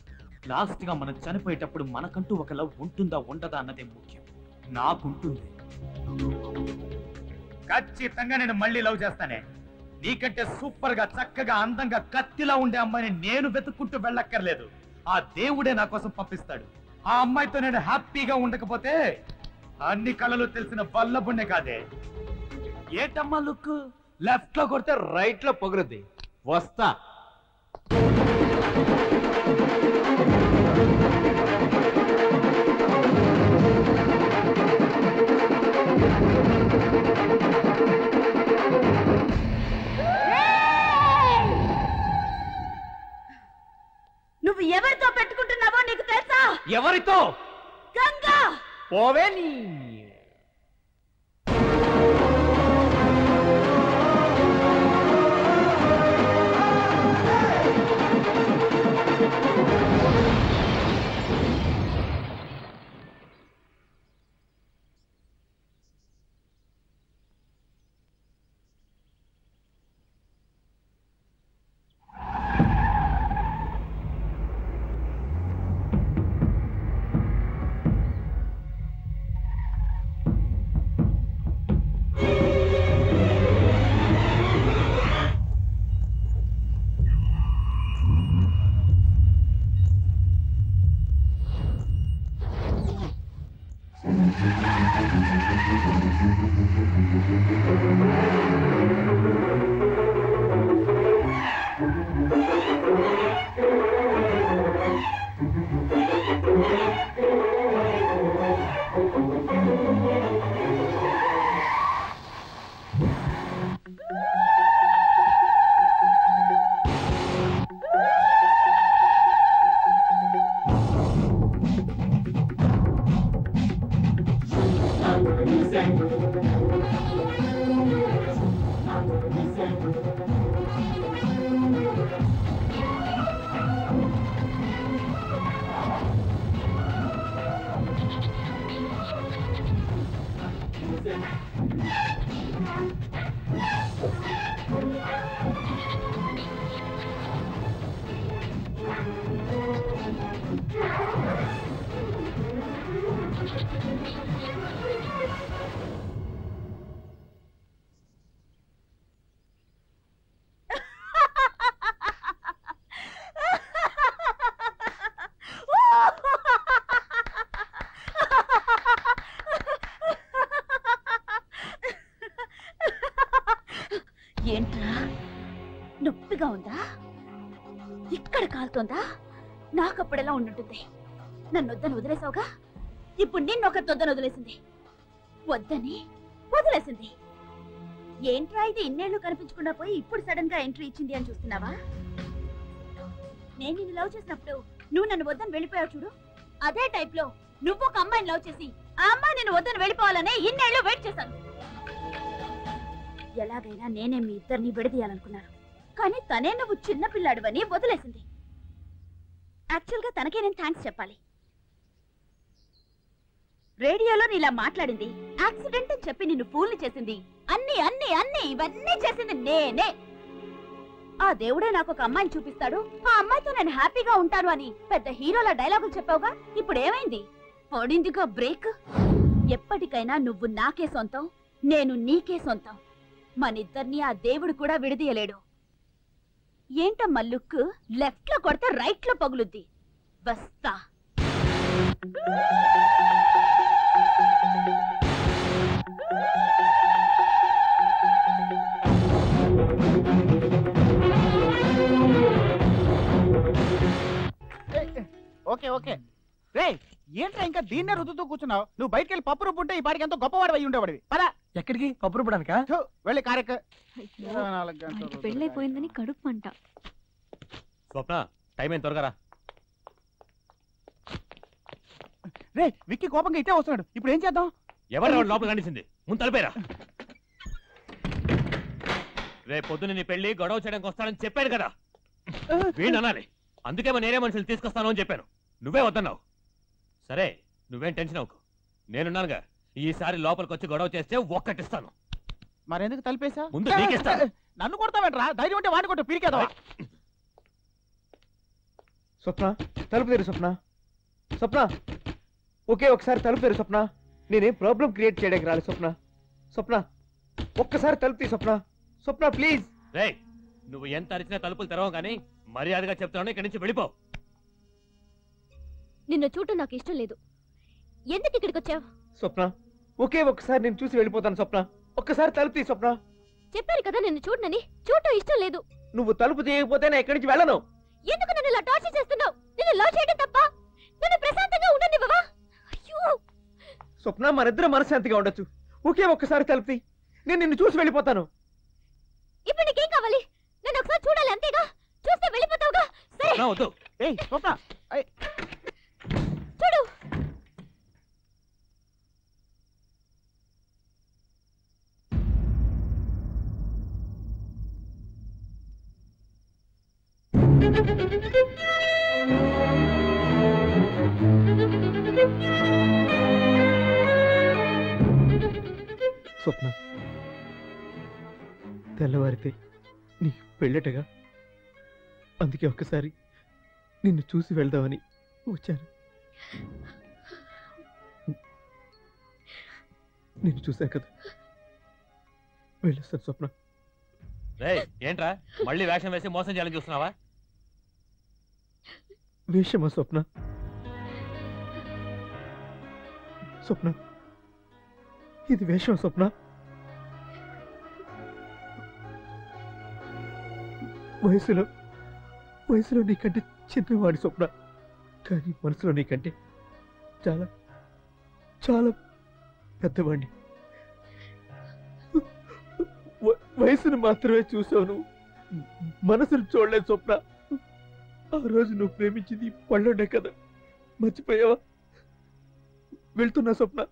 లాస్ట్ గా మనం చనిపోయేటప్పుడు మనకంటూ ఒక లవ్ ఉంటుందా ఉండదా అన్నదే ముఖ్యం. నాకుంటుంది. ఖచ్చితంగా నేను మళ్ళీ లవ్ చేస్తానే. నీకంటే సూపర్ గా, చక్కగా, అందంగా, కత్తిలా ఉండే అమ్మాయిని నేను వెతుక్కుంటూ వెళ్ళక్కర్లేదు. ఆ దేవుడే నా కోసం పంపిస్తాడు. ఆ అమ్మాయితో నేను హ్యాపీగా ఉండకపోతే అన్ని కళలు తెలిసిన వల్లబుణ్ణే కాదే. ఏటమ్మా లుక్? లెఫ్ట్ లో కొడితే రైట్ లో పొగరుద్ది. వస్తా. నువ్వు ఎవరితో పెట్టుకుంటున్నావో నీకు తెలుసా? ఎవరితో? గంగా. పోవే నీ. ఏంట్రా, నొప్పిగా ఉందా? ఇక్కడ కాలుతోందా? నాకప్పుడెలా ఉండుంటుంది? నన్ను వద్దని వదిలేసావుగా, ఇప్పుడు నిన్నొక తొద్దని వదిలేసింది. వద్దని వదిలేసింది. ఏంట్రా ఇది, ఇన్నేళ్లు కనిపించకుండా పోయి ఇప్పుడు సడన్ గా ఎంట్రీ ఇచ్చింది అని చూస్తున్నావా? నేను నిన్ను లవ్ చేసినప్పుడు నువ్వు నన్ను వద్దని వెళ్ళిపోయావు చూడు, అదే టైప్ లో నువ్వు ఒక అమ్మాయిని లవ్ చేసి ఆ అమ్మాయి నేను వద్దని వెళ్ళిపోవాలనే ఇన్నేళ్లు వెయిట్ చేశాను. ఎలాగైనా నేనే మీ ఇద్దరిని విడదీయాలనుకున్నాను, కానీ తనే నువ్వు చిన్న పిల్లాడివని వదిలేసింది. యాక్చువల్ గా తనకే నేను థ్యాంక్స్ చెప్పాలి. రేడియోలో నీలా మాట్లాడింది, యాక్సిడెంట్ అని చెప్పి నిన్ను ఫూల్ని చేసింది, అన్ని అన్ని అన్ని ఇవన్నీ చేసింది నేనే. ఆ దేవుడే నాకు ఒక అమ్మాయిని చూపిస్తాడు, ఆ అమ్మాయితో నేను హ్యాపీగా ఉంటాను అని పెద్ద హీరోల డైలాగులు చెప్పావుగా, ఇప్పుడు ఏమైంది? పడిందిగా బ్రేక్. ఎప్పటికైనా నువ్వు నాకే సొంతం, నేను నీకే సొంతం. మనిద్దరిని ఆ దేవుడు కూడా విడదీయలేడు. ఏంటమ్మా లుక్? లెఫ్ట్ లో కొడితే రైట్ లో పగులుద్ది. వస్తా. ఓకే ఓకే రే ఏంట్రా ఇంకా దీన్నే రుద్దుతూ కూర్చున్నావు? నువ్వు బయటికి వెళ్ళి పప్పు రుబ్బుంటే ఈ పాటికి ఎంతో గొప్పవాడు అయి ఉండేవాడివి. పదా ఎక్కడికి? పప్పు రుబ్బడానికా? వెళ్ళి కారెక్క. పెళ్ళైపోయిందని కడుపు మంట. స్వప్న టైం ఏం త్వరగా రా. రే విక్కీ కోపంగా ఇట్టే వస్తున్నాడు, ఇప్పుడు ఏం చేద్దాం? ఎవరు లోపల కనిసింది? ముందు తలిపేరా. రే పొద్దున నీ పెళ్లి గొడవ చేయడానికి వస్తానని చెప్పాను కదా, వీణ్ అనాలి. అందుకేమో నేనే మనుషులు తీసుకొస్తాను అని చెప్పాను, నువ్వే వద్దన్నావు. సరే నువ్వేం టెన్షన్ అవ్వకు, నేనున్నానుగా. ఈసారి లోపలికి వచ్చి గొడవ చేస్తే ఒక్కటిస్తాను. మరెందుకు తలిపేసా? ముందు నీకిస్తాను. నన్ను కొడతావేంట్రా? ధైర్యం ఉంటే వాడిని కొట్టు, పీరికేదా? స్వప్న తలుపు తెరు. స్వప్న స్వప్న ఒకే ఒకసారి తలుపు తెరు స్వప్న. నేనేం ప్రాబ్లం క్రియేట్ చేయడానికి రాలేదు స్వప్న. స్వప్న ఒక్కసారి తలుపు తీ స్వప్న. స్వప్న ప్లీజ్. రే నువ్వు ఎంత అరిచినా తలుపులు తెరవం కానీ మర్యాదగా చెప్తాను, ఇక్కడి నుంచి వెళ్ళిపో. నిన్ను చూడటం నాకు ఇష్టం లేదు. ఎందుకు ఇక్కడికి వచ్చావు? స్వప్న ఒకే ఒక్కసారి నేను చూసి వెళ్ళిపోతాను స్వప్న. ఒక్కసారి తలుపు తీ స్వప్న. చెప్పాను కదా నిన్ను చూడనని. చూడటం ఇష్టం లేదు. నువ్వు తలుపు తీయకపోతే నేను ఎక్కడి నుంచి వెళ్ళను. ఎందుకు నన్ను ఇలా టార్చర్ చేస్తున్నావు? నిన్ను లవ్ చేయడం తప్ప నన్ను ప్రశాంతంగా ఉండనివ్వవా? అయ్యో స్వప్న మనిద్దరం మనశ్శాంతిగా ఉండొచ్చు. ఒకే ఒక్కసారి తలుపు తీ, నేను నిన్ను చూసి వెళ్ళిపోతాను. ఇప్పుడు నీకేం కావాలి? నన్ను ఒకసారి చూడాలి అంతేగా. చూస్తే వెళ్ళిపోతావుగా. సరే వద్దు. ఏయ్ స్వప్న చూడు. స్వప్న తెల్లవారితే నీ పెళ్ళటగా, అందుకే ఒక్కసారి నిన్ను చూసి వెళ్దామని వచ్చాను. నిన్ను చూశాను కదా, వెళ్ళొస్తాను స్వప్న. రే ఏంట్రా మళ్ళీ వేషం వేసి మోసం చేయాలని చూస్తున్నావా? వేషమా స్వప్న? స్వప్న ఇది వేషం స్వప్న. వయసులో నీకంటే చిన్నవాడి స్వప్న, కానీ మనసులో నీకంటే చాలా చాలా పెద్దవాడిని. వయసును మాత్రమే చూసావు, మనసును చూడలేదు స్వప్న. ఆ రోజు నువ్వు ప్రేమించింది పళ్ళుండే కదా, మర్చిపోయావా? వెళ్తున్నా స్వప్న.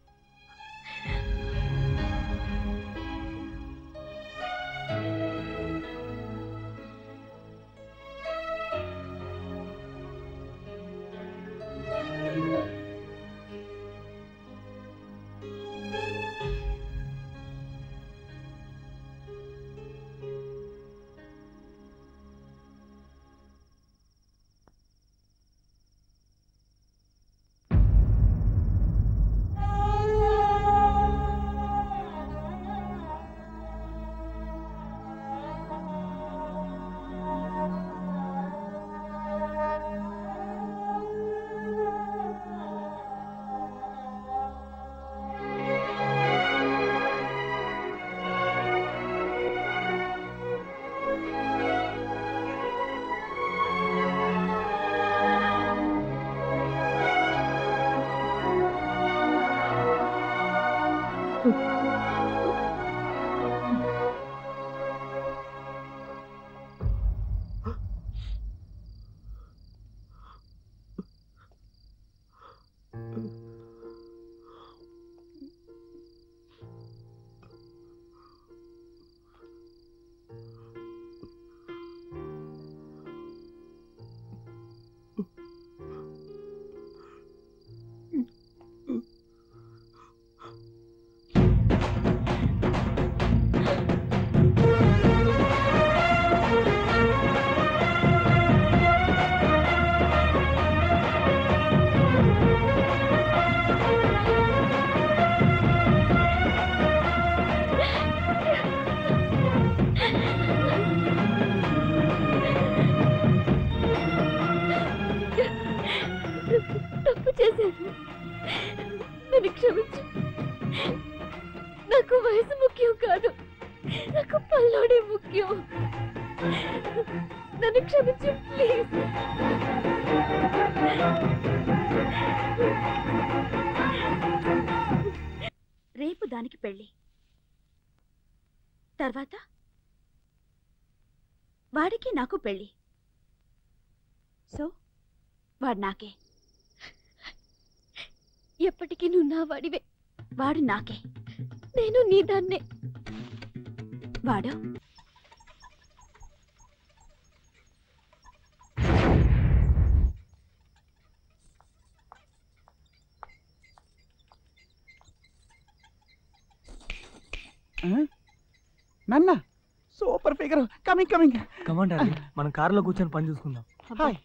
తప్పు చేశాను, నన్ను క్షమించు. నాకు వయసు ముఖ్యం కాదు, నాకు పల్లోడే ముఖ్యం. నన్ను క్షమించు ప్లీజ్. రేపు దానికి పెళ్ళి, తర్వాత వాడికి నాకు పెళ్ళి. సో వాడు నాకే. ఎప్పటికీ నువ్వు నా వాడివే. వాడు నాకే. నేను నీ దాన్నే. వాడు నాన్న super figure. Coming coming. Command మనం కారులో కూర్చొని పని చూసుకుందాం. Hi,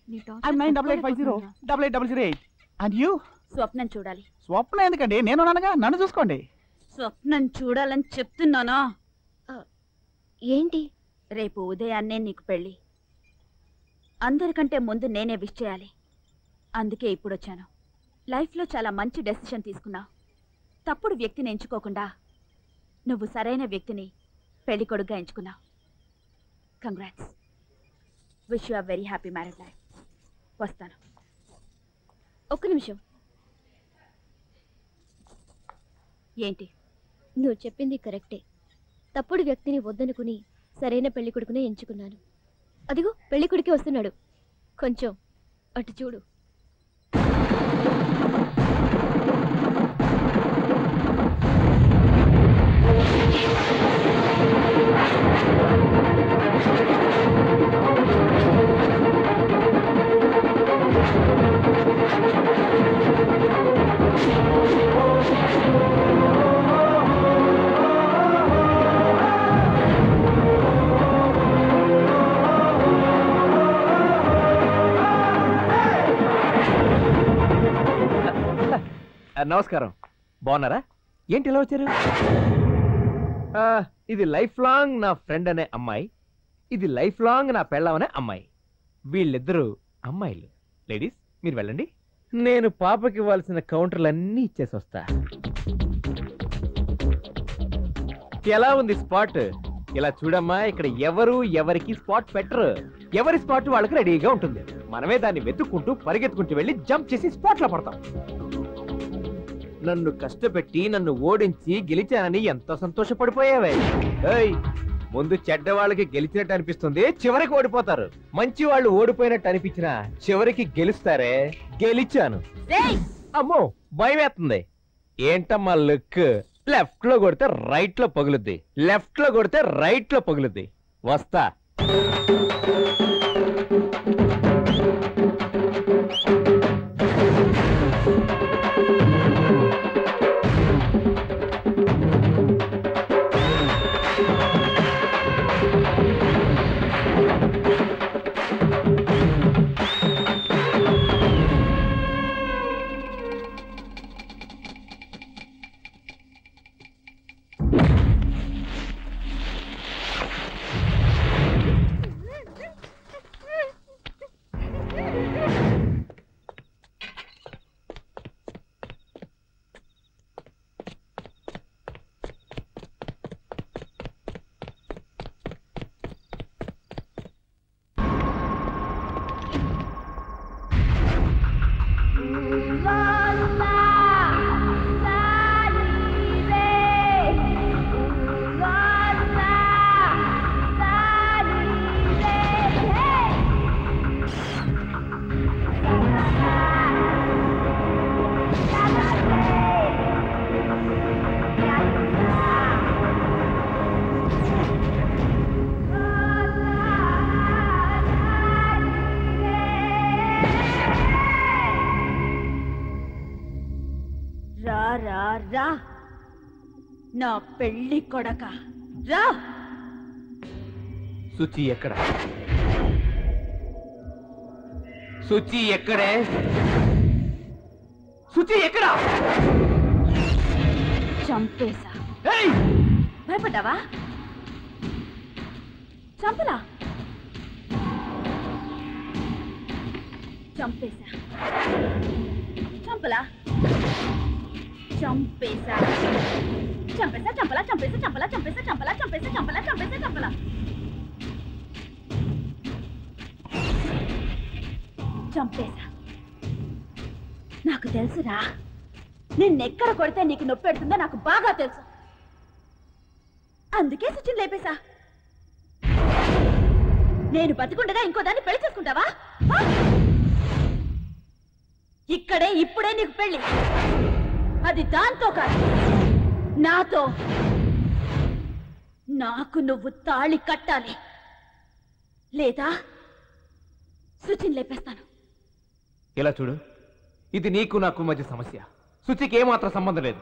I'm 98508808. And you? స్వప్నం చూడాలి. స్వప్నం ఎందుకండి, నేను ఉన్నానుగా, నన్ను చూసుకోండి. స్వప్నం చూడాలని చెప్తున్నానా? ఏంటి? రేపు ఉదయాన్నే నీకు పెళ్ళి. అందరికంటే ముందు నేనే విష్ చేయాలి. అందుకే ఇప్పుడు వచ్చాను. లైఫ్లో చాలా మంచి డెసిషన్ తీసుకున్నావు. తప్పుడు వ్యక్తిని ఎంచుకోకుండా నువ్వు సరైన వ్యక్తిని పెళ్లి కొడుకుగా ఎంచుకున్నావు. Congrats. Wish you are very happy marriage life. వస్తాను. ఒక్క నిమిషం. ఏంటి? నువ్వు చెప్పింది కరెక్టే. తప్పుడు వ్యక్తిని వద్దనుకుని సరైన పెళ్లి కొడుకునే ఎంచుకున్నాను. అదిగో పెళ్లి కొడుకే వస్తున్నాడు. కొంచెం అటు చూడు. నమస్కారం. బాగున్నారా? ఏంటి ఇలా వచ్చారు? ఇది లైఫ్ లాంగ్ నా ఫ్రెండ్ అనే అమ్మాయి, ఇది లైఫ్ లాంగ్ నా పెళ్ళం అనే అమ్మాయి. వీళ్ళిద్దరూ అమ్మాయిలు. లేడీస్ మీరు వెళ్ళండి, నేను పాపకి ఇవ్వాల్సిన కౌంటర్లన్నీ ఇచ్చేసి వస్తా. ఎలా ఉంది స్పాట్? ఇలా చూడమ్మా, ఇక్కడ ఎవరు ఎవరికి స్పాట్ పెట్టరు. ఎవరి స్పాట్ వాళ్ళకి రెడీగా ఉంటుంది. మనమే దాన్ని వెతుక్కుంటూ పరిగెత్తుకుంటూ వెళ్ళి జంప్ చేసి స్పాట్లో పడతాం. నన్ను కష్టపెట్టి నన్ను ఓడించి గెలిచానని ఎంతో సంతోషపడిపోయావే. ఏయ్, ముందు చెడ్డ వాళ్ళకి గెలిచినట్టు అనిపిస్తుంది, చివరికి ఓడిపోతారు. మంచి వాళ్ళు ఓడిపోయినట్టు అనిపించినా చివరికి గెలుస్తారే. గెలిచాను. అమ్మో భయం వేస్తుంది. ఏంటమ్మా లుక్? లెఫ్ట్ లో కొడితే రైట్ లో పగులుద్ది, లెఫ్ట్ లో కొడితే రైట్ లో పగులుద్ది. వస్తా. రా నా పెళ్లి కొడక రా. సుచి ఎక్కడ? సుచి ఎక్కడే? సుచి ఎక్కడ? చంపేశా. భయపడ్డావా? చంపలా. చంపేశా. చంపలా. చంపేశా. చంపేశా. చంపలా. చంపేశా. చంపలా. చంపేశా. చంపలా. చంపేశా. చంపలా. చంపేశా. చంపలా. చంపేశా. నాకు తెలుసురా, నిన్నెక్కడ కొడితే నీకు నొప్పి పెడుతుందో నాకు బాగా తెలుసు. అందుకే సుచిని లేపేశా. నేను బతికుండగా ఇంకో దాన్ని పెళ్లి చేసుకుంటావా? ఇక్కడే ఇప్పుడే నీకు పెళ్లి. అది దాంతో కాదు, నాతో. నాకు నువ్వు తాళి కట్టాలి, లేదా సుచిని లేపేస్తాను. ఇలా చూడు, ఇది నీకు నాకు మధ్య సమస్య. శుచికి ఏమాత్రం సంబంధం లేదు.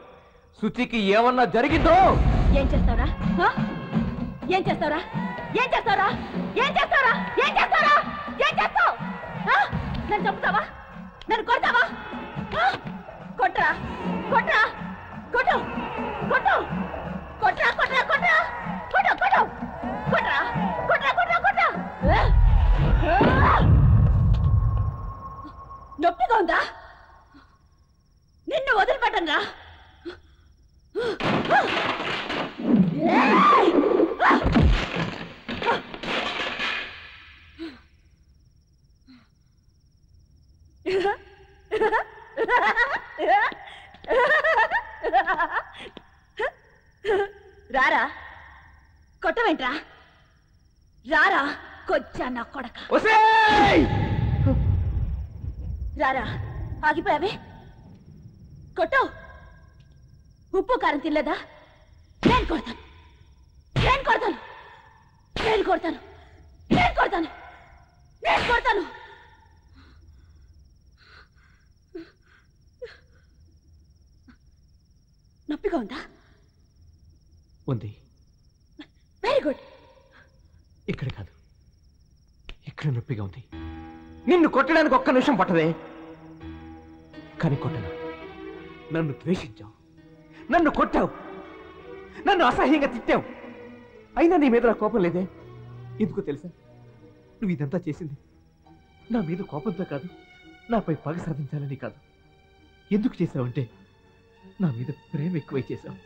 శుచికి ఏమన్నా జరిగిందో ఏం చేస్తావురా? ఏం చేస్తావురా? ఏం చేస్తావురా? ఏం చేస్తావురా? ఏం చేస్తావురా? ఏం చేస్తావు? నన్ను చంపుతావా? నన్ను కొడతావా? కొట్టరా, కొట్టరా, కొట్టు, కొట్టు, కొట్టరా, కొట్టరా, కొట్టరా, కొట్టు, కొట్టు, కొట్టరా, కొట్టరా, కొట్టరా, కొట్టరా. నొప్పిగా ఉందా? నిన్ను వదిలిపెట్టను రా. రారా, కొట్టవేంట్రా? రారా, కొచ్చా నా కొడక. రారా, ఆగిపోయావే. కొట్టు. ఉప్పు కారం తినలేదా? నేను కొడతాను, నేను కొడతాను, నేను కొడతాను, నేను కొడతాను, నేను కొడతాను. నొప్పిగా ఉందా? ఉంది. Very good. ఇక్కడ కాదు, ఇక్కడ నొప్పిగా ఉంది. నిన్ను కొట్టడానికి ఒక్క నిమిషం పట్టదే, కానీ కొట్టను. నన్ను ద్వేషించావు, నన్ను కొట్టావు, నన్ను అసహ్యంగా తిట్టావు. అయినా నీ మీద నా కోపం లేదే. ఎందుకో తెలుసా? నువ్వు ఇదంతా చేసింది నా మీద కోపంతో కాదు, నాపై పగ సాధించాలని కాదు. ఎందుకు చేసావంటే నా మీద ప్రేమ ఎక్కువై చేశావు,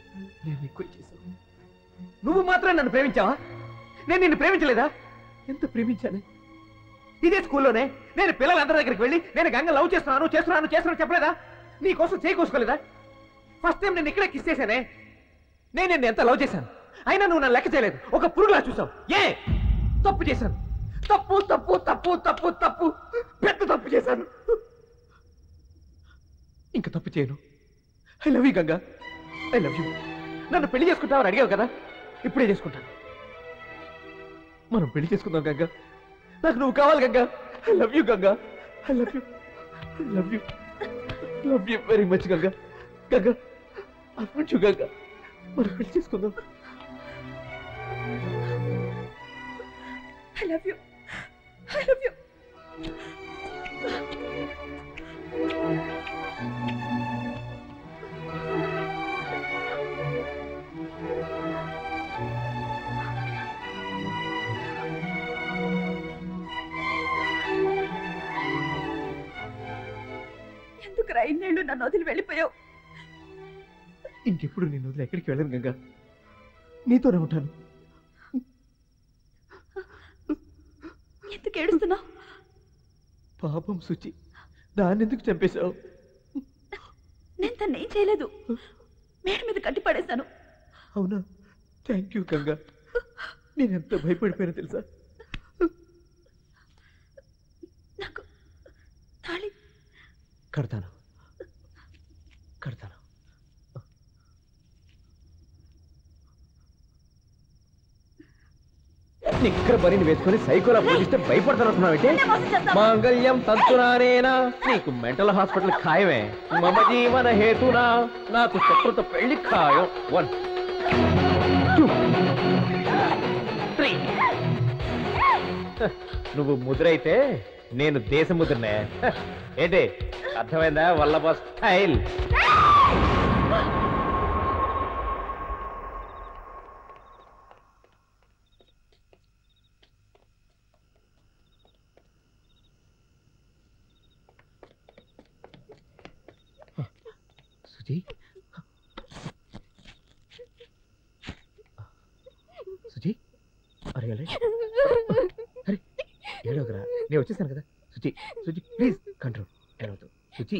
నేను ఎక్కువ చేశావు. నువ్వు మాత్రం నన్ను ప్రేమించావా? నేను నిన్ను ప్రేమించలేదా? ఎంత ప్రేమించానే. ఇదే స్కూల్లోనే నేను పిల్లలందరి దగ్గరికి వెళ్ళి నేను గంగ లవ్ చేస్తున్నాను చేస్తున్నాను చేస్తున్నాను చెప్పలేదా? నీ కోసం చేయి కోసుకోలేదా? ఫస్ట్ టైం నేను ఇక్కడే కిస్ చేశానే. నేను నిన్ను ఎంత లవ్ చేశాను, అయినా నువ్వు నన్ను లెక్క చేయలేదు. ఒక పురుగులా చూసావు. ఏ తప్పు చేశాను? తప్పు తప్పు తప్పు తప్పు తప్పు, పెద్ద తప్పు చేశాను. ఇంకా తప్పు చేయను. I love you Ganga, I love you. నన్ను పెళ్లి చేసుకుంటావని అడిగావు కదా, ఇప్పుడే చేసుకుంటాను. మనం పెళ్లి చేసుకుందాం గంగా. నాకు నువ్వు కావాలి Ganga. I love you Ganga, I love you, I love you, love you very much Ganga. Ganga I want you Ganga. మనం పెళ్లి చేసుకుందాం. I love you. I love you. ఎందుకు రైన్నేళ్ళు నన్ను వదిలి వెళ్ళిపోయావు? ఇంకెప్పుడు నేను వదిలి ఎక్కడికి వెళ్ళను గంగా, నీతోనే ఉంటాను. ఎందుకు ఏడుస్తున్నావు? పాపం శుచి, దాన్ని ఎందుకు చంపేశావు? నేను తను ఏం చేయలేదు, మేడ మీద కట్టి పడేశాను. అవునా? Thank you Ganga. నేను ఎంత భయపడిపోయినా తెలుసా? నాకు తాళి కడతాను, కడతాను. నిక్కర బరిని వేసుకొని సైకోలా పోలిస్తే భయపడతానంటున్నావేంటి? మాంగళ్యం తంతునానేనా, నీకు మెంటల్ హాస్పిటల్ ఖాయమే. మమ జీవన హేతునా, నాకు శత్రుత పెళ్లి ఖాయం. 1 2 3. నువ్వు ముద్రైతే నేను దేశ ముద్రనే. ఏంటి అర్థమైందా? వల్లభ స్టైల్. సుజీ, సుజీ, అరే అరే ఏడవకరా, నేను వచ్చేసాను కదా. Suji, Suji please control. ఏడవద్దు సుజీ,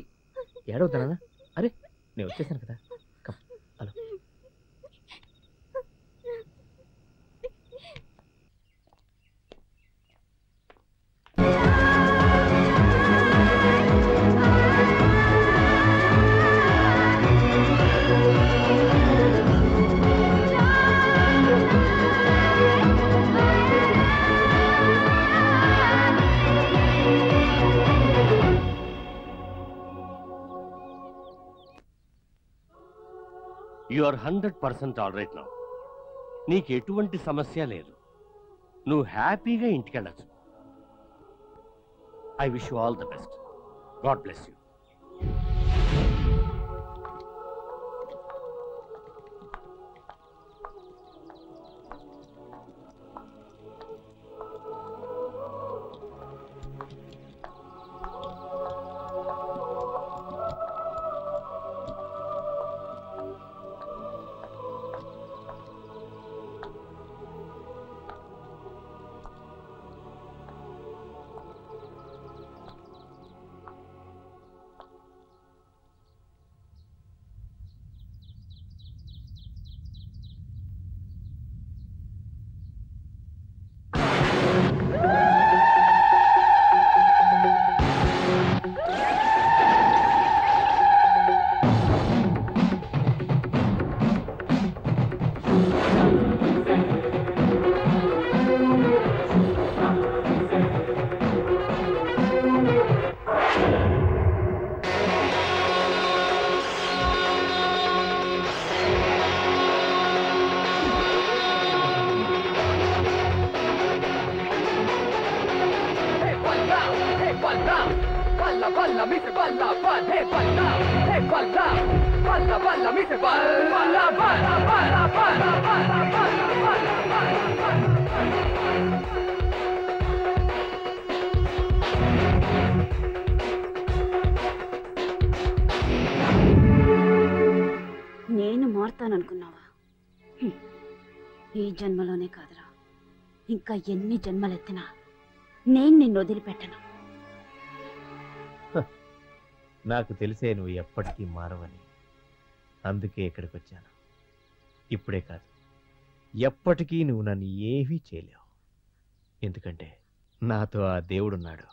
ఏడవుతానా? అరే నేను వచ్చేసాను కదా. Come hello. You are 100% all right now. నీకు ఎటువంటి సమస్య లేదు. నువ్వు హ్యాపీగా ఇంటికి వెళ్ళచ్చు. I wish you all the best. God bless you. నేను మారుతాననుకున్నావా? ఈ జన్మలోనే కాదురా, ఇంకా ఎన్ని జన్మలెత్తినా నేను నిన్ను వదిలిపెట్టను. నాకు తెలిసే నువ్వు ఎప్పటికీ మారవని. అందుకే ఇక్కడికి వచ్చాను. ఇప్పుడే కాదు, ఎప్పటికీ నువ్వు నన్ను ఏమీ చేయలేవు. ఎందుకంటే నాతో ఆ దేవుడున్నాడు.